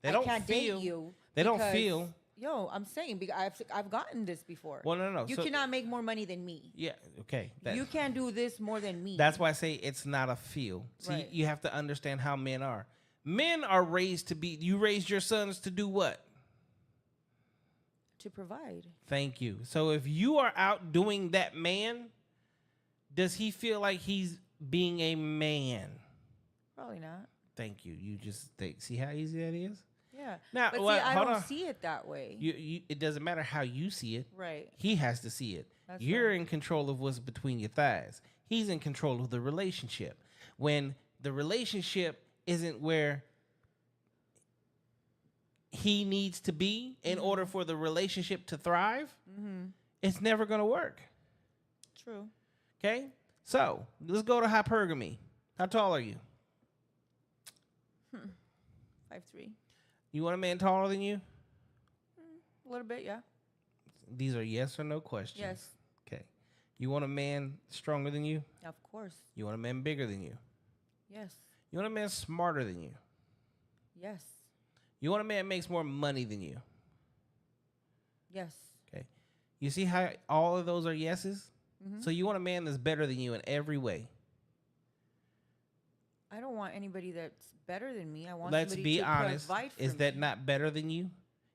S1: They
S4: I
S1: don't
S4: can't
S1: feel-
S4: date you.
S1: they don't
S4: because-
S1: feel-
S4: Yo, I'm saying because I've gotten this before.
S1: Well, no.
S4: You
S1: So-
S4: cannot make more money than me.
S1: Yeah. Okay.
S4: You can't do this more than me.
S1: That's why I say it's not a feel. See,
S4: Right.
S1: you have to understand how men are. Men are raised to be. You raised your sons to do what?
S4: to provide.
S1: Thank you. So if you are out doing that man, does he feel like he's being a man?
S4: Probably not.
S1: Thank you. You just see how easy that is?
S4: Yeah.
S1: Now,
S4: but
S1: well,
S4: see, I
S1: hold
S4: don't
S1: on.
S4: see it that way.
S1: It doesn't matter how you see it.
S4: Right.
S1: He has to see it.
S4: That's
S1: You're
S4: right.
S1: in control of what's between your thighs. He's in control of the relationship. When the relationship isn't where he needs to be in order for the relationship to thrive, it's never going to work.
S4: True.
S1: Okay? So, let's go to hypergamy. How tall are you?
S4: 5'3".
S1: You want a man taller than you?
S4: A little bit, yeah.
S1: These are yes or no questions.
S4: Yes.
S1: Okay. You want a man stronger than you?
S4: Of course.
S1: You want a man bigger than you?
S4: Yes.
S1: You want a man smarter than you?
S4: Yes.
S1: You want a man that makes more money than you?
S4: Yes.
S1: Okay. You see how all of those are yeses? So you want a man that's better than you in every way.
S4: I don't want anybody that's better than me. I want
S1: Let's
S4: somebody
S1: be
S4: to
S1: honest.
S4: provide for
S1: Is that
S4: me.
S1: not better than you?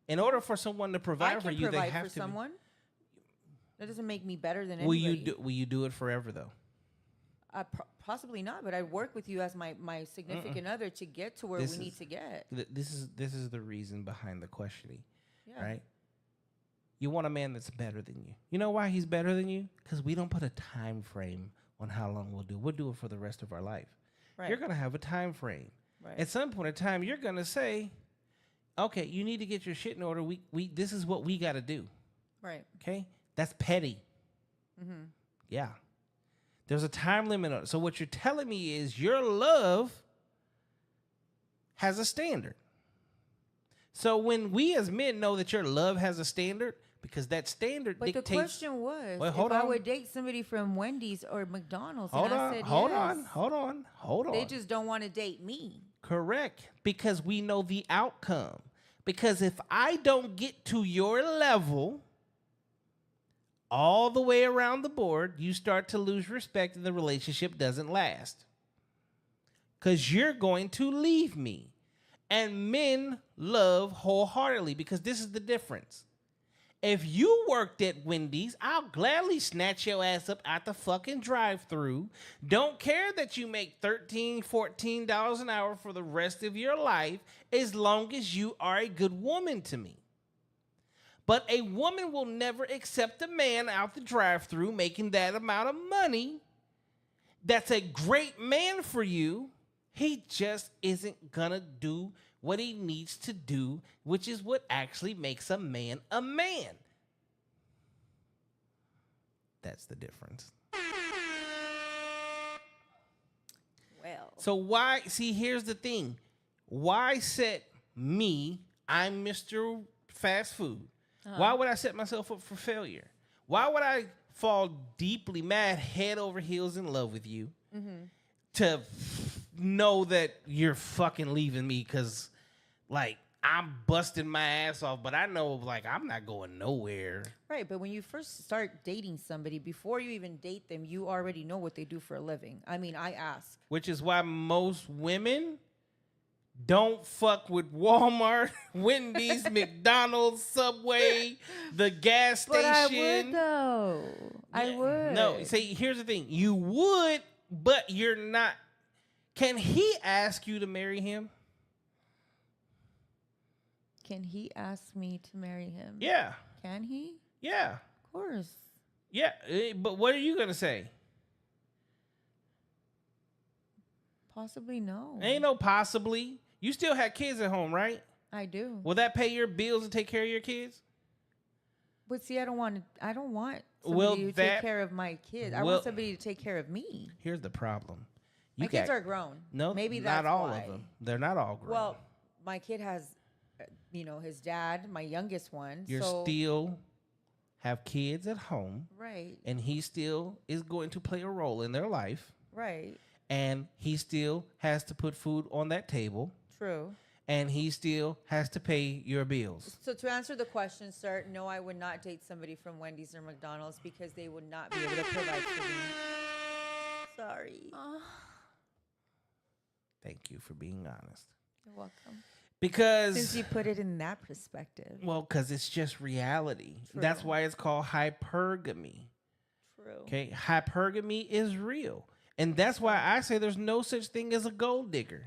S1: In order for someone to
S4: I
S1: provide
S4: can
S1: for you, they
S4: provide
S1: have
S4: for
S1: to be.
S4: someone. That doesn't make me better than
S1: Will
S4: anybody.
S1: you do it forever though?
S4: Possibly not, but I work with you as my significant other to get to where
S1: This
S4: we need
S1: is-
S4: to get.
S1: This is the reason behind the questioning,
S4: Yeah.
S1: right? You want a man that's better than you. You know why he's better than you? Because we don't put a time frame on how long we'll do. We'll do it for the rest of our life.
S4: Right.
S1: You're gonna have a time frame.
S4: Right.
S1: At some point in time, you're gonna say, "Okay, you need to get your shit in order. We this is what we got to do."
S4: Right.
S1: Okay, that's petty. Yeah, there's a time limit on it. So what you're telling me is your love has a standard. So when we as men know that your love has a standard, because that standard
S4: But
S1: dictates.
S4: the question was,
S1: Wait,
S4: if
S1: hold
S4: I
S1: on.
S4: would date somebody from Wendy's or McDonald's,
S1: Hold
S4: and I
S1: on,
S4: said
S1: hold
S4: yes.
S1: on.
S4: They just don't want to date me.
S1: Correct. Because we know the outcome. Because if I don't get to your level all the way around the board, you start to lose respect and the relationship doesn't last. Because you're going to leave me. And men love wholeheartedly because this is the difference. If you worked at Wendy's, I'll gladly snatch your ass up out the fucking drive-thru. Don't care that you make $13, $14 an hour for the rest of your life as long as you are a good woman to me. But a woman will never accept a man out the drive-thru making that amount of money. That's a great man for you. He just isn't gonna do what he needs to do, which is what actually makes a man a man. That's the difference.
S4: Well,
S1: So why, see, here's the thing. Why set me, I'm Mr. Fast Food. Why would I set myself up for failure? Why would I fall deeply mad, head over heels in love with you to know that you're fucking leaving me because, like, I'm busting my ass off, but I know, like, I'm not going nowhere.
S4: right. But when you first start dating somebody, before you even date them, you already know what they do for a living. I mean, I ask.
S1: Which is why most women Don't fuck with Walmart, Wendy's, McDonald's, Subway, the gas station.
S4: But I would though. I
S1: Yeah.
S4: would.
S1: No, see, here's the thing. You would, but you're not. Can he ask you to marry him?
S4: Can he ask me to marry him?
S1: Yeah.
S4: Can he?
S1: Yeah.
S4: Of course.
S1: Yeah. But what are you going to say?
S4: Possibly no.
S1: Ain't no possibly. You still have kids at home, right?
S4: I do.
S1: Will that pay your bills and take care of your kids?
S4: But see, I don't want
S1: Will
S4: somebody to
S1: that-
S4: take care of my kids. I
S1: will-
S4: want somebody to take care of me.
S1: Here's the problem.
S4: My kids are grown.
S1: No,
S4: maybe
S1: not
S4: that's
S1: all
S4: why.
S1: of them. They're not all grown.
S4: Well, my kid has, his dad, my youngest one.
S1: You
S4: so,
S1: still have kids at home,
S4: right,
S1: and he still is going to play a role in their life,
S4: right,
S1: and he still has to put food on that table,
S4: true.
S1: and he still has to pay your bills.
S4: So to answer the question, sir, no, I would not date somebody from Wendy's or McDonald's because they would not be able to provide for me. Sorry.
S1: Thank you for being honest.
S4: You're welcome.
S1: Because
S4: Since you put it in that perspective.
S1: well, because it's just reality.
S4: True.
S1: That's why it's called hypergamy.
S4: True.
S1: Okay, hypergamy is real, and that's why I say there's no such thing as a gold digger.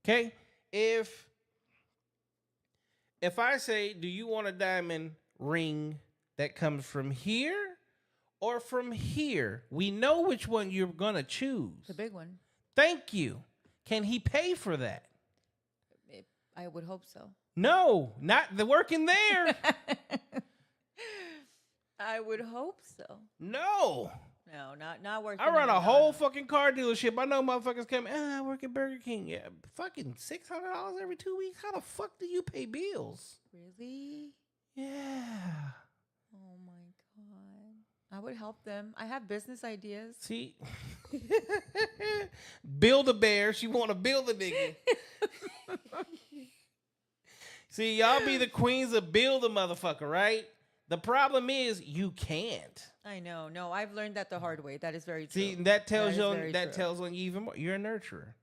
S1: Okay, if I say, do you want a diamond ring that comes from here or from here? We know which one you're gonna choose.
S4: The big one.
S1: Thank you. Can he pay for that?
S4: I would hope so.
S1: No, not the working there.
S4: I would hope so.
S1: No.
S4: No, not working.
S1: I run
S4: in
S1: a whole
S4: McDonald's.
S1: fucking car dealership. I know motherfuckers come, I work at Burger King. Yeah, fucking $600 every 2 weeks. How the fuck do you pay bills?
S4: Really?
S1: Yeah.
S4: Oh my god. I would help them. I have business ideas.
S1: See? Build a bear. She want to build a nigga. See, y'all be the queens of build a motherfucker, right? The problem is you can't.
S4: I know. No, I've learned that the hard way. That is very true.
S1: See, that tells
S4: is
S1: you
S4: very
S1: that
S4: true.
S1: tells on you even more. You're a nurturer.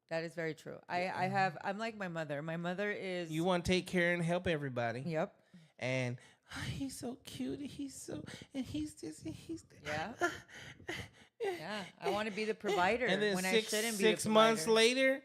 S4: That is very true. I'm like my mother. My mother is.
S1: You want to take care and help everybody.
S4: Yep.
S1: And he's so cute. And he's this. And he's that.
S4: Yeah. Yeah. I want to be the provider
S1: And then
S4: when I shouldn't be.
S1: six
S4: the
S1: months
S4: provider.
S1: later,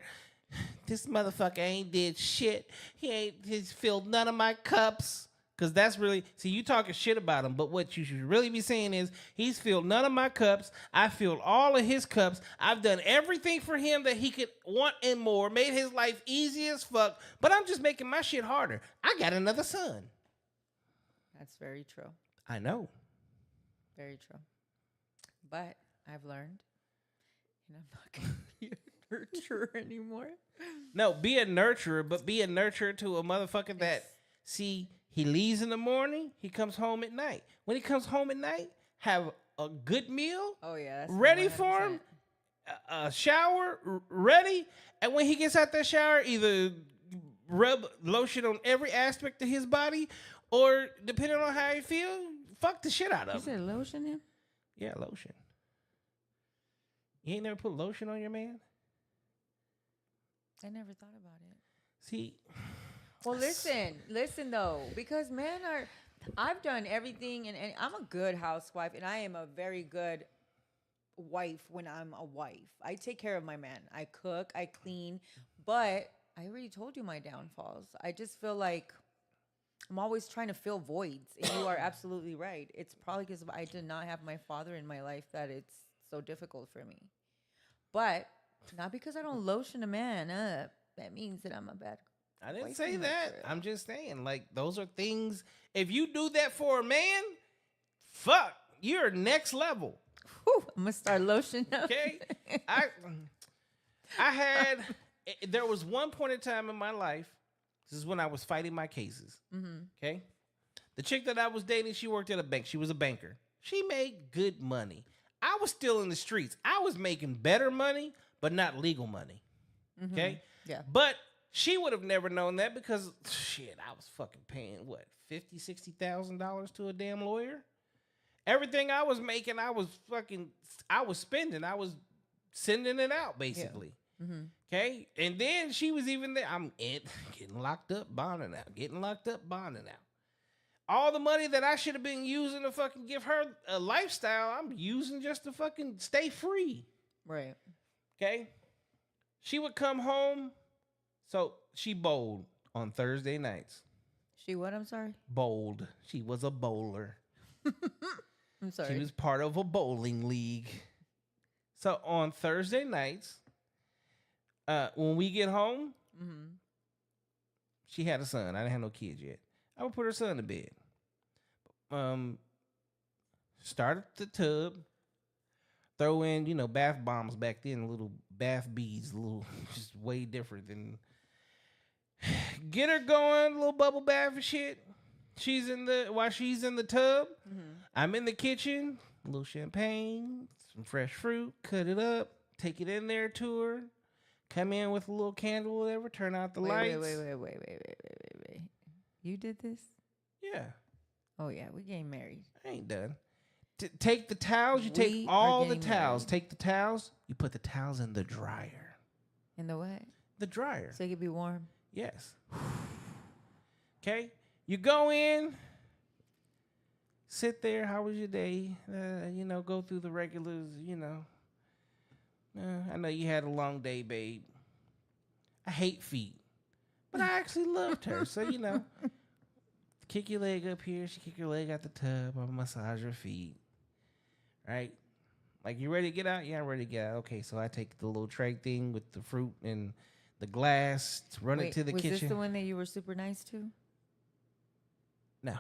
S1: this motherfucker ain't did shit. He's filled none of my cups. Cause that's really, see, you talking shit about him, but what you should really be saying is he's filled none of my cups. I filled all of his cups. I've done everything for him that he could want and more. Made his life easy as fuck. But I'm just making my shit harder. I got another son.
S4: That's very true.
S1: I know.
S4: Very true. But I've learned, and I'm not going to be a nurturer anymore.
S1: No, be a nurturer, but be a nurturer to a motherfucker that, see, he leaves in the morning, he comes home at night. When he comes home at night, have a good meal
S4: Oh, yeah. That's
S1: ready for him,
S4: 100%.
S1: a shower ready, and when he gets out that shower, either rub lotion on every aspect of his body, or depending on how he feel, fuck the shit out
S4: You
S1: of him.
S4: said lotion him?
S1: Yeah, lotion. You ain't never put lotion on your man?
S4: I never thought about it.
S1: See,
S4: Well, listen though, because I've done everything, and I'm a good housewife, and I am a very good wife when I'm a wife. I take care of my man. I cook, I clean, but I already told you my downfalls. I just feel like I'm always trying to fill voids, and you are absolutely right. It's probably because I did not have my father in my life that it's so difficult for me. But not because I don't lotion a man up. That means that I'm a bad
S1: I didn't
S4: wife
S1: say
S4: and
S1: that.
S4: nurturer.
S1: I'm just saying, like, those are things. If you do that for a man, fuck, you're next level.
S4: Whew, I'm gonna start lotion up.
S1: Okay, I had. There was one point in time in my life. This is when I was fighting my cases. Okay, the chick that I was dating, she worked at a bank. She was a banker. She made good money. I was still in the streets. I was making better money, but not legal money. Okay,
S4: Yeah.
S1: but she would have never known that because shit, I was fucking paying what $50,000-$60,000 to a damn lawyer. Everything I was making, I was spending. I was sending it out basically. Okay, and then she was even there. I'm getting locked up, bonding out. Getting locked up, bonding out. All the money that I should have been using to fucking give her a lifestyle, I'm using just to fucking stay free.
S4: Right.
S1: Okay, she would come home. So she bowled on Thursday nights.
S4: She what? I'm sorry.
S1: Bowled. She was a bowler.
S4: I'm sorry.
S1: She was part of a bowling league. So on Thursday nights, when we get home, she had a son. I didn't have no kids yet. I would put her son to bed. Start at the tub. Throw in, bath bombs back then, little bath beads, just way different than. Get her going, little bubble bath and shit. While she's in the tub, I'm in the kitchen, a little champagne, some fresh fruit, cut it up, take it in there to her, come in with a little candle, whatever, turn out the lights.
S4: Wait. You did this?
S1: Yeah.
S4: Oh yeah, we getting married.
S1: I ain't done. Take the towels, you take
S4: We
S1: all
S4: are
S1: the
S4: getting
S1: towels.
S4: married.
S1: Take the towels, you put the towels in the dryer.
S4: In the what?
S1: The dryer.
S4: So it could be warm.
S1: Yes. Okay. You go in, sit there. How was your day? Go through the regulars. I know you had a long day, babe. I hate feet, but I actually loved her. So kick your leg up here. She kick your leg out the tub. I massage her feet. Right. Like, you ready to get out? Yeah, I'm ready to get out. Okay, so I take the little tray thing with the fruit and the glass, run it to the kitchen.
S4: Was this the one that you were super nice to?
S1: No.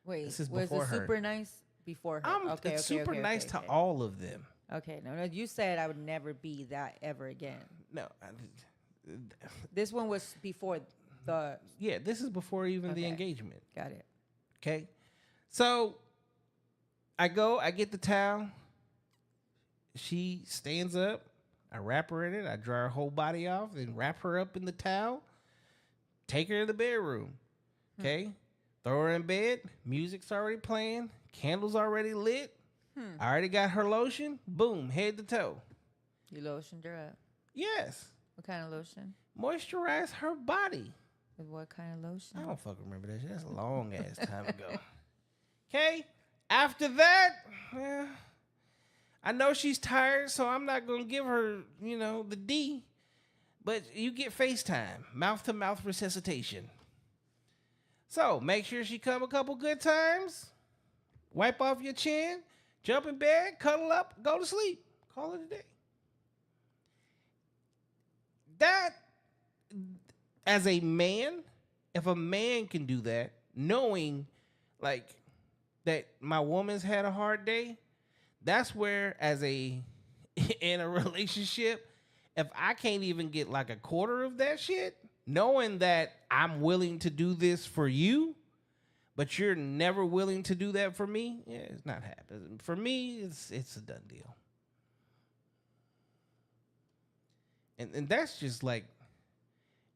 S4: Wait,
S1: This is
S4: was
S1: before
S4: it
S1: her.
S4: super nice before her?
S1: I'm super nice to all of them.
S4: Okay, no, you said I would never be that ever again.
S1: No.
S4: This one was before the.
S1: Yeah, this is before even the
S4: Okay.
S1: engagement.
S4: Got it.
S1: Okay. So I get the towel. She stands up. I wrap her in it. I dry her whole body off, then wrap her up in the towel. Take her to the bedroom. Okay. Throw her in bed. Music's already playing. Candles already lit. I already got her lotion. Boom, head to toe.
S4: You lotioned her up.
S1: Yes.
S4: What kind of lotion?
S1: Moisturize her body.
S4: With what kind of lotion?
S1: I don't fucking remember that shit. That's a long ass time ago. Okay. After that, I know she's tired, so I'm not gonna give her, the D. But you get FaceTime, mouth to mouth resuscitation. So make sure she come a couple good times. Wipe off your chin. Jump in bed, cuddle up, go to sleep. Call it a day. That, as a man, if a man can do that, knowing that my woman's had a hard day, that's where, in a relationship, if I can't even get like a quarter of that shit, knowing that I'm willing to do this for you, but you're never willing to do that for me, yeah, it's not happening. For me, it's a done deal. And that's just like,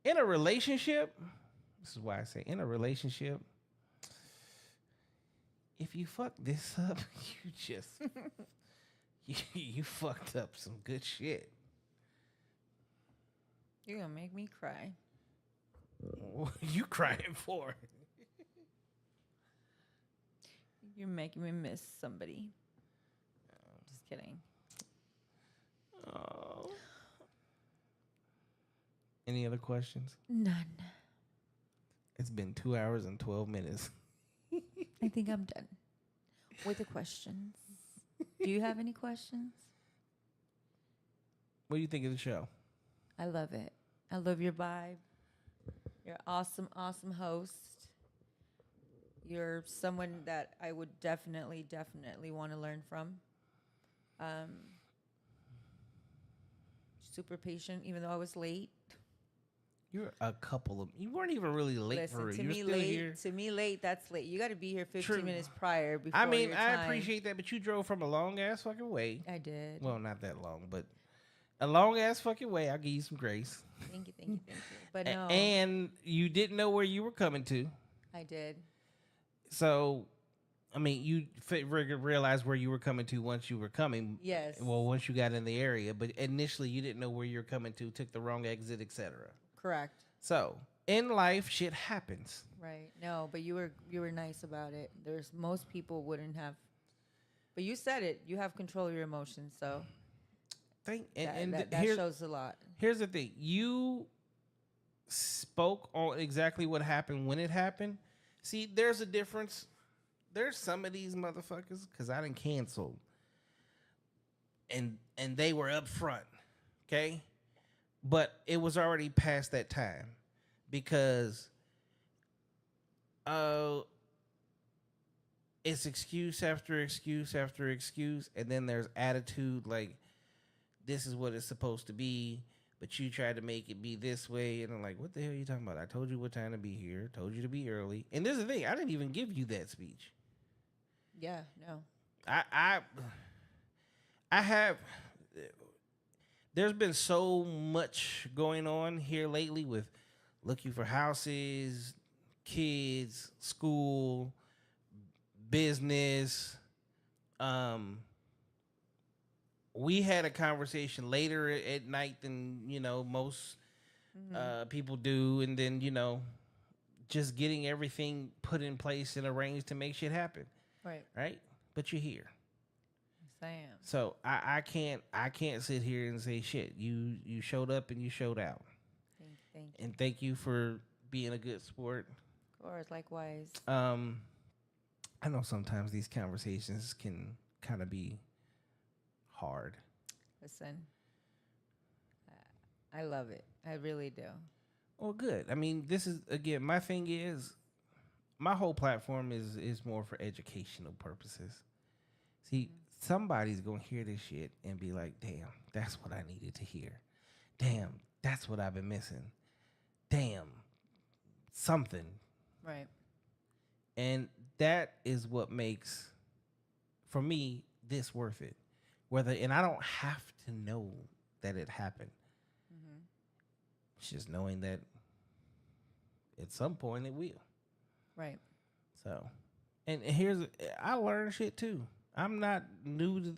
S1: in a relationship, this is why I say in a relationship, if you fuck this up, you just, you fucked up some good shit.
S4: You're going to make me cry.
S1: What are you crying for?
S4: You're making me miss somebody. Just kidding.
S1: Oh. Any other questions?
S4: None.
S1: It's been 2 hours and 12 minutes.
S4: I think I'm done with the questions. Do you have any questions?
S1: What do you think of the show?
S4: I love it. I love your vibe. You're awesome, awesome host. You're someone that I would definitely want to learn from. Super patient, even though I was late.
S1: You're a couple of. You weren't even really late
S4: Listen,
S1: for it.
S4: to
S1: You're
S4: me
S1: still
S4: late.
S1: here.
S4: To me, late. That's late. You got to be here 15
S1: True.
S4: minutes prior before.
S1: I mean,
S4: your
S1: I
S4: time.
S1: appreciate that, but you drove from a long ass fucking way.
S4: I did.
S1: Well, not that long, but a long ass fucking way. I'll give you some grace.
S4: Thank you. But no,
S1: And you didn't know where you were coming to.
S4: I did.
S1: So I mean, you realized where you were coming to once you were coming.
S4: Yes.
S1: Well, once you got in the area, but initially you didn't know where you're coming to, took the wrong exit, etc.
S4: Correct.
S1: So in life, shit happens.
S4: Right. No, but you were nice about it. There's most people wouldn't have. But you said it. You have control of your emotions, so that shows a lot.
S1: Here's the thing: you spoke on exactly what happened when it happened. See, there's a difference. There's some of these motherfuckers because I didn't cancel, and they were up front, okay, but it was already past that time because it's excuse after excuse after excuse, and then there's attitude like this is what it's supposed to be, but you tried to make it be this way, and I'm like, what the hell are you talking about? I told you what time to be here, told you to be early, and this is the thing, I didn't even give you that speech.
S4: Yeah, no.
S1: I have. There's been so much going on here lately with looking for houses, kids, school, business. We had a conversation later at night than most people do, and then just getting everything put in place and arranged to make shit happen. Right, but you're here.
S4: Yes, I am.
S1: So I can't sit here and say shit. You showed up and you showed out.
S4: Thank you.
S1: And thank you for being a good sport.
S4: Of course, likewise.
S1: I know sometimes these conversations can kind of be hard.
S4: Listen, I love it. I really do.
S1: Well, good. I mean, this is again. My thing is, my whole platform is more for educational purposes. See, somebody's gonna hear this shit and be like, "Damn, that's what I needed to hear. Damn, that's what I've been missing. Damn, something."
S4: Right.
S1: And that is what makes, for me, this worth it. And I don't have to know that it happened.
S4: Mm-hmm.
S1: It's just knowing that at some point it will.
S4: Right.
S1: So, and I learn shit too. I'm not new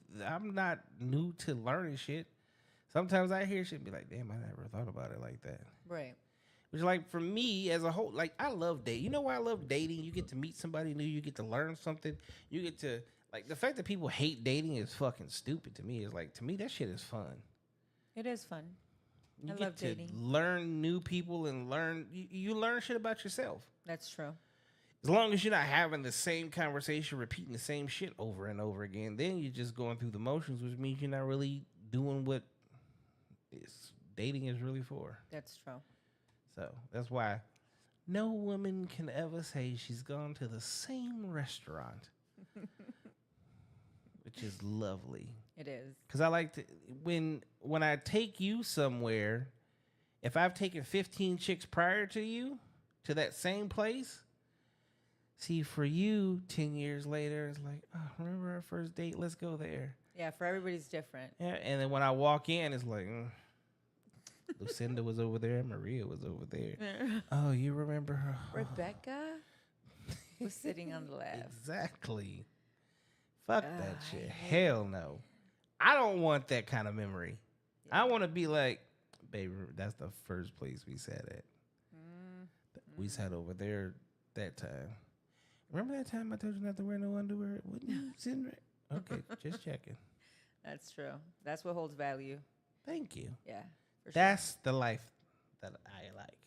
S1: to learning shit. Sometimes I hear shit and be like, damn, I never thought about it like that.
S4: Right.
S1: Which, like, for me as a whole, like, I love dating. You know why I love dating? You get to meet somebody new. You get to learn something. You get to, like, the fact that people hate dating is fucking stupid to me. It's like, to me, that shit is fun.
S4: It is fun.
S1: You
S4: I
S1: get
S4: love
S1: to
S4: dating.
S1: learn new people and you learn shit about yourself.
S4: That's true.
S1: As long as you're not having the same conversation, repeating the same shit over and over again, then you're just going through the motions, which means you're not really doing what dating is really for.
S4: That's true.
S1: So that's why no woman can ever say she's gone to the same restaurant, which is lovely.
S4: It is.
S1: Because I like to, when I take you somewhere, if I've taken 15 chicks prior to you to that same place, see, for you, 10 years later, it's like, oh, remember our first date? Let's go there.
S4: Yeah, for everybody's different.
S1: Yeah, and then when I walk in, it's like, Lucinda was over there, Maria was over there. Oh, you remember her?
S4: Rebecca was sitting on the left.
S1: Exactly. Fuck that shit. Hell no. I don't want that kind of memory. Yeah. I want to be like, baby, that's the first place we sat at. We sat over there that time. Remember that time I told you not to wear no underwear? Wouldn't you sitting right? Okay, just checking.
S4: That's true. That's what holds value.
S1: Thank you.
S4: Yeah.
S1: That's the life that I like.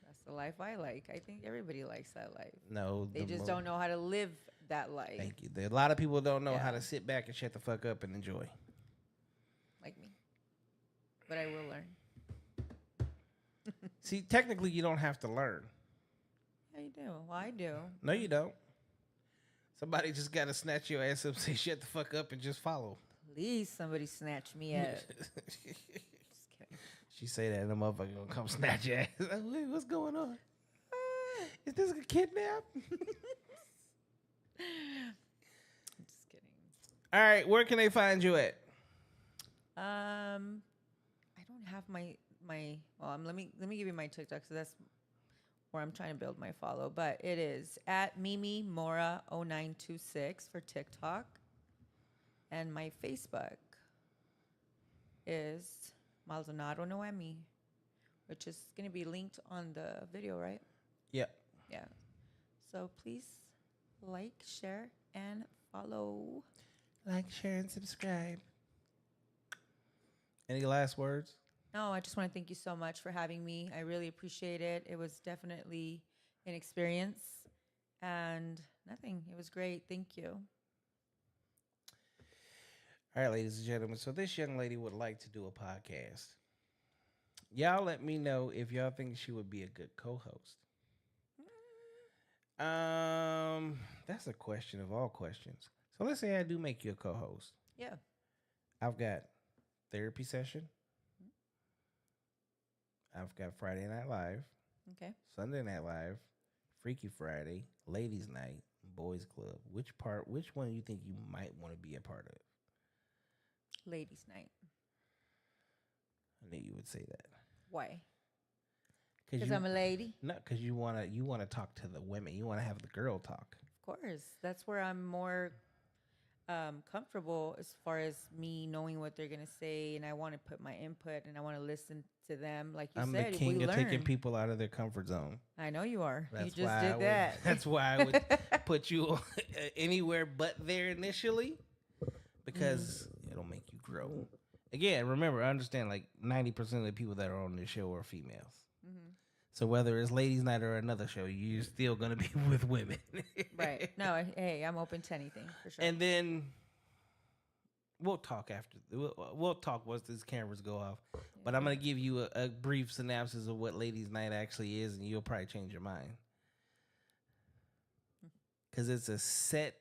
S4: That's the life I like. I think everybody likes that life.
S1: No.
S4: They just don't know how to live that life.
S1: Thank you. A lot of people don't know how to sit back and shut the fuck up and enjoy.
S4: Like me. But I will learn.
S1: See, technically you don't have to learn.
S4: Yeah, you do. Well, I do.
S1: No, you don't. Somebody just got to snatch your ass up, say shut the fuck up, and just follow.
S4: Please, somebody snatch me up. Just kidding.
S1: She say that, and the motherfucker gonna come snatch your ass. Wait, what's going on? Is this a kidnap?
S4: Just kidding.
S1: All right, where can they find you at?
S4: I don't have my. Well, let me give you my TikTok. So that's more. I'm trying to build my follow, but it is at Mimi Mora 0926 for TikTok. And my Facebook is Maldonado Noemi, which is going to be linked on the video, right?
S1: Yep.
S4: Yeah. So please like, share, and follow.
S1: Like, share, and subscribe. Any last words?
S4: No, I just want to thank you so much for having me. I really appreciate it. It was definitely an experience and nothing. It was great. Thank you.
S1: All right, ladies and gentlemen. So this young lady would like to do a podcast. Y'all let me know if y'all think she would be a good co-host. That's a question of all questions. So let's say I do make you a co-host.
S4: Yeah.
S1: I've got therapy session. I've got Friday Night Live,
S4: Okay.
S1: Sunday Night Live, Freaky Friday, Ladies Night, Boys Club. Which one you think you might want to be a part of?
S4: Ladies' night.
S1: I knew you would say that.
S4: Why? Because I'm a lady.
S1: No, because you wanna talk to the women. You wanna have the girl talk.
S4: Of course. That's where I'm more comfortable as far as me knowing what they're going to say. And I want to put my input and I want to listen to them. Like you
S1: I'm
S4: said,
S1: the king
S4: we
S1: of
S4: learn.
S1: taking people out of their comfort zone.
S4: I know you are. You
S1: That's
S4: just
S1: why
S4: did that.
S1: That's why I would put you anywhere but there initially, because it'll make you grow. Again, remember, I understand like 90% of the people that are on this show are females. So whether it's ladies' night or another show, you're still gonna be with women.
S4: Right. No, hey, I'm open to anything for sure.
S1: And then we'll talk after. We'll talk once these cameras go off. But I'm gonna give you a brief synopsis of what ladies' night actually is, and you'll probably change your mind. Because it's a set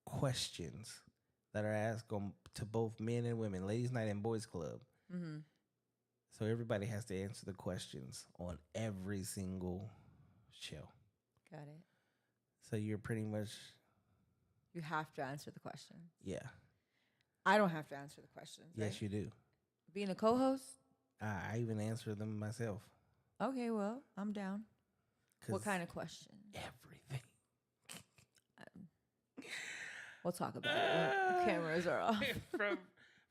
S1: questions that are asked to both men and women, ladies' night and boys' club. So everybody has to answer the questions on every single show.
S4: Got it.
S1: So you're pretty much,
S4: You have to answer the question.
S1: yeah.
S4: I don't have to answer the questions.
S1: Yes,
S4: right?
S1: you do.
S4: Being a co-host?
S1: I even answer them myself.
S4: Okay, well, I'm down. What
S1: 'Cause
S4: kind of question?
S1: everything.
S4: We'll talk about it when the cameras are off.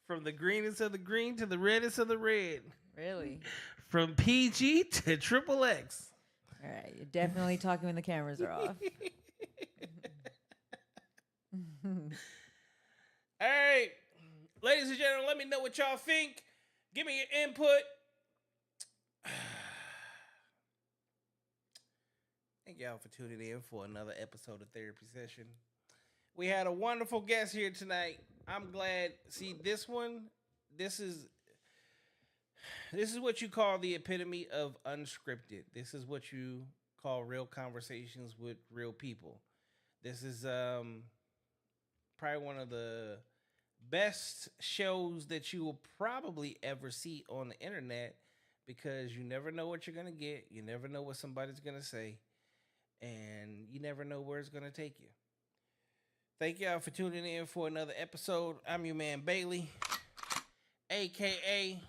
S1: From the greenest of the green to the reddest of the red.
S4: Really?
S1: From PG to triple X.
S4: All right, you're definitely talking when the cameras are off.
S1: All right, ladies and gentlemen, let me know what y'all think. Give me your input. Thank y'all for tuning in for another episode of Therapy Session. We had a wonderful guest here tonight. I'm glad. See, this is what you call the epitome of unscripted. This is what you call real conversations with real people. This is probably one of the best shows that you will probably ever see on the internet, because you never know what you're going to get. You never know what somebody's going to say, and you never know where it's going to take you. Thank y'all for tuning in for another episode. I'm your man Bailey, a.k.a.